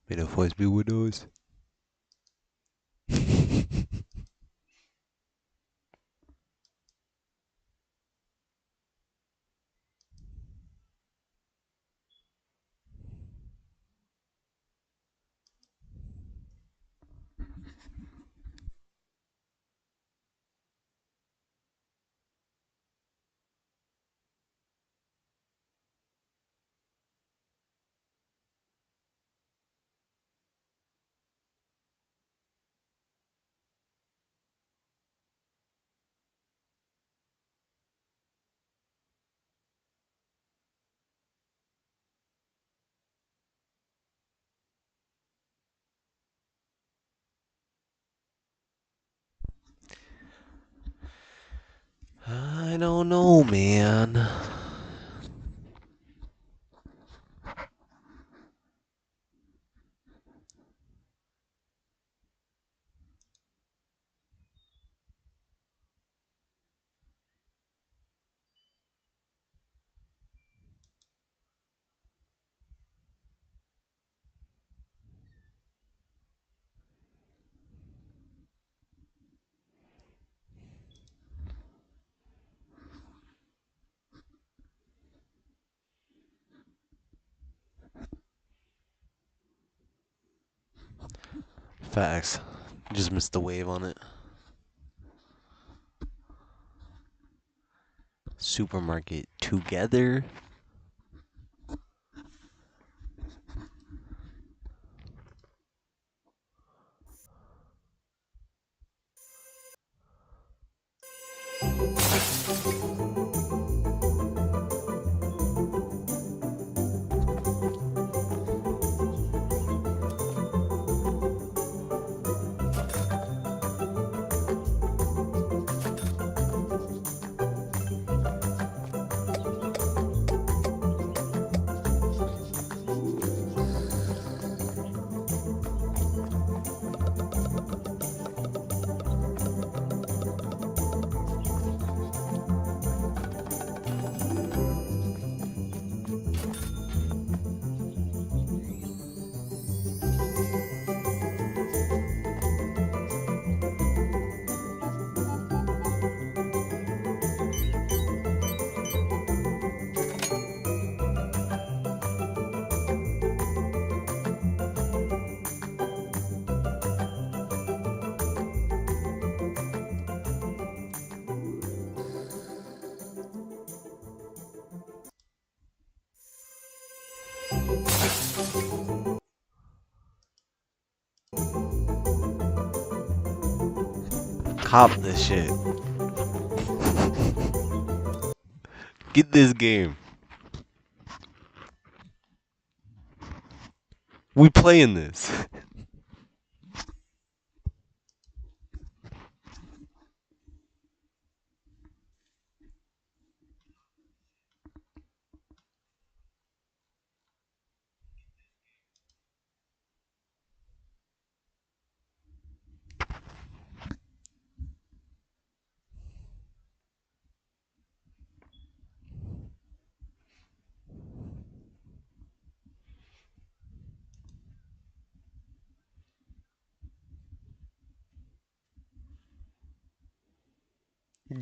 May the Force be with us. I don't know, man. Facts. Just missed the wave on it. Supermarket together. Cop this shit. Get this game. We playing this.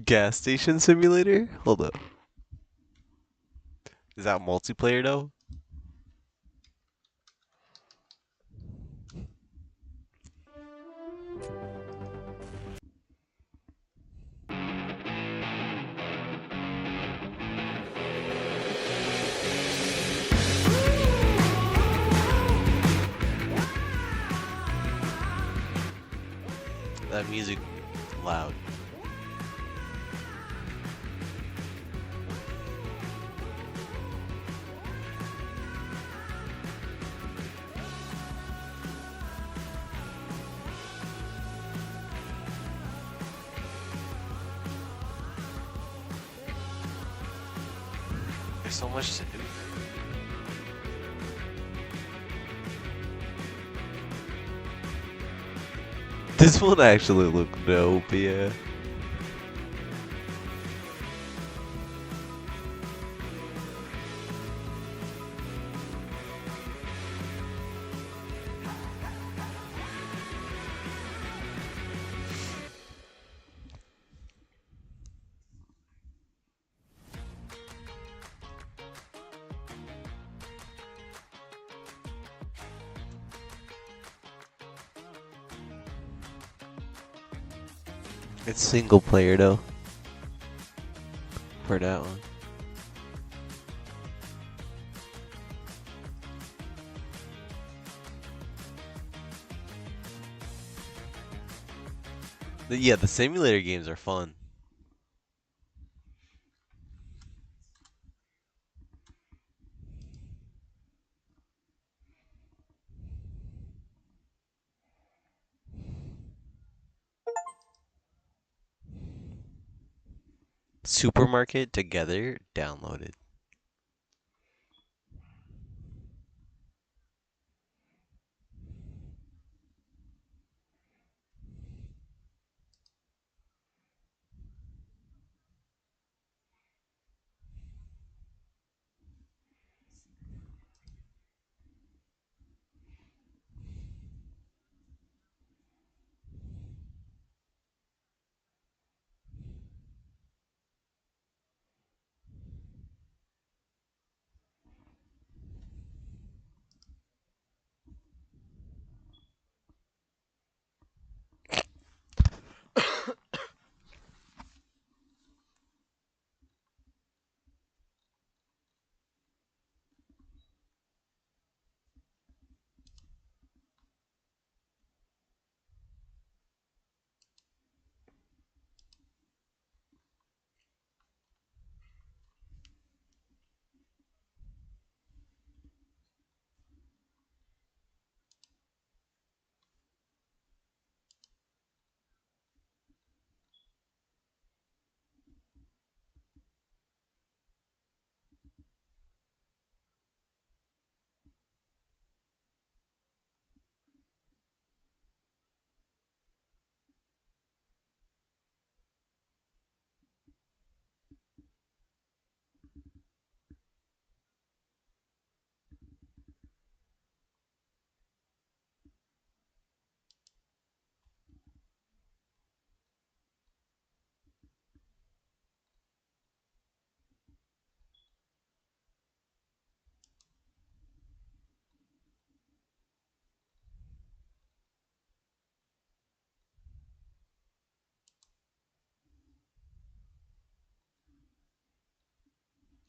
Gas station simulator? Hold up. Is that multiplayer though? That music loud. There's so much to do. This one actually look dope, yeah. It's single player though. For that one. Yeah, the simulator games are fun. Supermarket Together downloaded.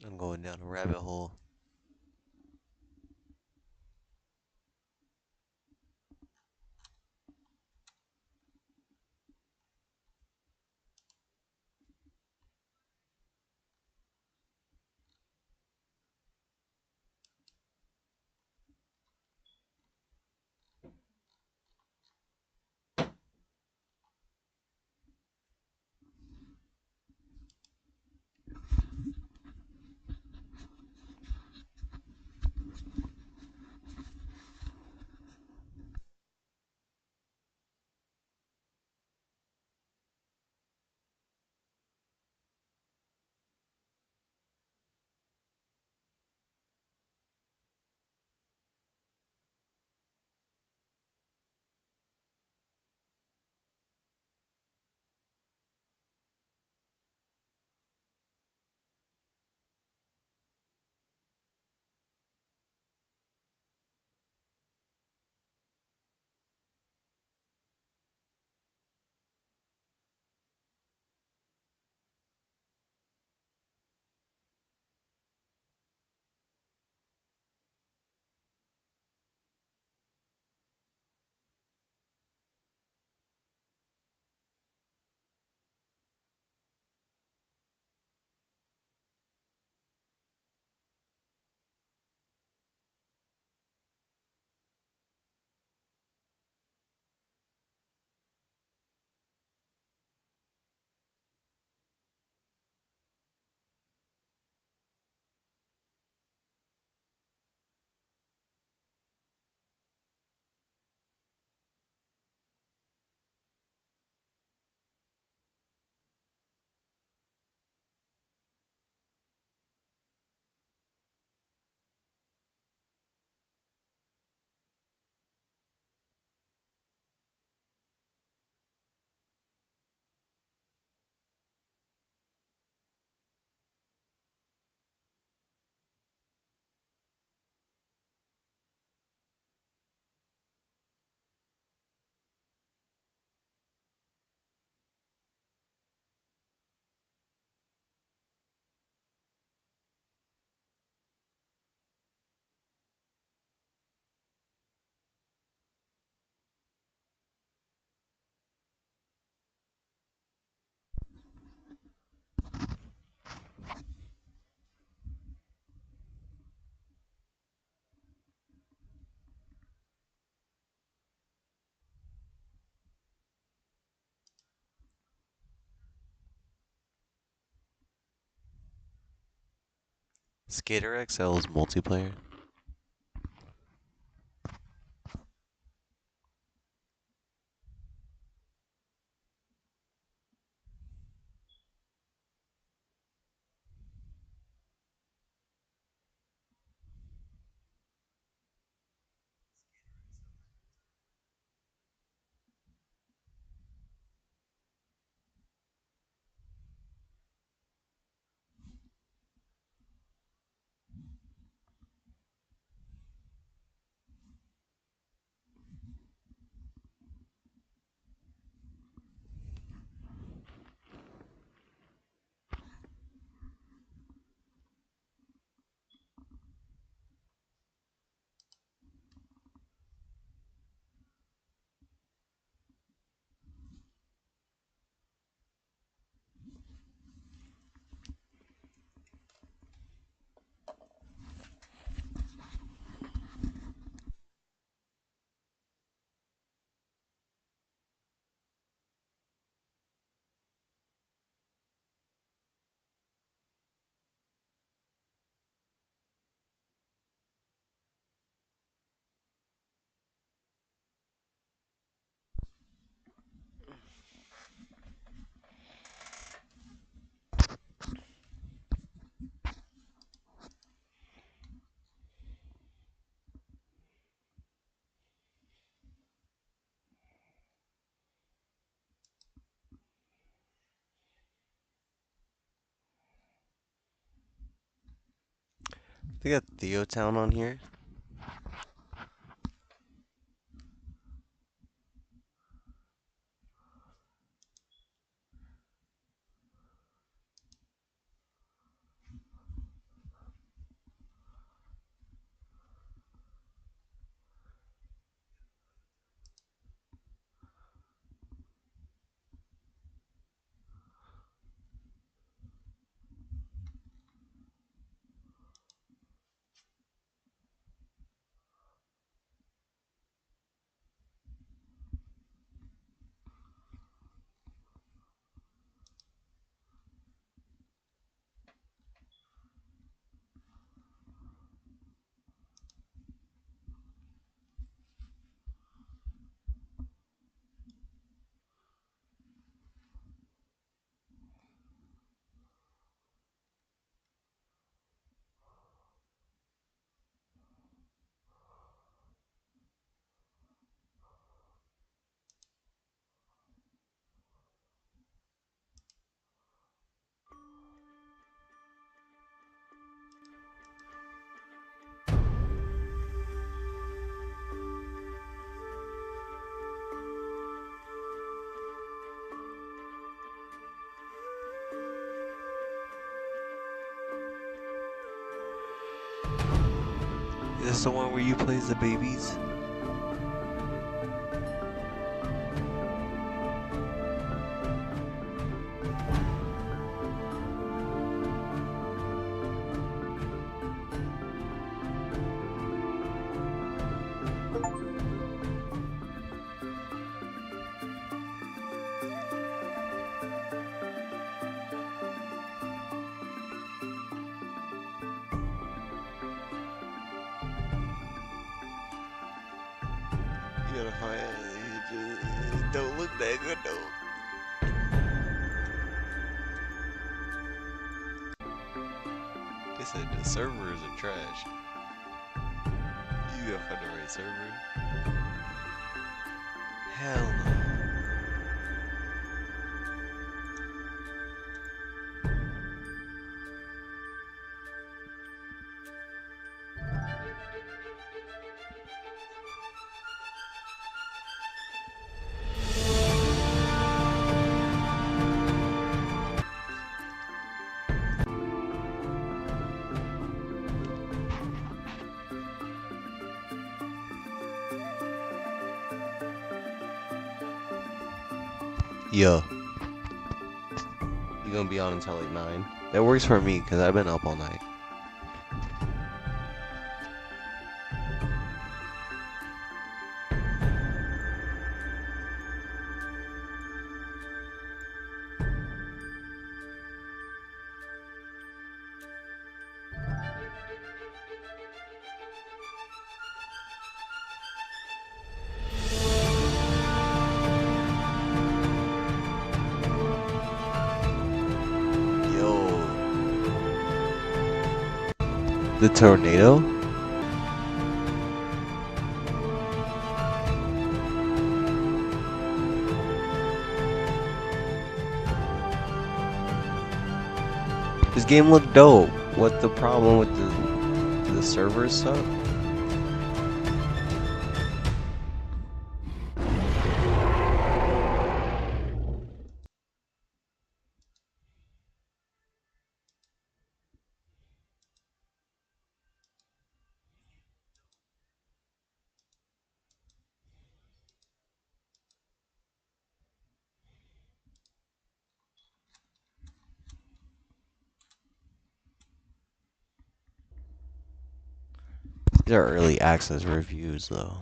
I'm going down a rabbit hole. Skater XL's multiplayer. They got Theo Town on here. Is this the one where you play as the babies? You gotta find it don't look that good though. They said the servers are trash. You gotta find the right server. Hell no. Yo. You gonna be on until like 9? That works for me, because I've been up all night. The tornado? This game looked dope. What the problem with the servers suck? These are early access reviews, though.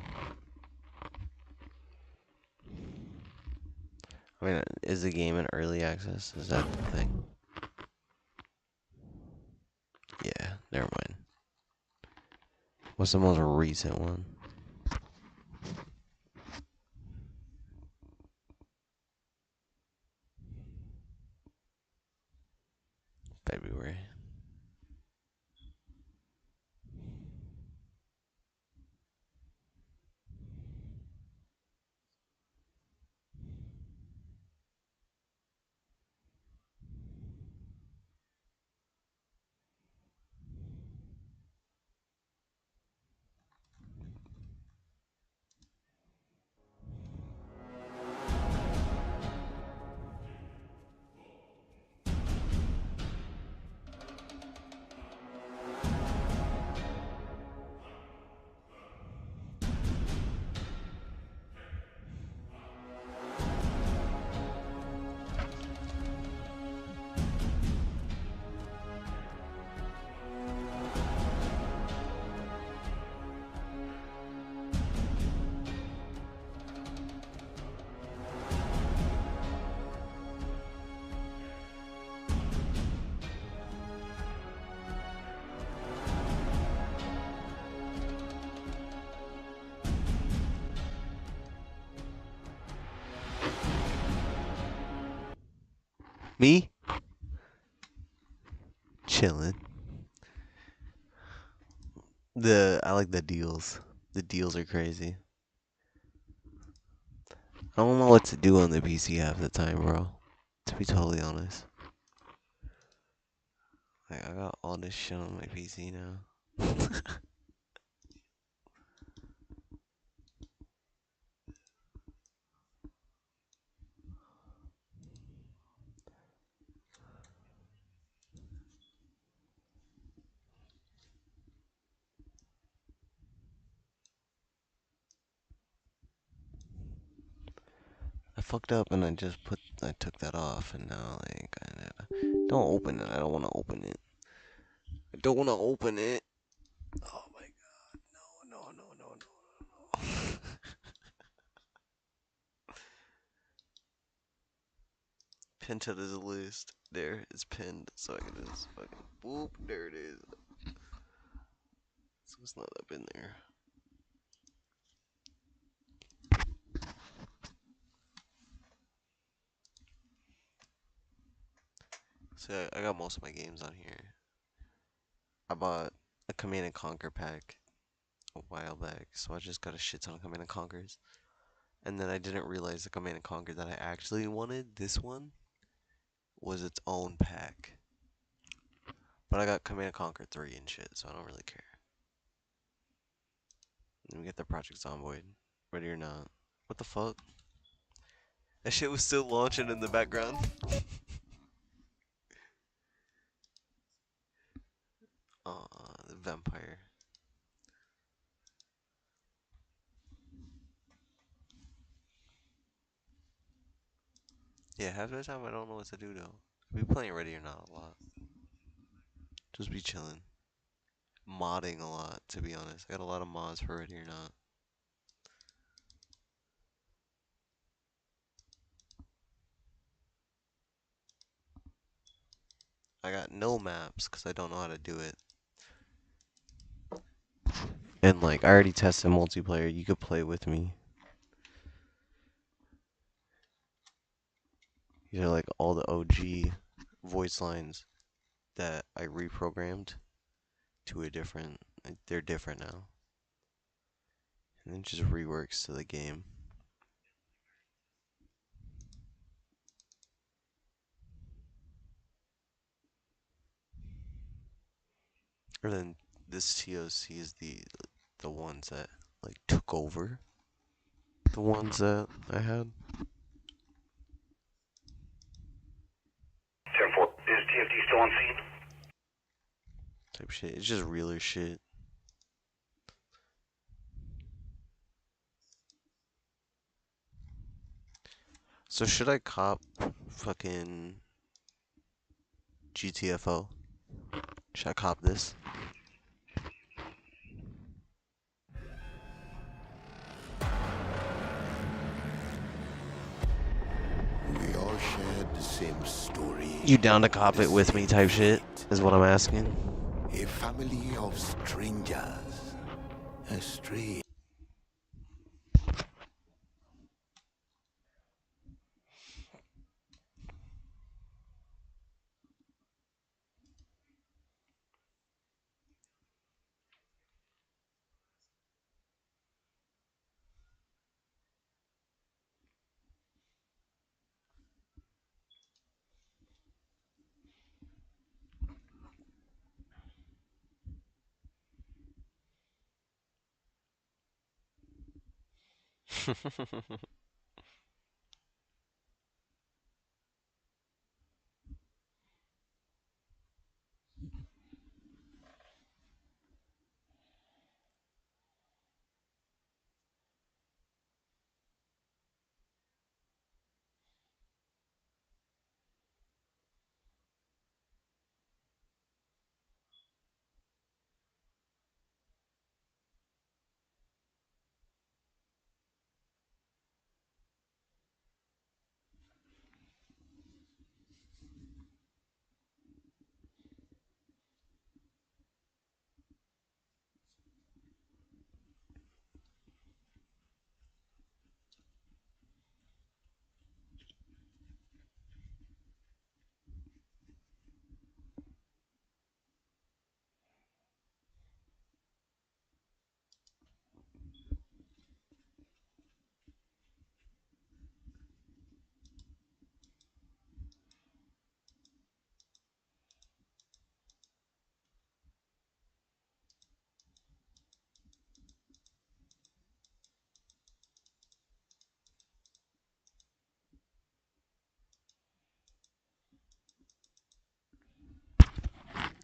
I mean, is the game in early access? Is that the thing? Yeah, never mind. What's the most recent one? February. Me? Chilling. I like the deals. The deals are crazy. I don't know what to do on the PC half the time, bro. To be totally honest. Like, I got all this shit on my PC now. I fucked up and I took that off and now like don't open it. I don't want to open it. I don't want to open it. Oh my god. No. Pin to this list. There, it's pinned. So I can just fucking boop. There it is. So it's not up in there. So I got most of my games on here. I bought a Command and Conquer pack a while back, so I just got a shit ton of Command and Conquers. And then I didn't realize the Command and Conquer that I actually wanted, this one, was its own pack. But I got Command and Conquer 3 and shit, so I don't really care. Let me get the Project Zomboid. Ready or not. What the fuck? That shit was still launching in the background. The vampire. Yeah, half the time I don't know what to do though. I be playing Ready or Not a lot. Just be chilling. Modding a lot, to be honest. I got a lot of mods for Ready or Not. I got no maps because I don't know how to do it. And like, I already tested multiplayer. You could play with me. These are like all the OG voice lines that I reprogrammed to a different. They're different now. And it just reworks to the game. Or then this TOC is the ones that like took over the ones that I had. 10-4. Is TFT still on scene? Type shit. It's just realer shit. So should I cop fucking GTFO? Should I cop this? We all shared the same story. You down to cop it with me type shit is what I'm asking. A family of strangers. Astray.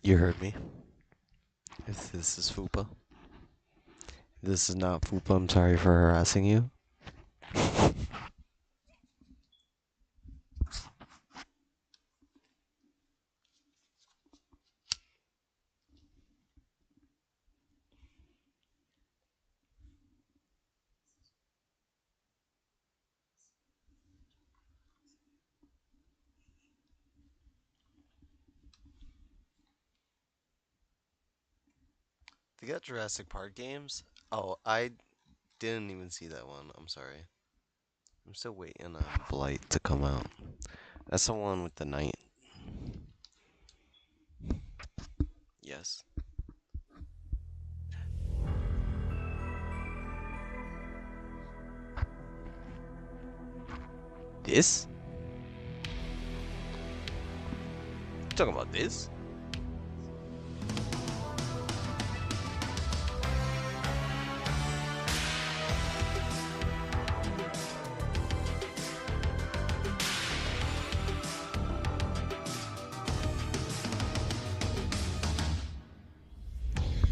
You heard me. If this is Fupa. If this is not Fupa, I'm sorry for harassing you. They got Jurassic Park games? Oh, I didn't even see that one. I'm sorry. I'm still waiting on Blight to come out. That's the one with the night. Yes. This? You talking about this?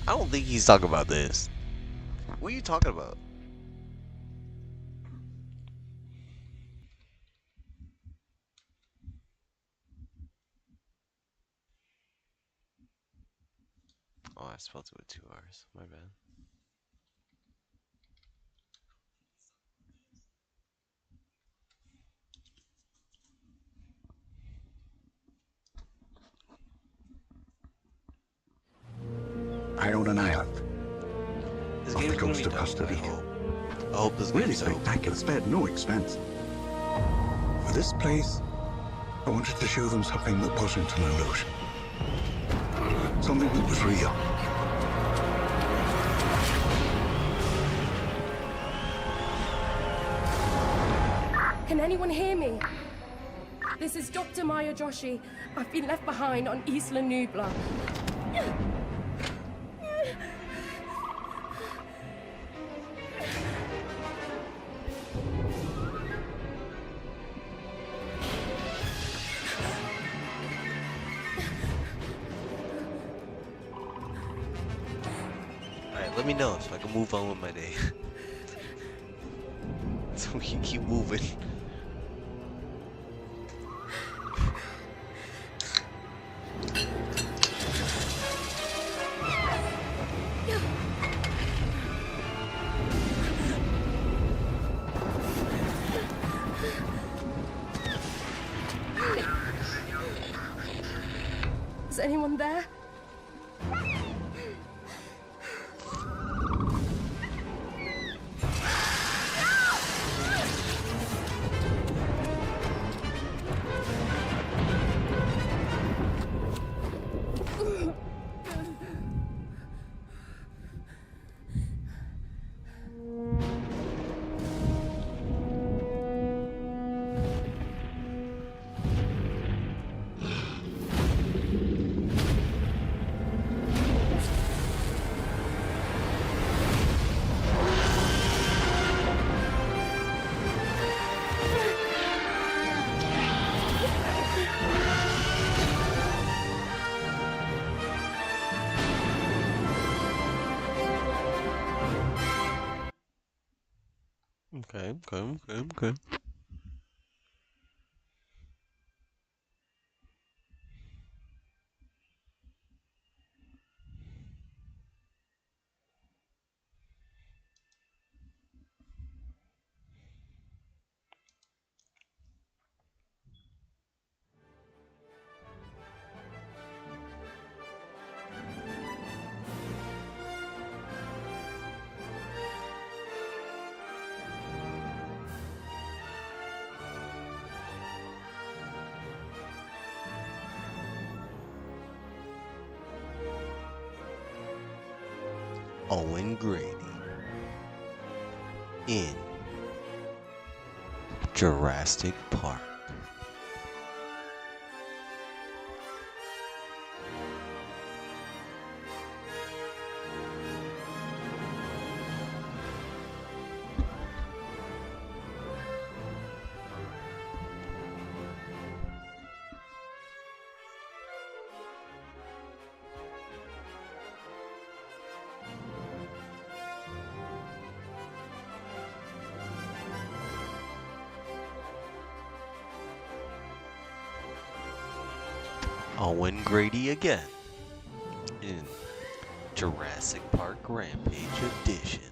I don't think he's talking about this. What are you talking about? Oh, I spelled it with 2 R's. My bad. I own an island. This off game's the gonna coast be of dope, Costa Rica. I hope this Really game's dope. spectacular. Spared no expense. For this place, I wanted to show them something that wasn't an illusion. Something that was real. Can anyone hear me? This is Dr. Maya Joshi. I've been left behind on Isla Nubla. Alright, let me know so I can move on with my day. So we can keep moving. Is anyone there? Okay. Owen Grady in Jurassic Park. Owen Grady again in Jurassic Park Rampage Edition.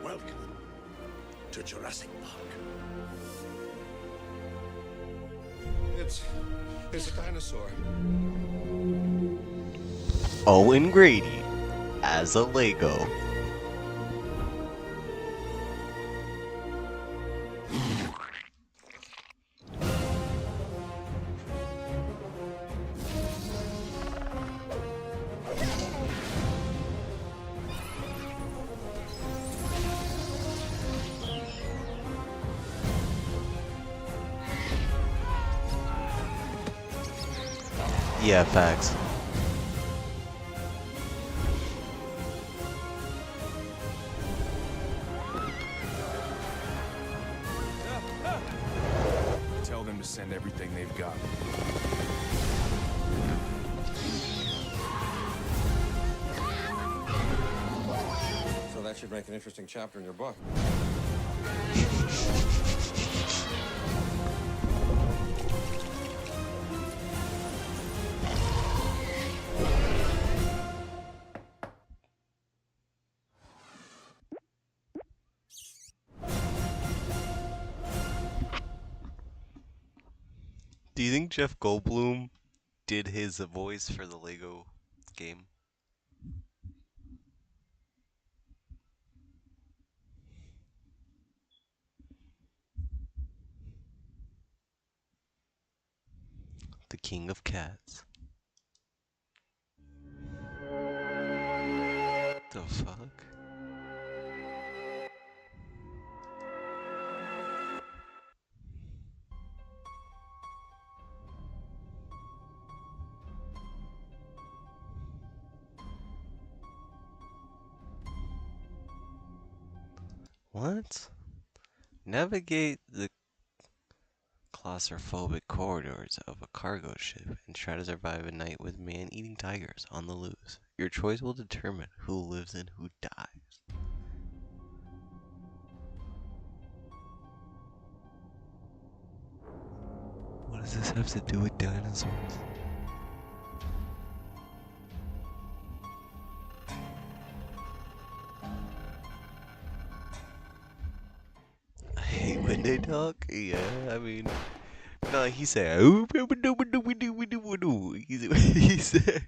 Welcome to Jurassic Park. It's a dinosaur. Owen Grady as a Lego. Yeah, facts. Tell them to send everything they've got. So that should make an interesting chapter in your book. Do you think Jeff Goldblum did his voice for the Lego game? The King of Cats. The fuck? What? Navigate the claustrophobic corridors of a cargo ship and try to survive a night with man-eating tigers on the loose. Your choice will determine who lives and who dies. What does this have to do with dinosaurs? I hate when they talk. Yeah, I mean, no, he said, he said.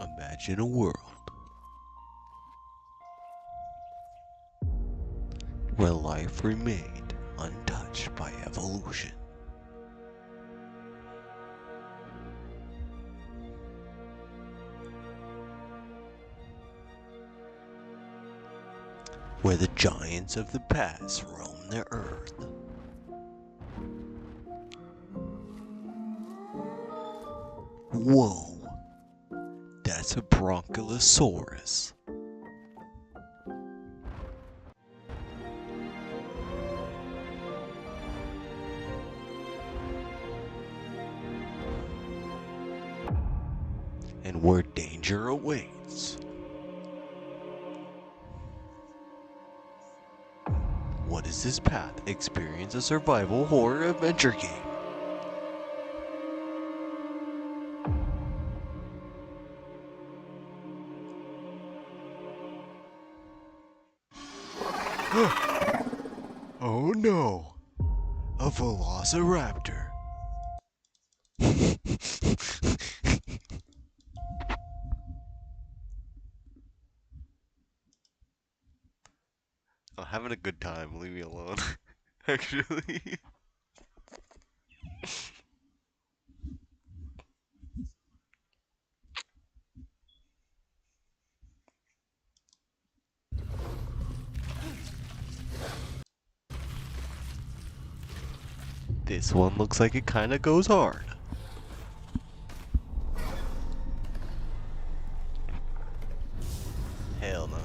Imagine a world where life remained untouched by evolution. Where the giants of the past roam the earth. Whoa. That's a Bronchilosaurus. And where danger awaits. What is this path? Experience a survival horror adventure game. Oh no, a velociraptor. I'm having a good time, leave me alone. Actually. This one looks like it kinda goes hard. Hell no.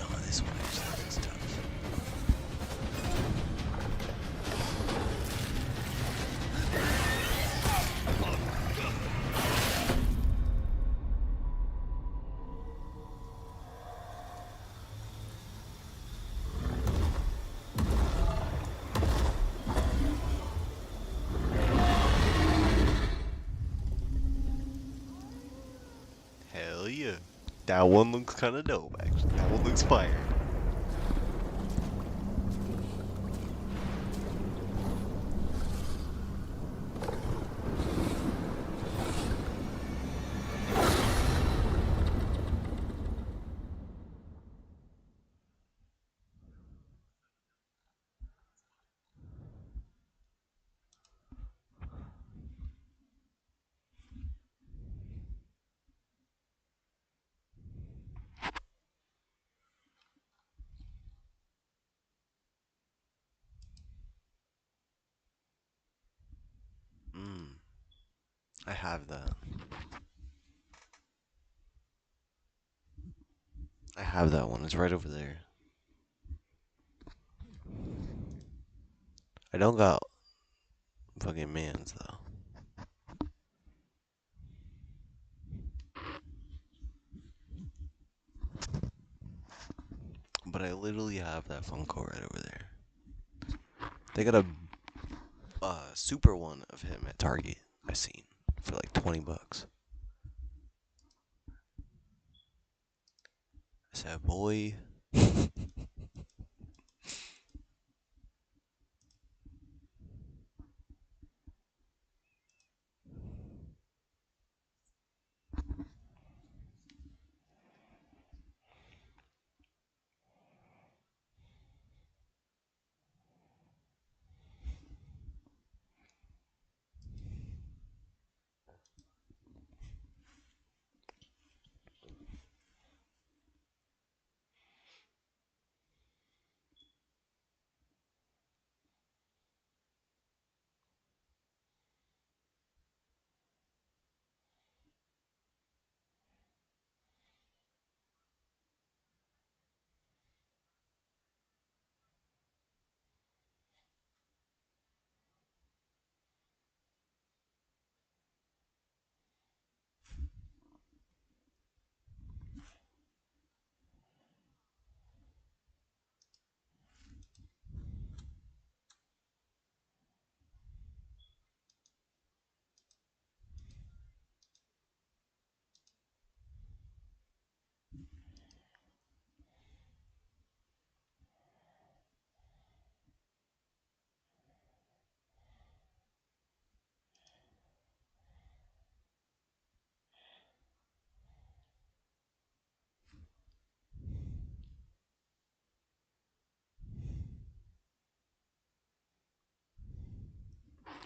Oh, this one actually looks tough. Hell yeah. That one looks kinda dope, actually. That one looks fire. I have that. I have that one. It's right over there. I don't got fucking mans though. But I literally have that Funko right over there. They got a super one of him at Target. I seen for like $20. I said, boy.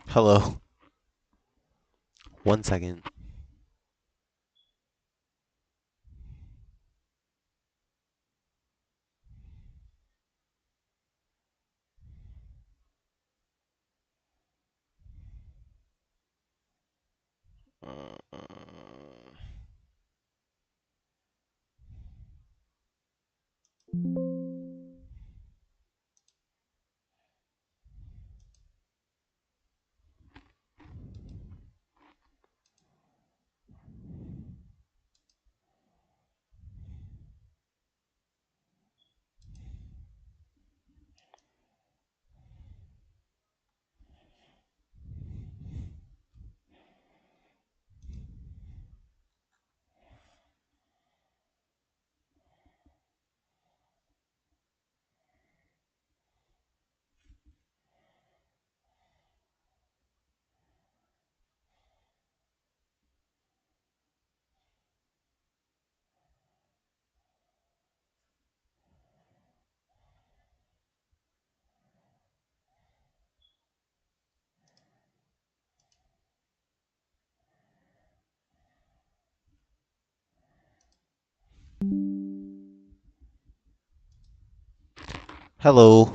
Hello. 1 second. Hello.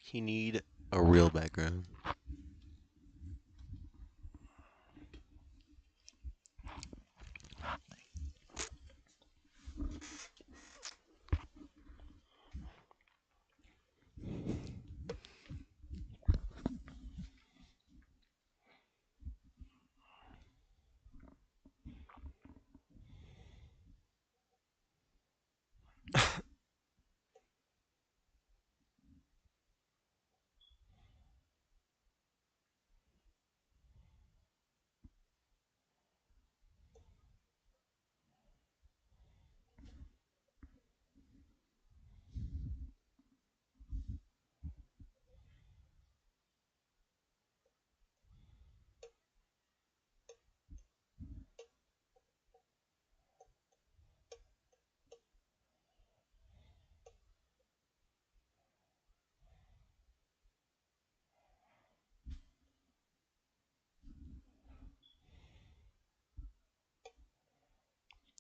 He need a real background.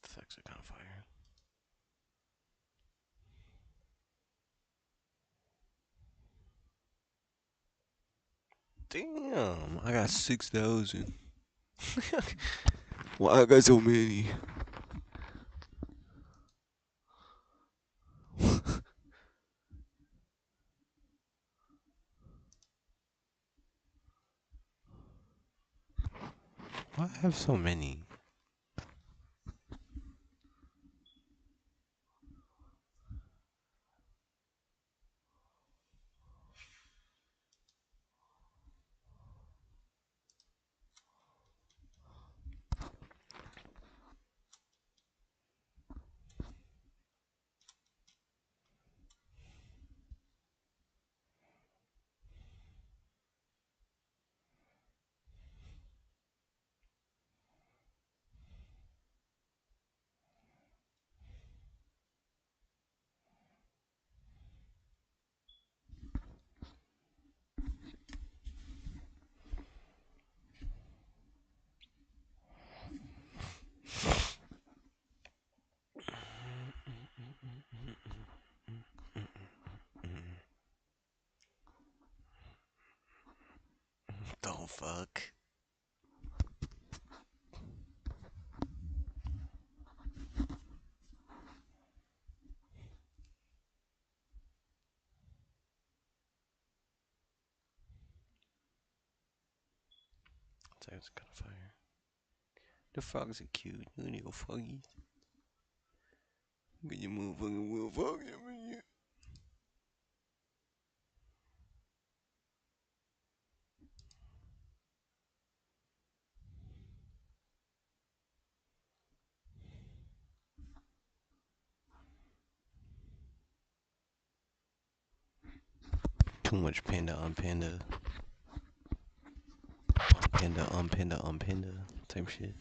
It's actually kind of fire. Damn, I got 6,000. Why I got so many? Why I have so many? The fuck? That's kind of fire. The frogs are cute. You need to go foggy. Get your motherfucking will foggy up in here. Too much panda on panda. Panda on panda on panda type shit.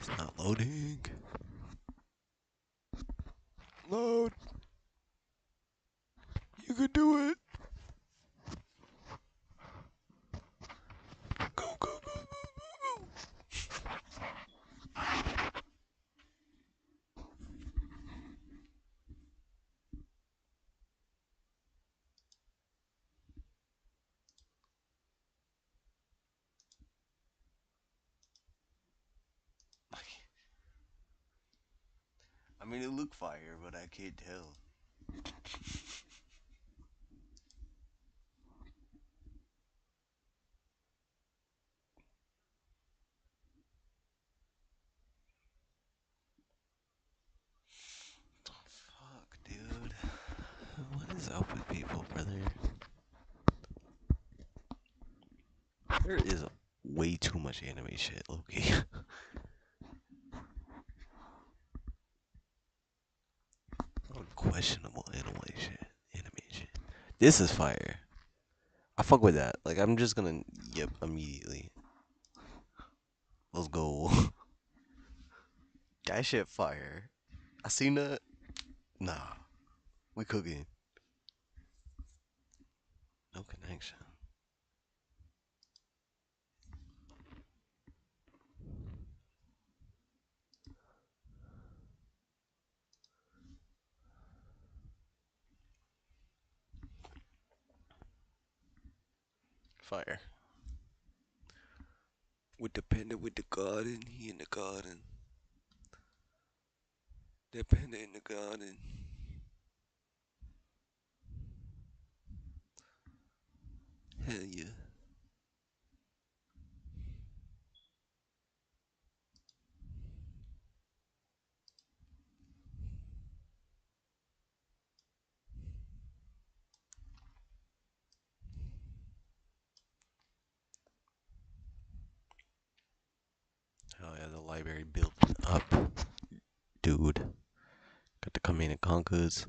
It's not loading. Load. You can do it. Go, go, go, go, go, go. I mean, it looked fire, but I can't tell. Fuck, dude. What is up with people, brother? There is way too much anime shit, Loki. Questionable anime shit. This is fire. I fuck with that. Like, I'm just gonna yep immediately. Let's go. That shit fire. I seen that. Nah, we cooking. No connection. Fire. With the panda with the garden, he in the garden. That panda in the garden. Hell yeah. Hell yeah, the library building up. Dude. Got the Command and Conquers.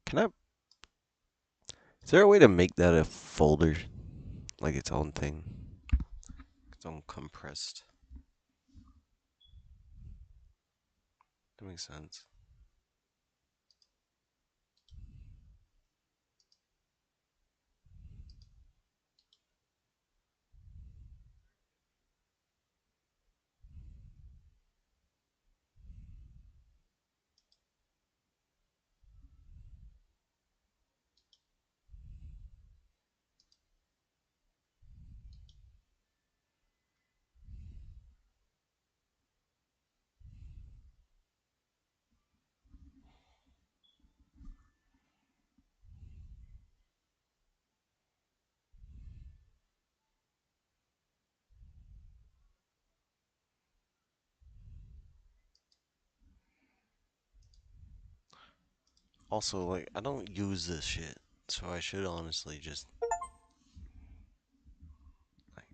Can I... Is there a way to make that a folder? Like its own thing? Its own compressed. That makes sense. Also, like, I don't use this shit, so I should honestly just... Like,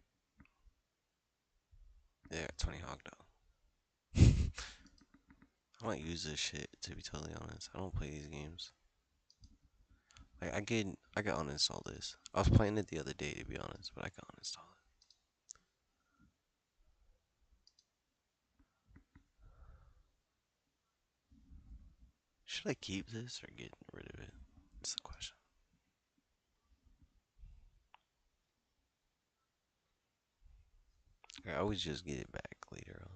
yeah, 20 hog dog. I don't use this shit, to be totally honest. I don't play these games. Like, I got uninstall this. I was playing it the other day, to be honest, but I got uninstall it. Should I keep this or get rid of it? That's the question. I always just get it back later on.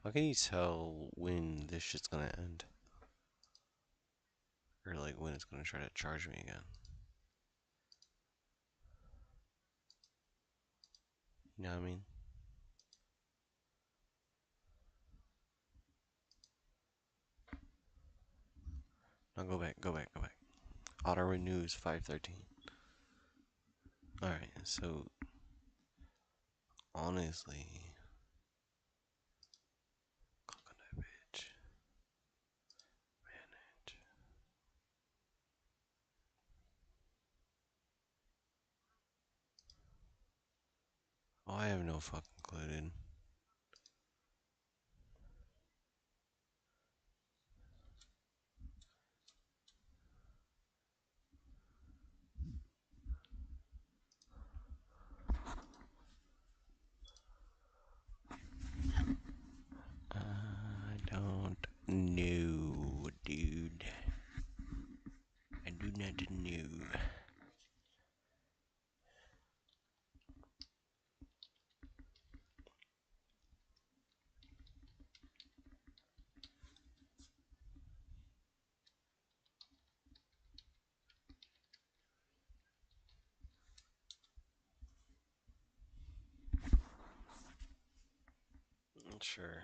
How can you tell when this shit's gonna end? Or like when it's gonna try to charge me again? You know what I mean? No, go back, go back, go back. Auto renews 513. Alright, so honestly, click on that bitch. Manage. Oh, I have no fucking clue, dude. I don't know, dude. I do not know. Sure.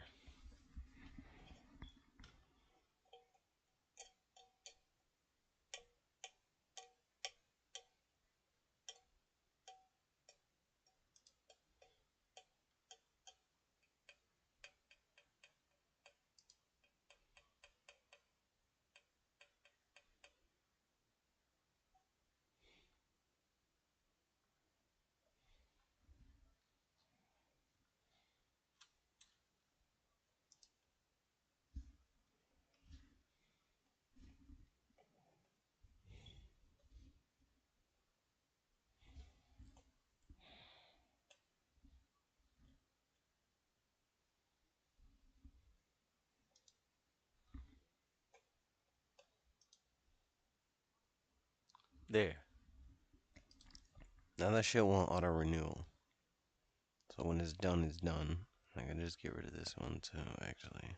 There. Now that shit won't auto renewal. So when it's done, it's done. I can just get rid of this one too, actually.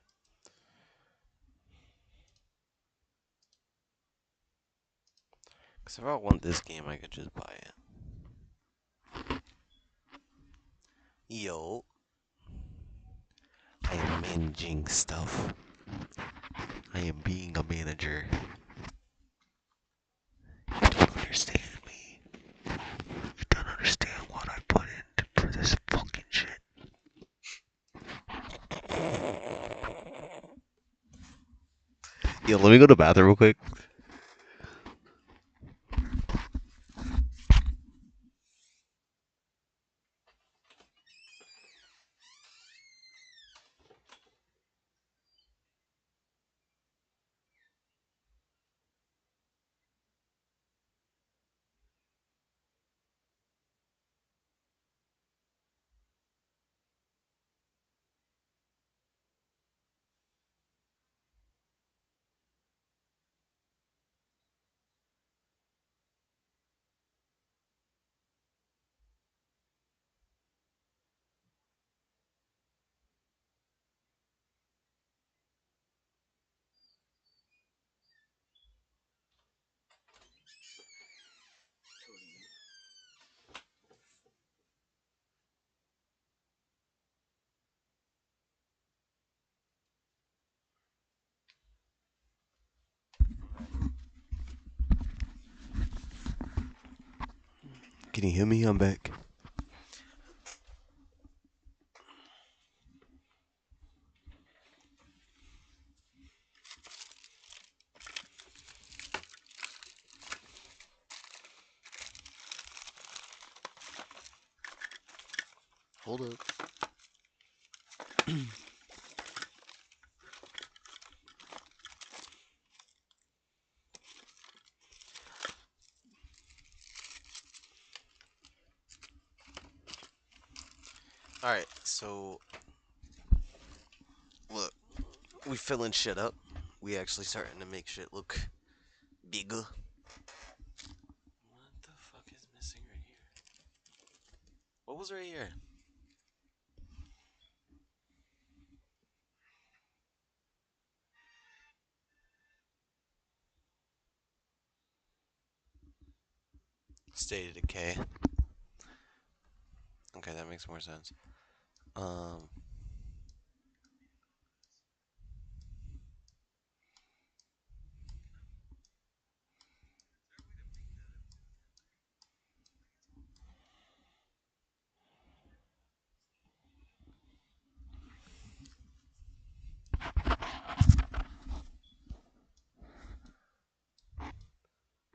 Because if I want this game, I could just buy it. Yo. I am managing stuff. I am being a manager. You don't understand me. You don't understand what I put in for this fucking shit. Yo, let me go to the bathroom real quick. Can you hear me? I'm back. Hold up. Alright, so look, we filling shit up. We actually starting to make shit look bigger. What the fuck is missing right here? What was right here? State of Decay. Okay, that makes more sense.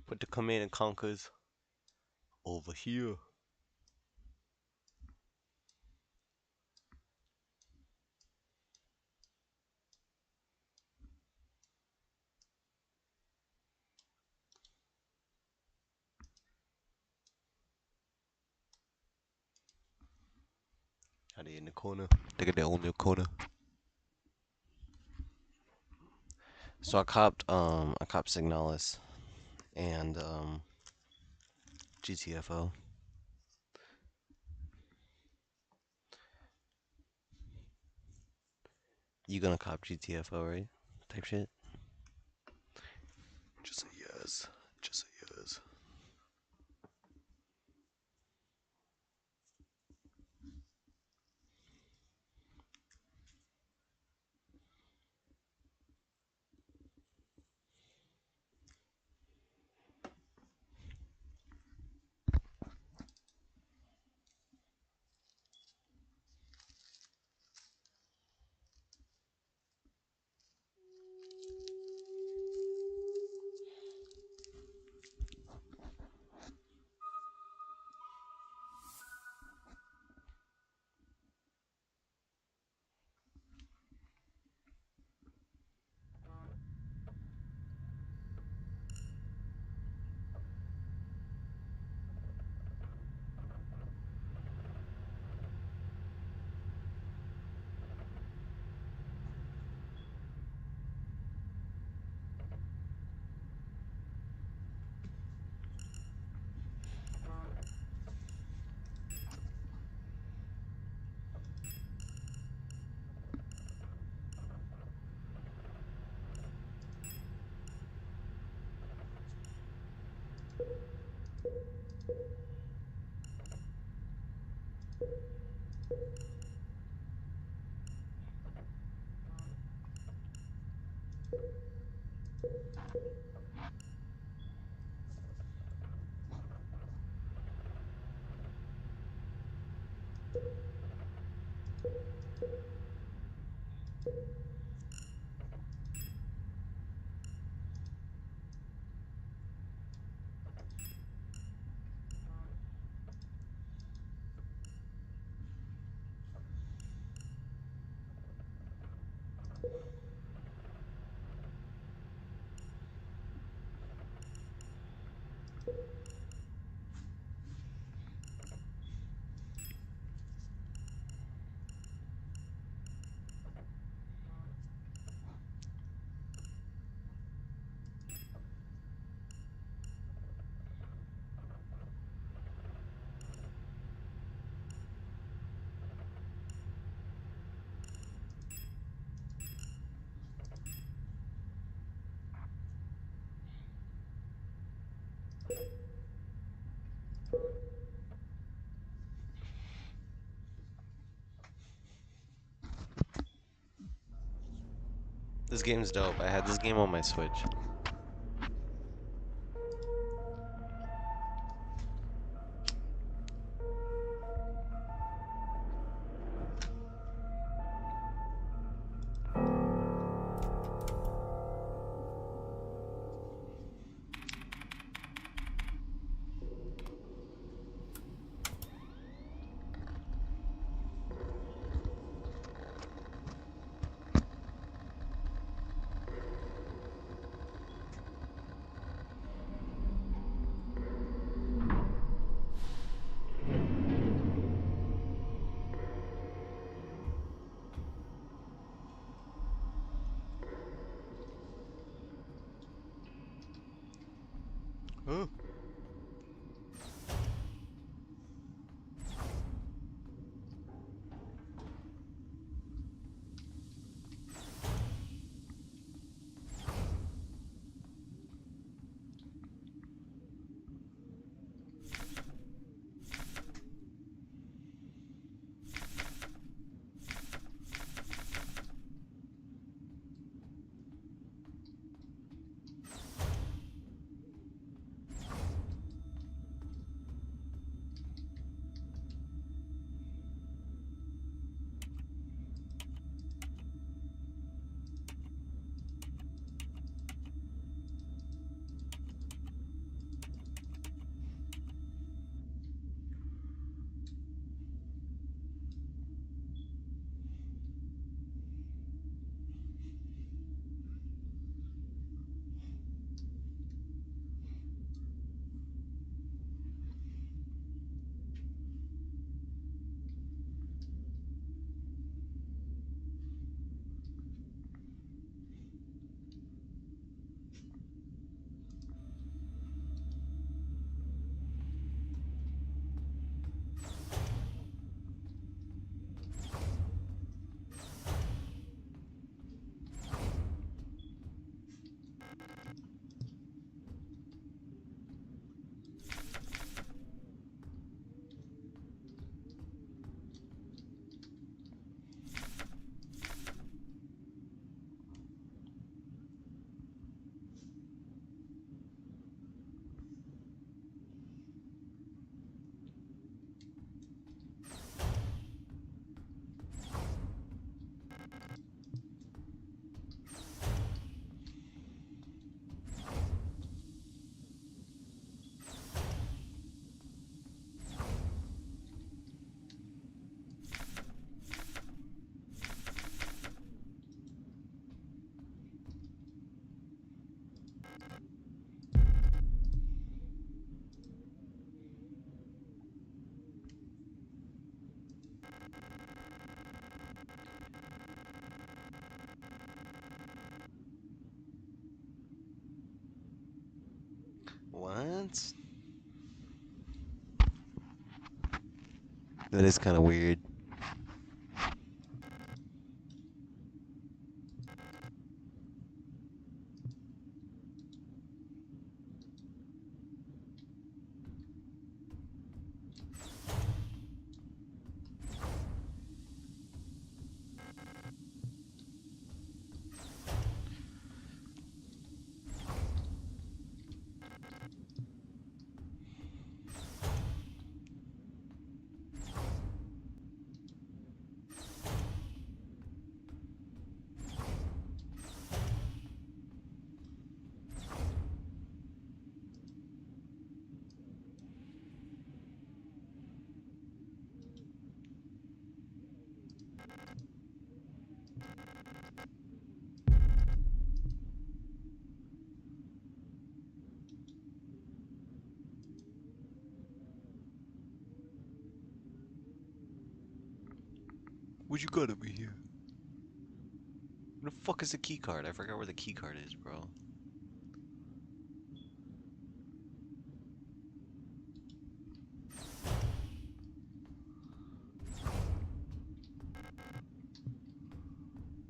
Put the Command and Conquers over here. Are they in the corner? Look at that on the corner. So I copped Signalis and GTFO. You gonna cop GTFO, right? Type shit. Just say yes. Just say yes. This game's dope. I had this game on my Switch. Huh? What? That is kind of weird. What you got over here? Where the fuck is the key card? I forgot where the key card is, bro.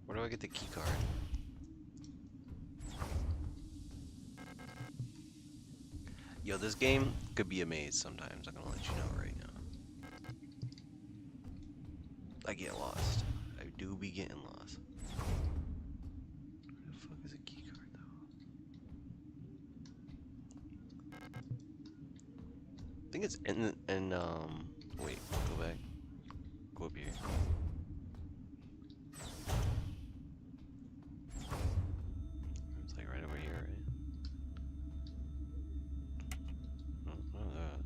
Where do I get the key card? Yo, this game could be a maze sometimes. I'm gonna let you know right now. I get lost. I do be getting lost. Where the fuck is a key card though? I think it's in wait, go back. Go up here. It's like right over here, right? No, not that.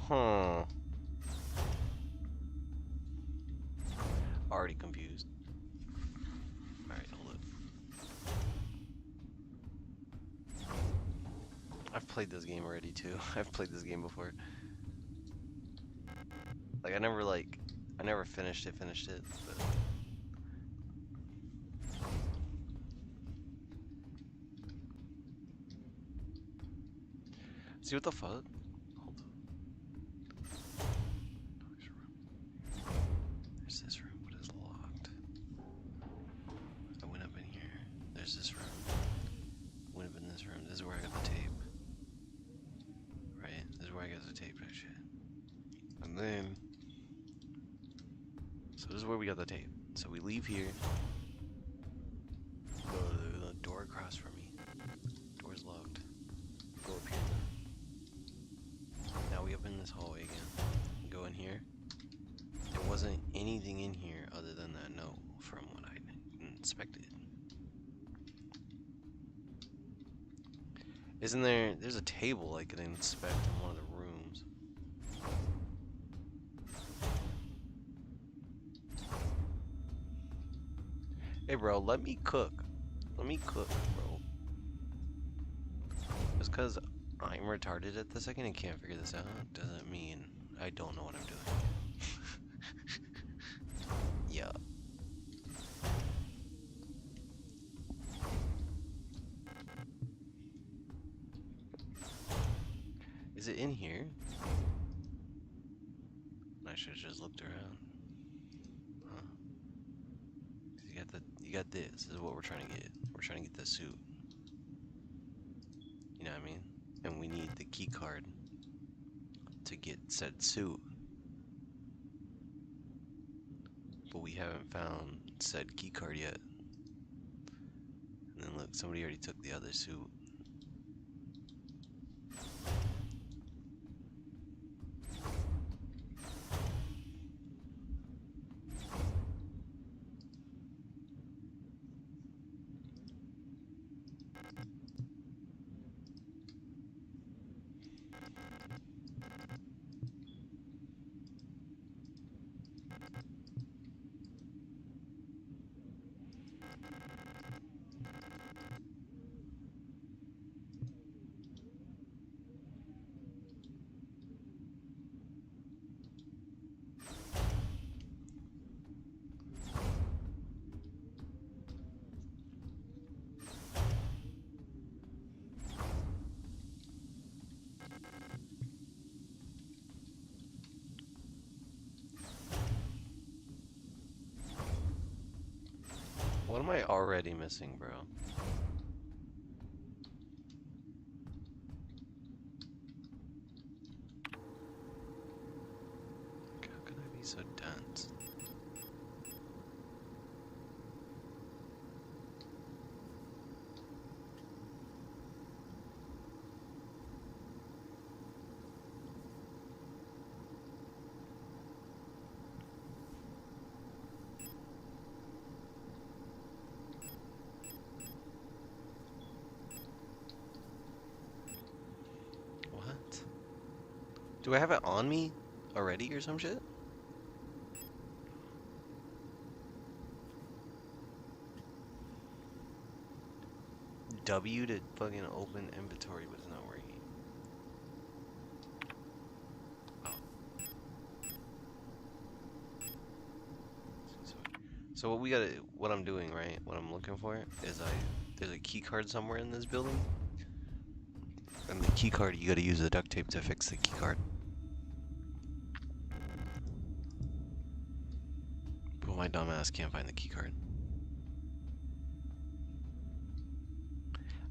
Huh. Already confused. Alright, hold up. I've played this game already too. I've played this game before. Like I never finished it, but see what the fuck? Hold on. There's this room, but it's locked. I went up in here. There's this room. Went up in this room. This is where I got the tape. Right? This is where I got the tape and shit. And then so this is where we got the tape. So we leave here. Go to the door across from me. Door's locked. Go up here. Now we open this hallway again. Go in here. There wasn't anything in here other than that note from what I inspected. Isn't there? There's a table I could inspect in one of the rooms. Hey, bro, let me cook. Let me cook, bro. Just because I'm retarded at this second and can't figure this out doesn't mean I don't know what I'm doing. Yeah. Is it in here? I should have just looked around. Huh. You got this. This is what we're trying to get. We're trying to get the suit. You know what I mean? And we need the key card to get said suit. But we haven't found said key card yet. And then look, somebody already took the other suit. What am I already missing, bro? How can I be so dense? Do I have it on me already or some shit? W to fucking open inventory, but it's not working. So what I'm doing, right? What I'm looking for is there's a key card somewhere in this building. And the key card, you gotta use the duct tape to fix the key card. But my dumbass can't find the key card.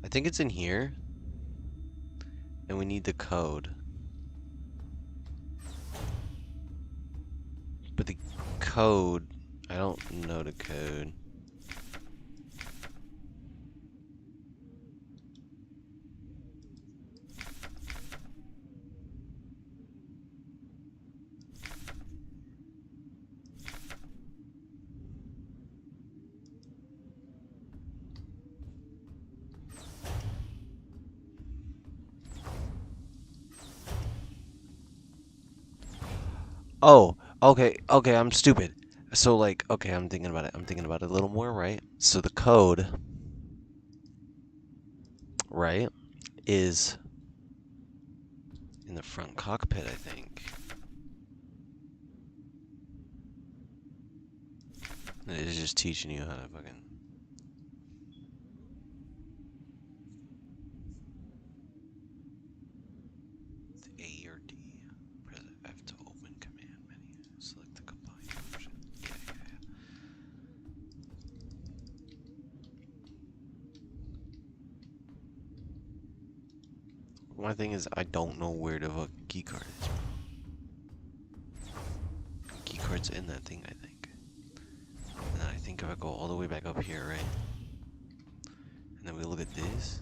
I think it's in here. And we need the code. But the code, I don't know the code. Oh, okay, I'm stupid. So like, okay, I'm thinking about it a little more, right? So the code, right, is in the front cockpit, I think. And it is just teaching you how to fucking... A or D. Press F to open command menu. Select the combined option. My thing is, I don't know where the fucking key card is. Key card's in that thing, I think. And then I think if I go all the way back up here, right? And then we look at this.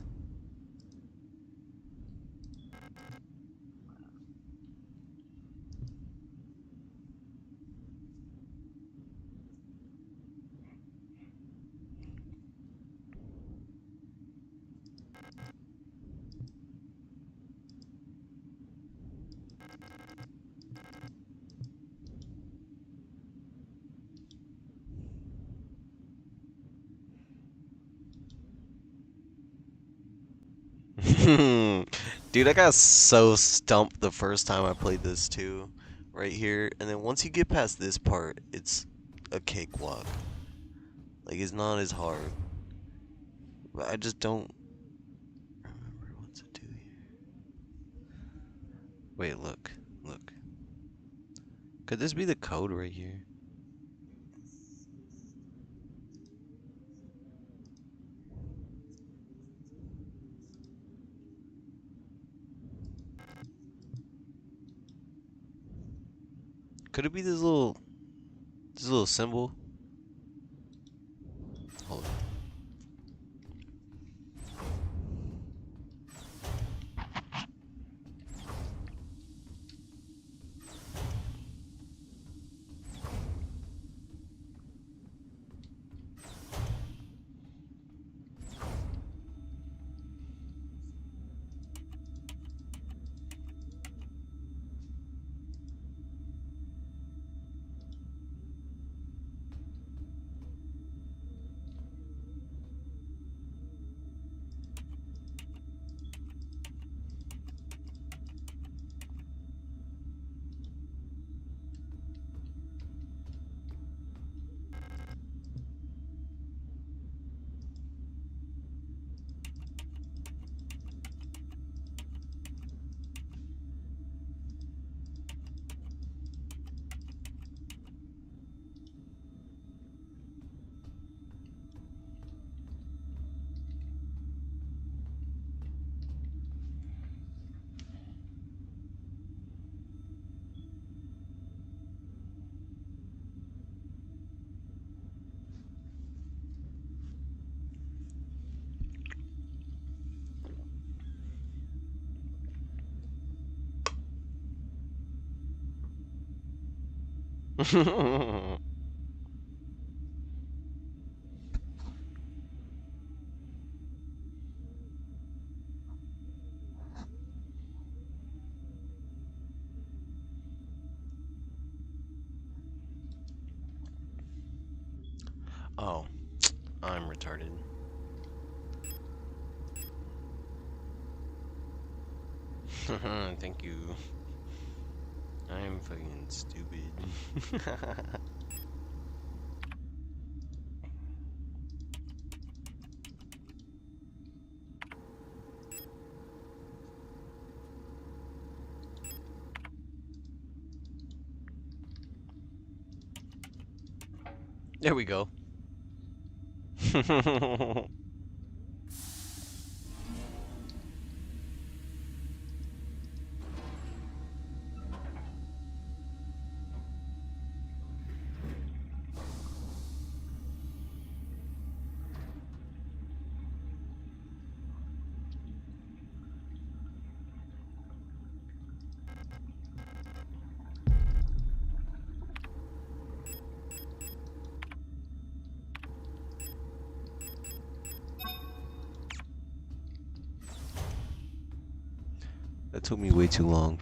Dude, I got so stumped the first time I played this too, right here. And then once you get past this part, it's a cakewalk. Like, it's not as hard. But I just don't remember what to do here. Wait, look. Could this be the code right here? Could it be this little symbol? Hold on. Oh, I'm retarded. Thank you. I'm fucking stupid. There we go. That took me way too long.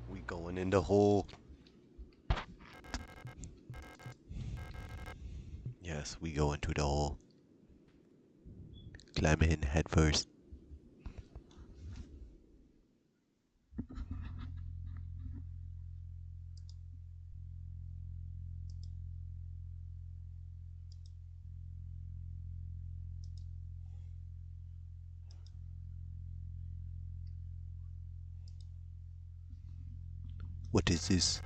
We going in the hole. Yes, we go into the hole. Climb in head first. What is this?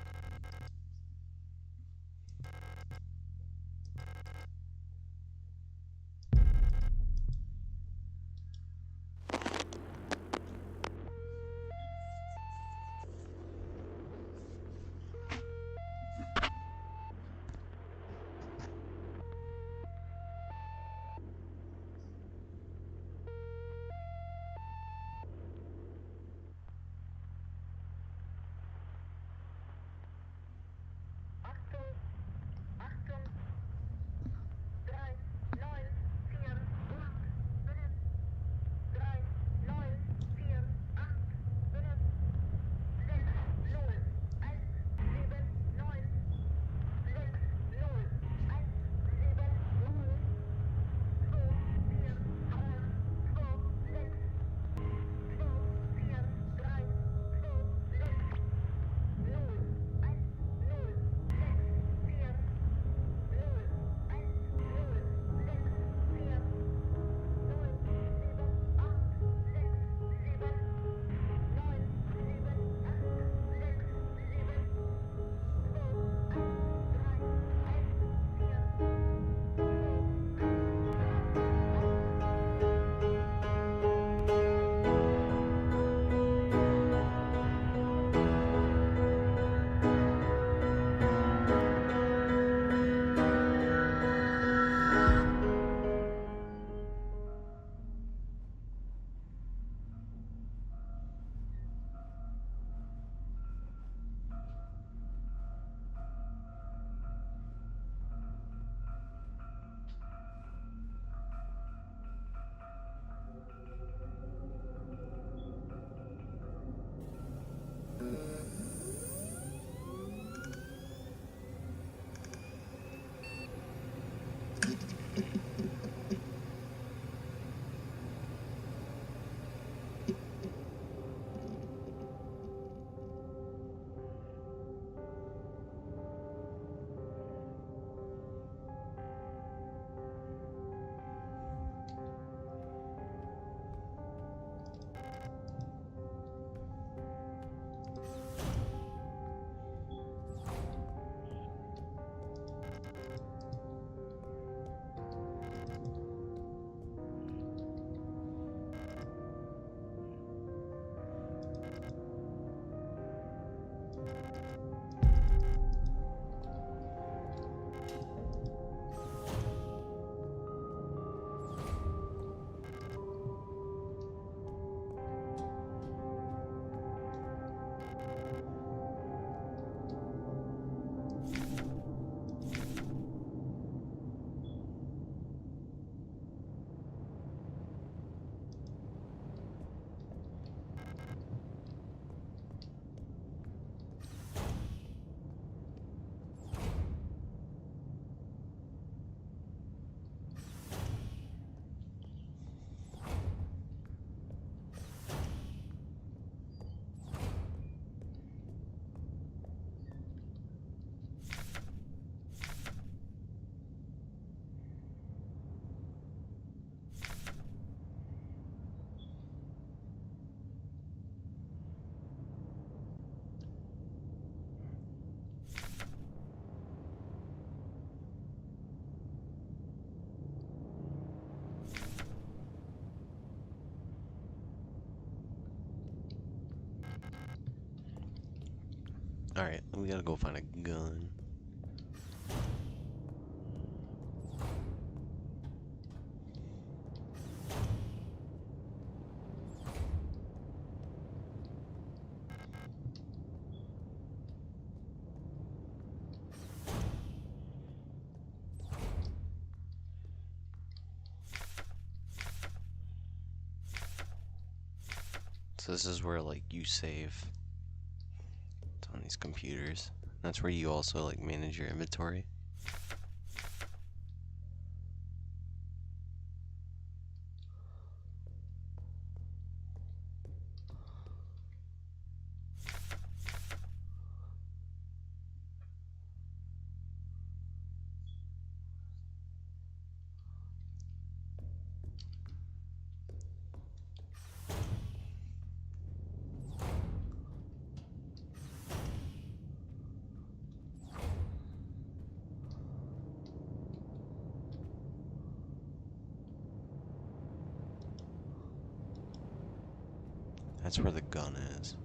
Alright, we gotta go find a gun. So this is where like you save. It's on these computers. That's where you also like manage your inventory. That's where the gun is.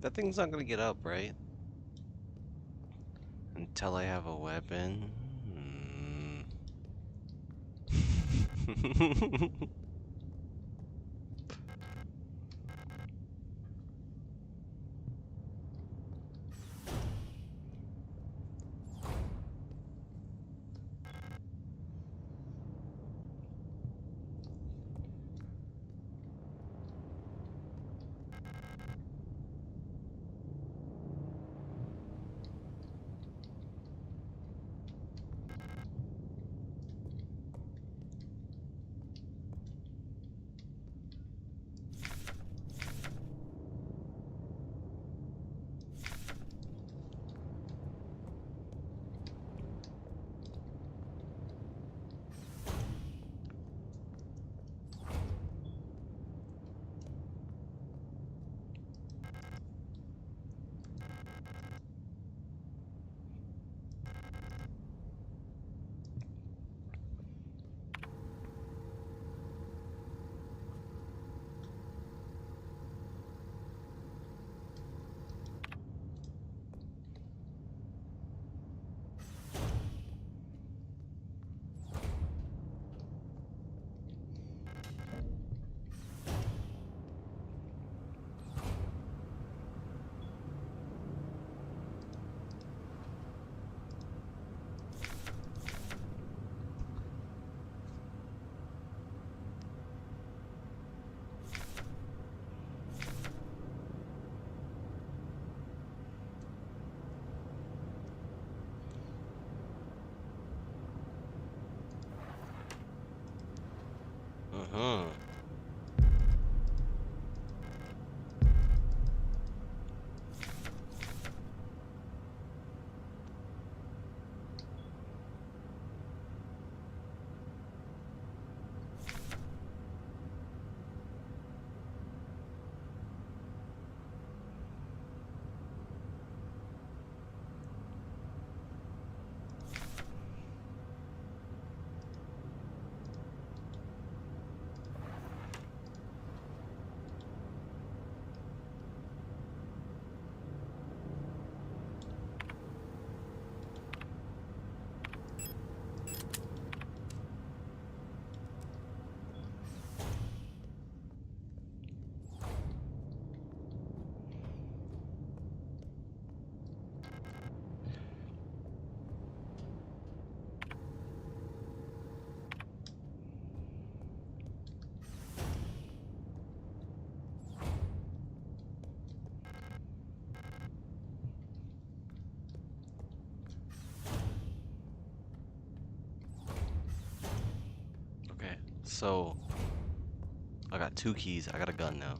That thing's not gonna get up, right? Until I have a weapon. So, I got 2 keys. I got a gun now.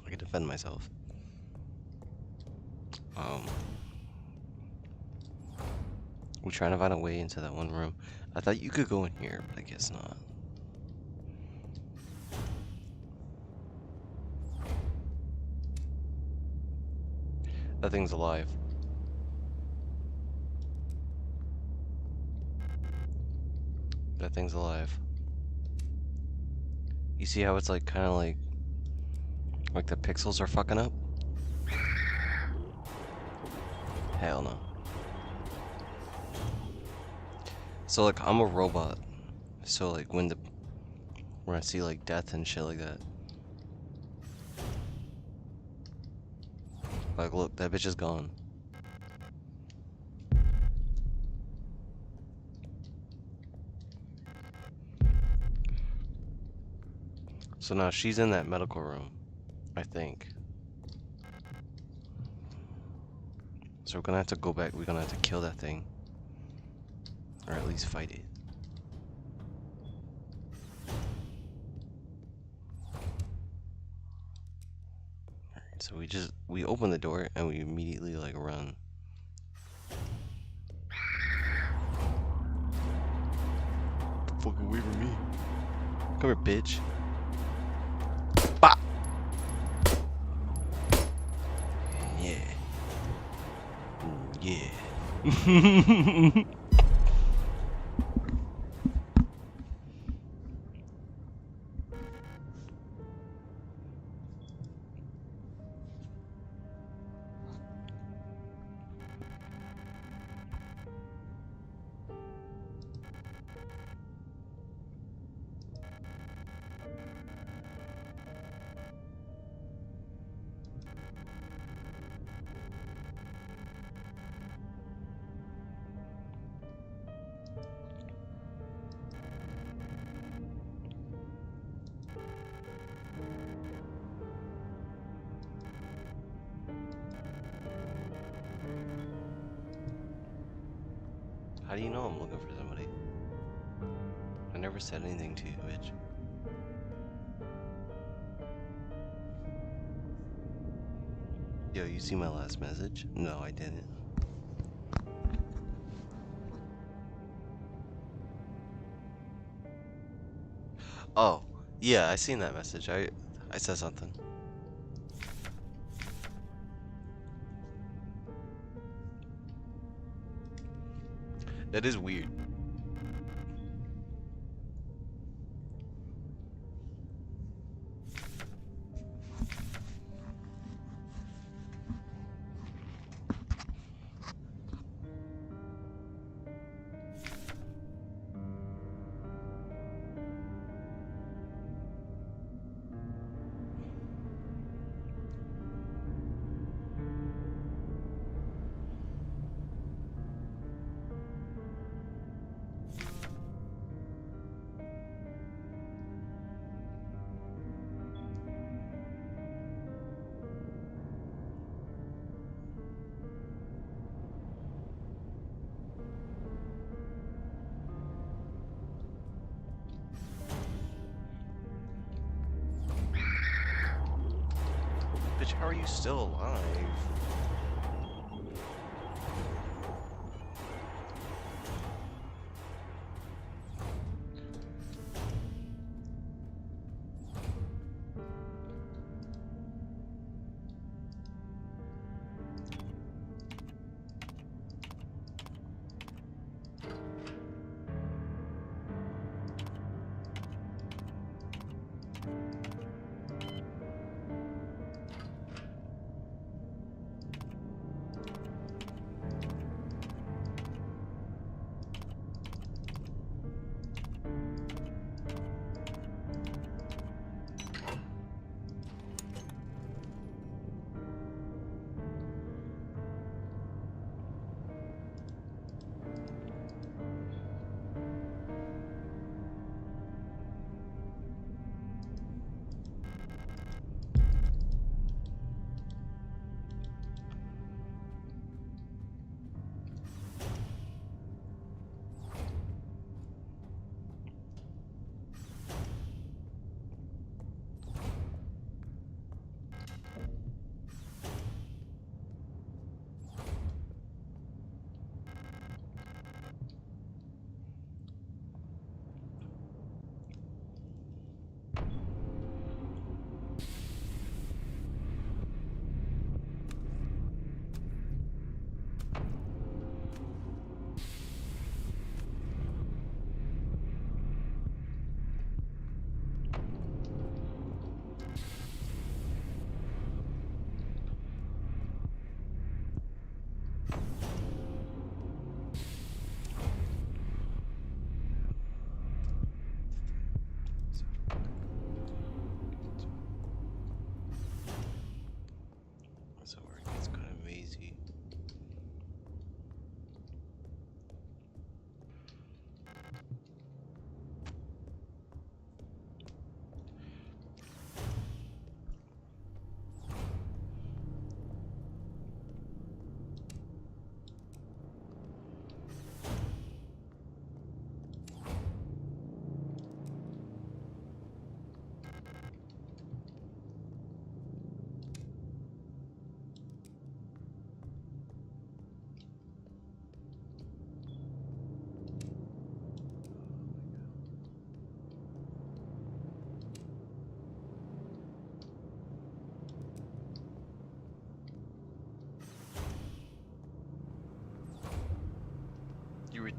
I can defend myself. We're trying to find a way into that one room. I thought you could go in here, but I guess not. That thing's alive. That thing's alive. You see how it's like kind of like the pixels are fucking up? Hell no. So like I'm a robot. So like when I see like death and shit like that. Like look, that bitch is gone. So now she's in that medical room, I think. So we're gonna have to go back, we're gonna have to kill that thing. Or at least fight it. Alright, so we open the door and we immediately like run. Get the fuck away from me. Come here, bitch. Bah! Yeah. Ooh, yeah. How do you know I'm looking for somebody? I never said anything to you, bitch. Yo, you see my last message? No, I didn't. Oh, yeah, I seen that message. I said something. That is weird. Bitch, how are you still alive?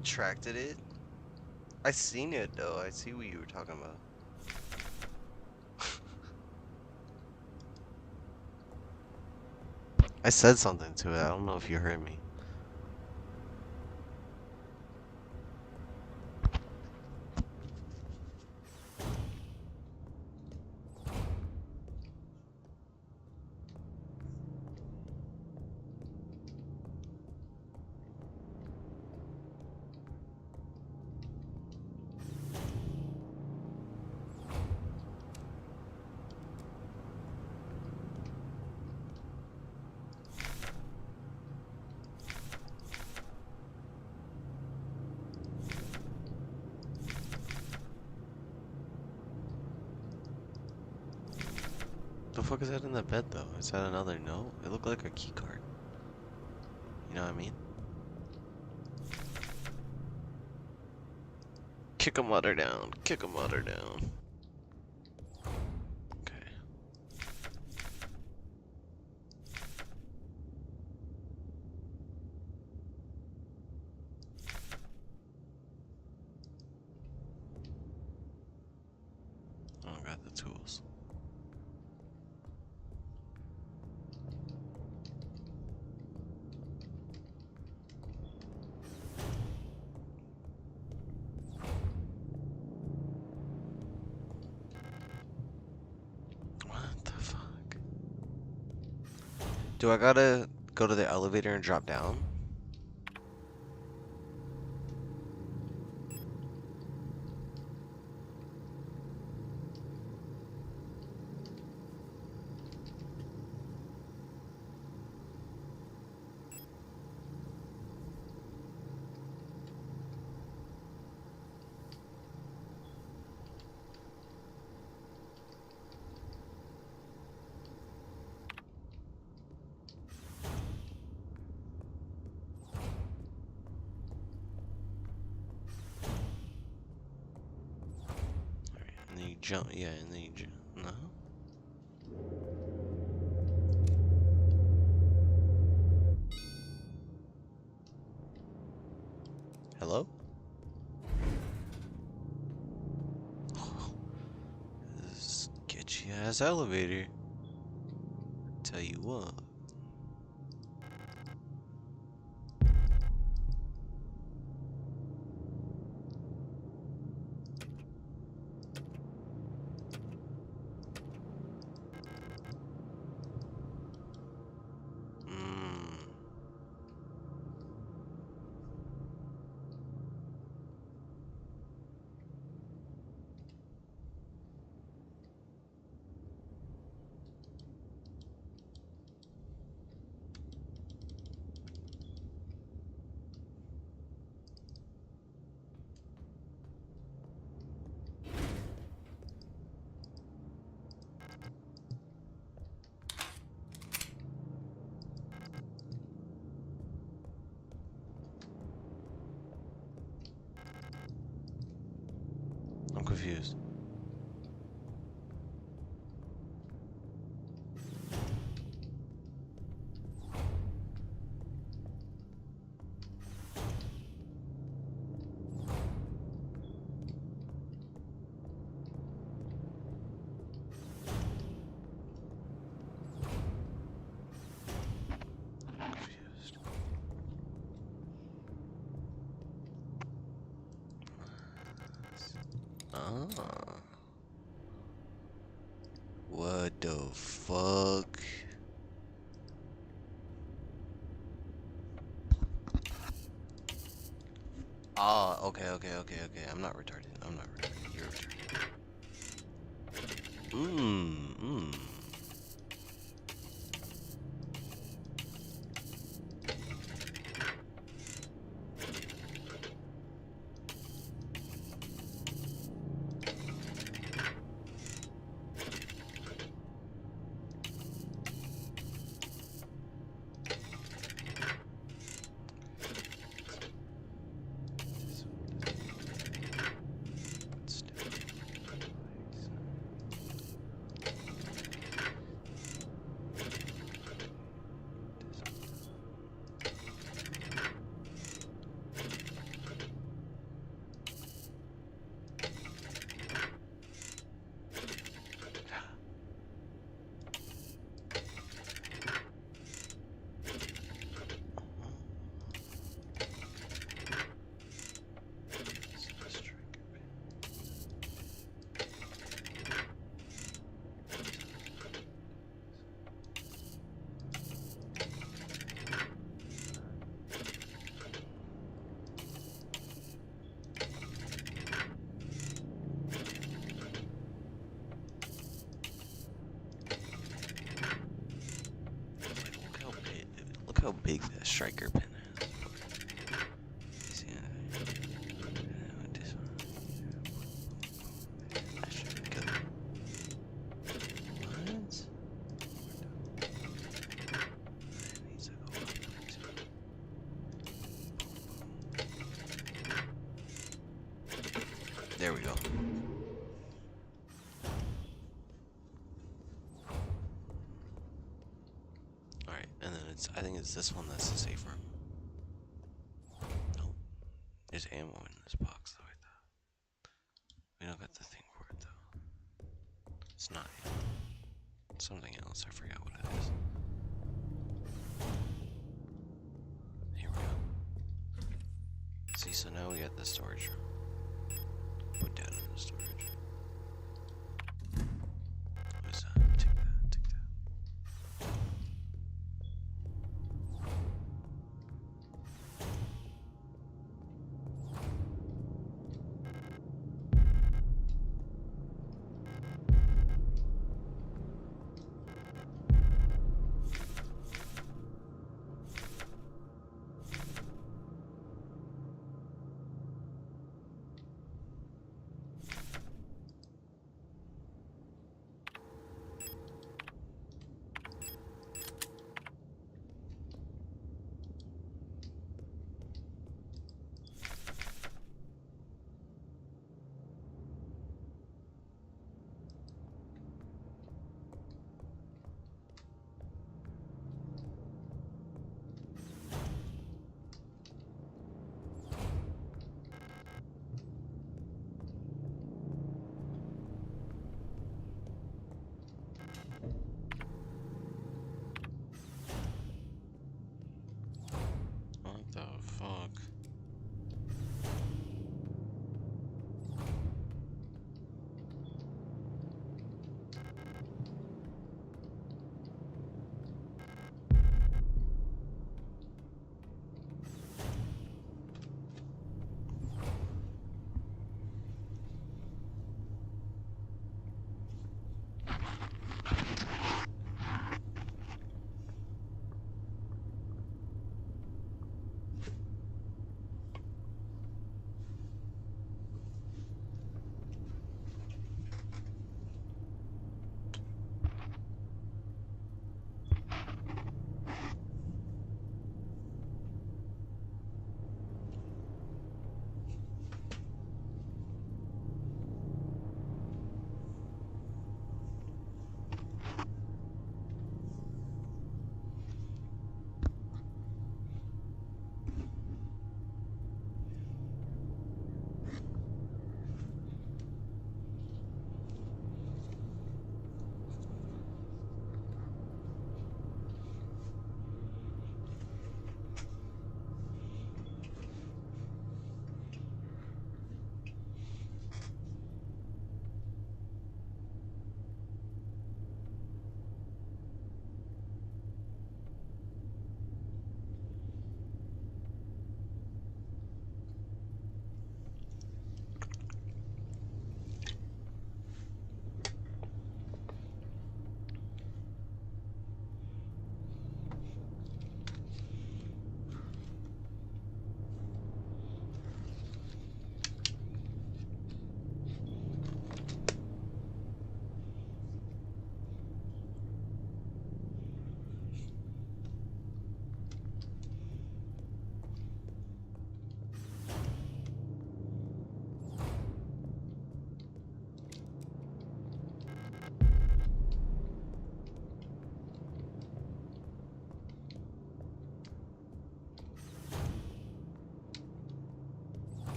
retracted it. I seen it though. I see what you were talking about. I said something to it. I don't know if you heard me. The fuck is that in the bed though? Is that another note? It looked like a key card. You know what I mean? Kick a mother down. Kick a mother down. Okay. Oh, I got the tools. Do I gotta go to the elevator and drop down? Jump, yeah, and then you jump. No? Hello? Oh, this sketchy ass elevator. Tell you what. I'm confused. What the fuck? Ah, okay. I'm not retarded. You're retarded. striker pin. There we go. Alright, and then I think it's this one that's the safe room. Nope. There's ammo in this box though, I thought. We don't got the thing for it though. It's not ammo. It's something else, I forgot what it is. Here we go. See, so now we got the storage room. Put down in the storage. What is that? Take that, take that.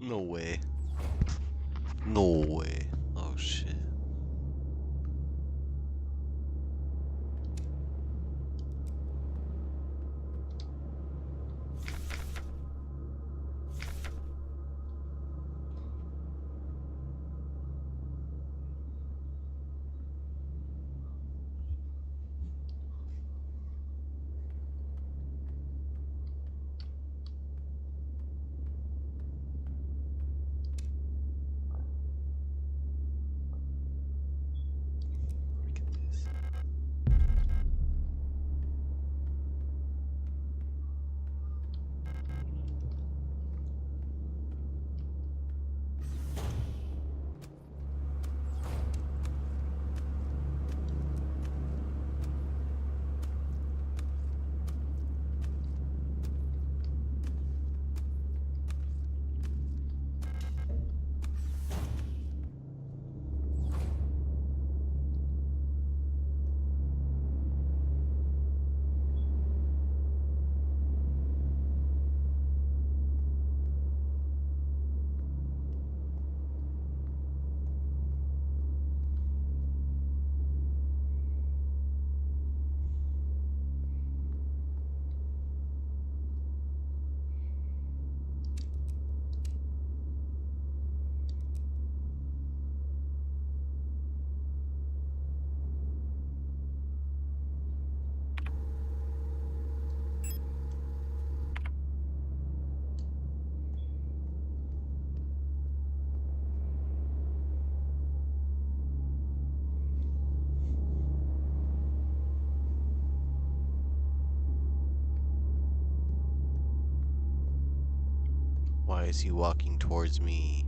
No way. No way. Oh shit. Why is he walking towards me?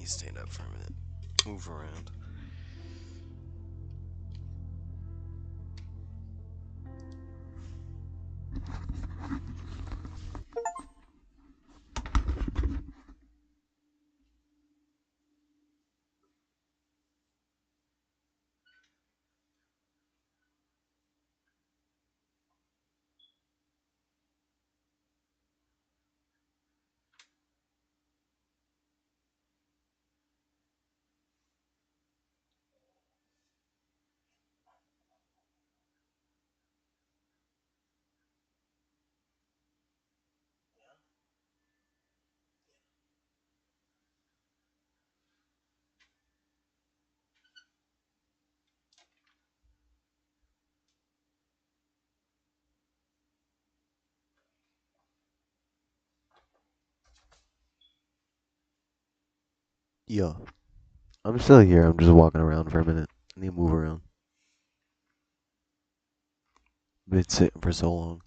you stand up for a minute. Move around. Yo, I'm still here. I'm just walking around for a minute. I need to move around. Been sitting for so long.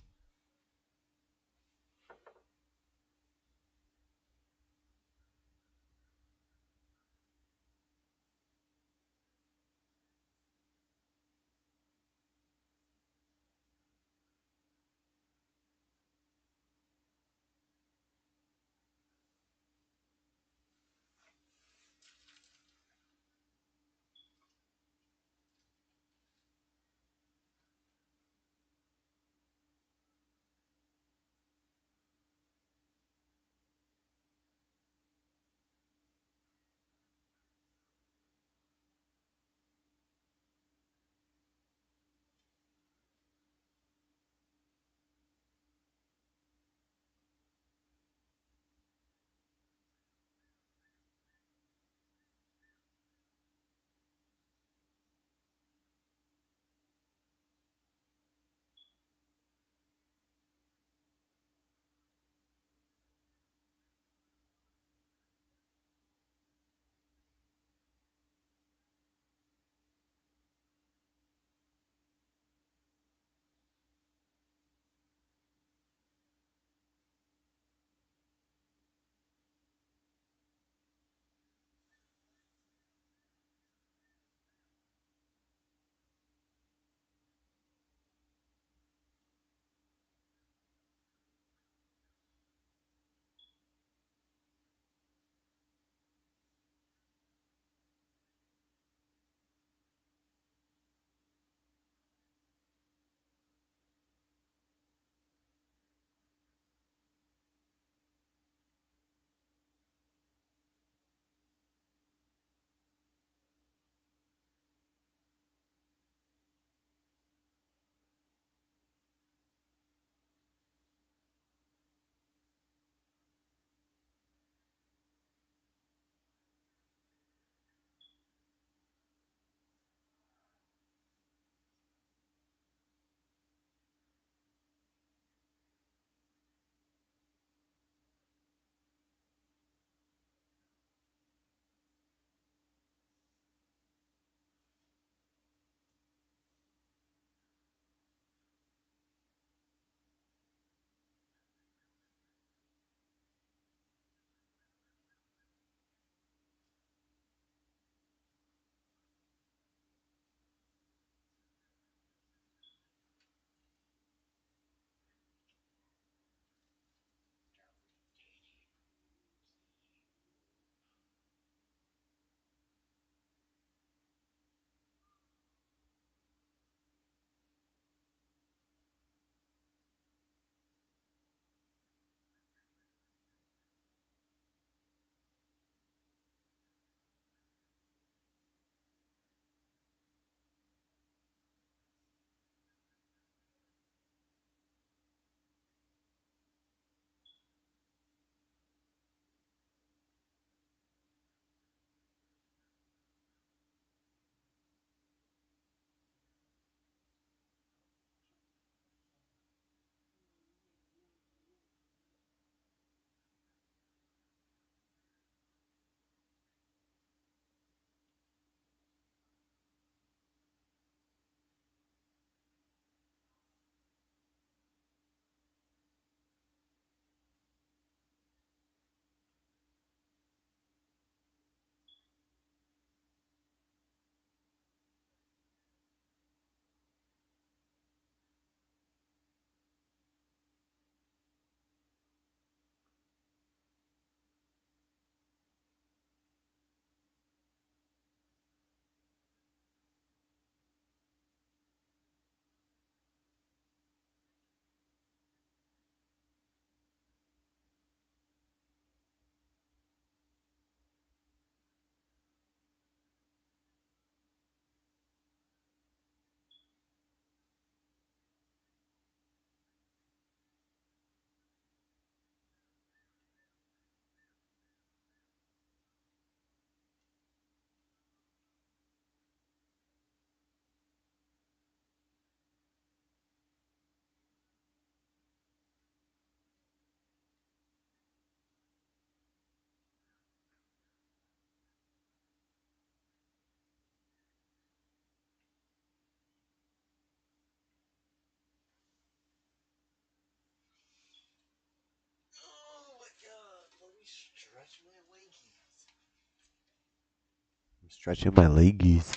I'm stretching my leggies.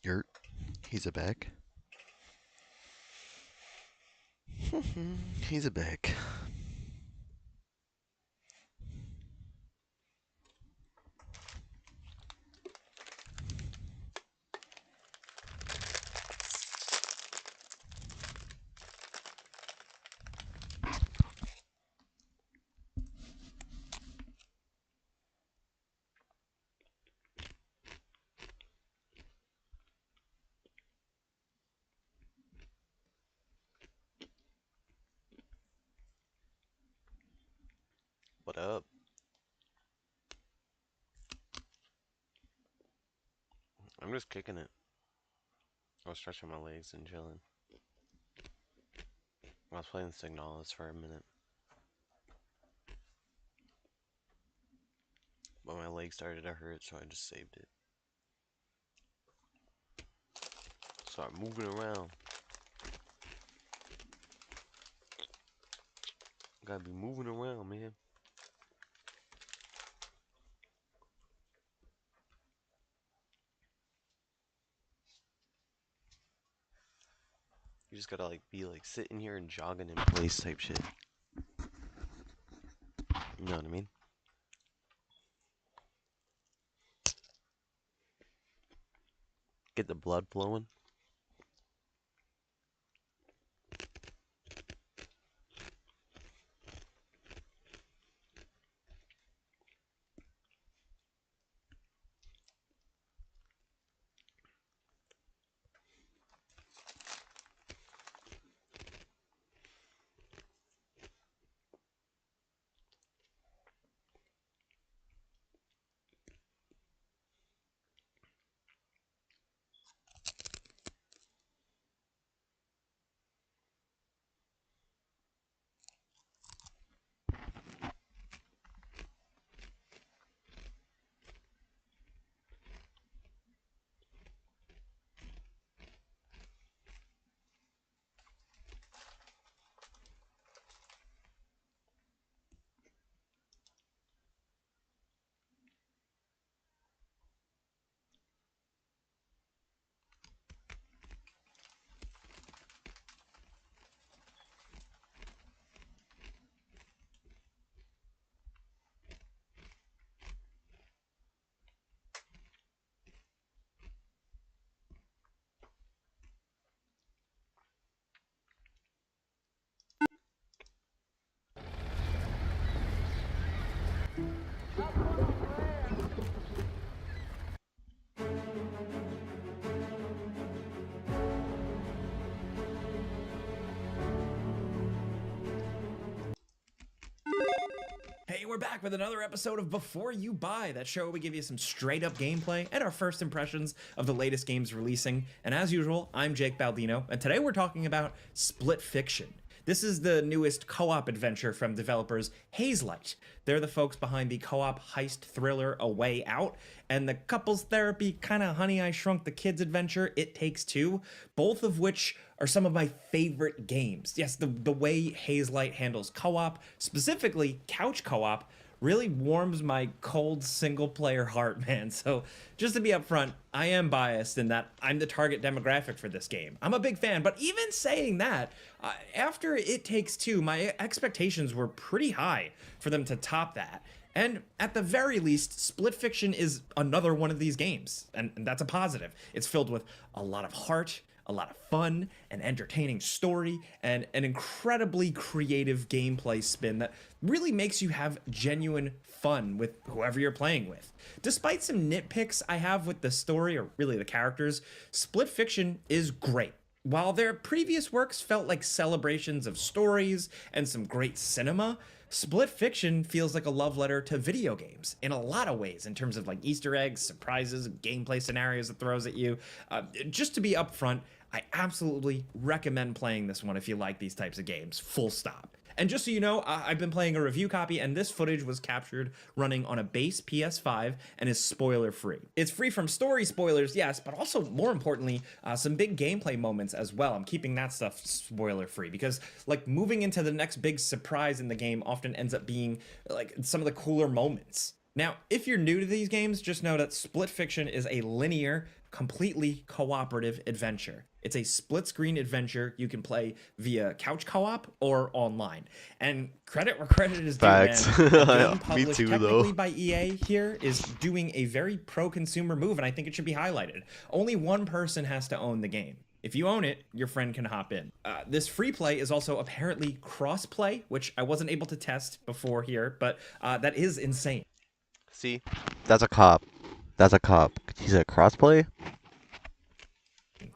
Yurt. He's a back. He's a back. What up? I'm just kicking it. I was stretching my legs and chilling. I was playing Signalis for a minute. But my leg started to hurt, so I just saved it. Start moving around. Gotta be moving around, man. You just gotta be sitting here and jogging in place type shit. You know what I mean? Get the blood flowing. Hey, we're back with another episode of Before You Buy, that show where we give you some straight up gameplay and our first impressions of the latest games releasing. And as usual, I'm Jake Baldino, and today we're talking about Split Fiction. This is the newest co-op adventure from developers Hazelight. They're the folks behind the co-op heist thriller A Way Out, and the couples therapy kind of Honey, I Shrunk the Kids adventure It Takes Two, both of which are some of my favorite games. Yes, the way Hazelight handles co-op, specifically couch co-op, really warms my cold single-player heart, man. So just to be upfront, I am biased in that I'm the target demographic for this game. I'm a big fan, but even saying that, after It Takes Two, my expectations were pretty high for them to top that. And at the very least, Split Fiction is another one of these games, and that's a positive. It's filled with a lot of heart, a lot of fun, an entertaining story, and an incredibly creative gameplay spin that really makes you have genuine fun with whoever you're playing with. Despite some nitpicks I have with the story, or really the characters, Split Fiction is great. While their previous works felt like celebrations of stories and some great cinema, Split Fiction feels like a love letter to video games in a lot of ways, in terms of like Easter eggs, surprises, gameplay scenarios it throws at you. Just to be upfront, I absolutely recommend playing this one if you like these types of games, full stop. And just so you know, I've been playing a review copy, and this footage was captured running on a base PS5 and is spoiler-free. It's free from story spoilers, yes, but also, more importantly, some big gameplay moments as well. I'm keeping that stuff spoiler-free because, like, moving into the next big surprise in the game often ends up being, like, some of the cooler moments. Now, if you're new to these games, just know that Split Fiction is a linear, completely cooperative adventure. It's a split-screen adventure you can play via couch co-op or online. And credit where credit is due, man. The game published technically by EA here is doing a very pro-consumer move, and I think it should be highlighted. Only one person has to own the game. If you own it, your friend can hop in. This free play is also apparently cross-play, which I wasn't able to test before here, but that is insane. See, that's a cop. That's a cop. He said crossplay?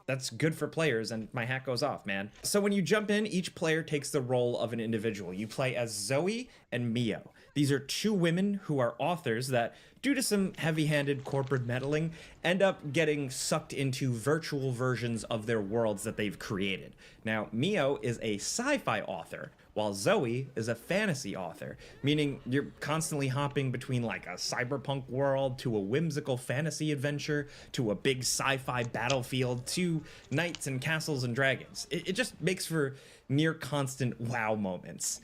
That's good for players, and my hat goes off, man. So when you jump in, each player takes the role of an individual. You play as Zoe and Mio. These are two women who are authors that, due to some heavy-handed corporate meddling, end up getting sucked into virtual versions of their worlds that they've created. Now, Mio is a sci-fi author, while Zoe is a fantasy author, meaning you're constantly hopping between like a cyberpunk world to a whimsical fantasy adventure to a big sci-fi battlefield to knights and castles and dragons. It just makes for near constant wow moments.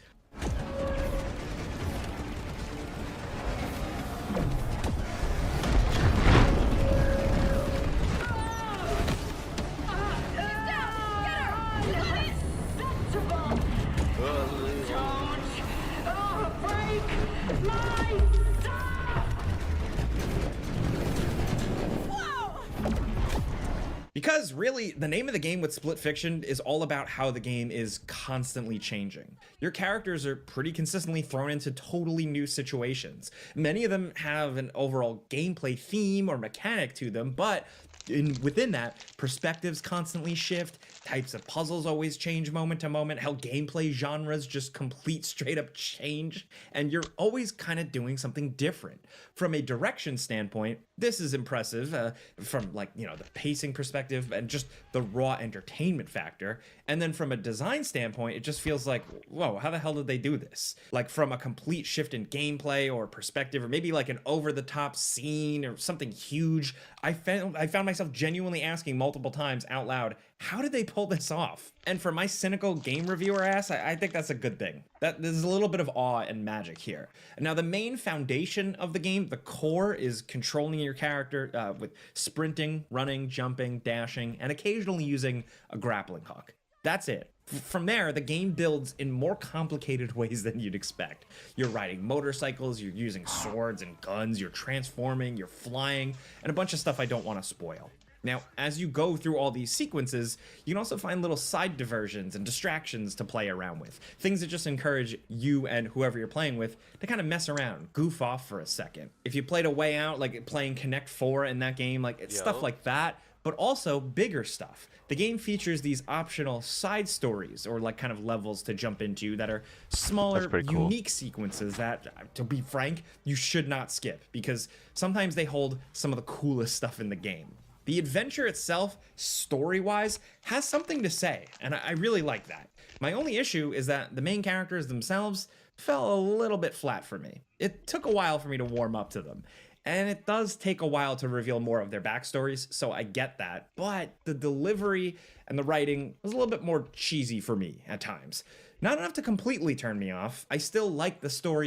Because really, the name of the game with Split Fiction is all about how the game is constantly changing. Your characters are pretty consistently thrown into totally new situations. Many of them have an overall gameplay theme or mechanic to them, but within that, perspectives constantly shift, types of puzzles always change moment to moment, how gameplay genres just complete straight up change, and you're always kind of doing something different. From a direction standpoint, this is impressive, from like, you know, the pacing perspective and just the raw entertainment factor. And then from a design standpoint, it just feels like, whoa, how the hell did they do this? Like from a complete shift in gameplay or perspective, or maybe like an over-the-top scene or something huge, I found myself genuinely asking multiple times out loud, how did they pull this off? And for my cynical game reviewer ass, I think that's a good thing. There's a little bit of awe and magic here. Now, the main foundation of the game, the core, is controlling your character with sprinting, running, jumping, dashing, and occasionally using a grappling hook. That's it. From there, the game builds in more complicated ways than you'd expect. You're riding motorcycles, you're using swords and guns, you're transforming, you're flying, and a bunch of stuff I don't want to spoil. Now, as you go through all these sequences, you can also find little side diversions and distractions to play around with. Things that just encourage you and whoever you're playing with to kind of mess around, goof off for a second. If you played A Way Out, like playing Connect 4 in that game, like it's stuff like that, but also bigger stuff. The game features these optional side stories, or like kind of levels to jump into, that are smaller, unique sequences that, to be frank, you should not skip, because sometimes they hold some of the coolest stuff in the game. The adventure itself, story-wise, has something to say, and I really like that. My only issue is that the main characters themselves fell a little bit flat for me. It took a while for me to warm up to them, and it does take a while to reveal more of their backstories, so I get that, but the delivery and the writing was a little bit more cheesy for me at times. Not enough to completely turn me off. I still like the story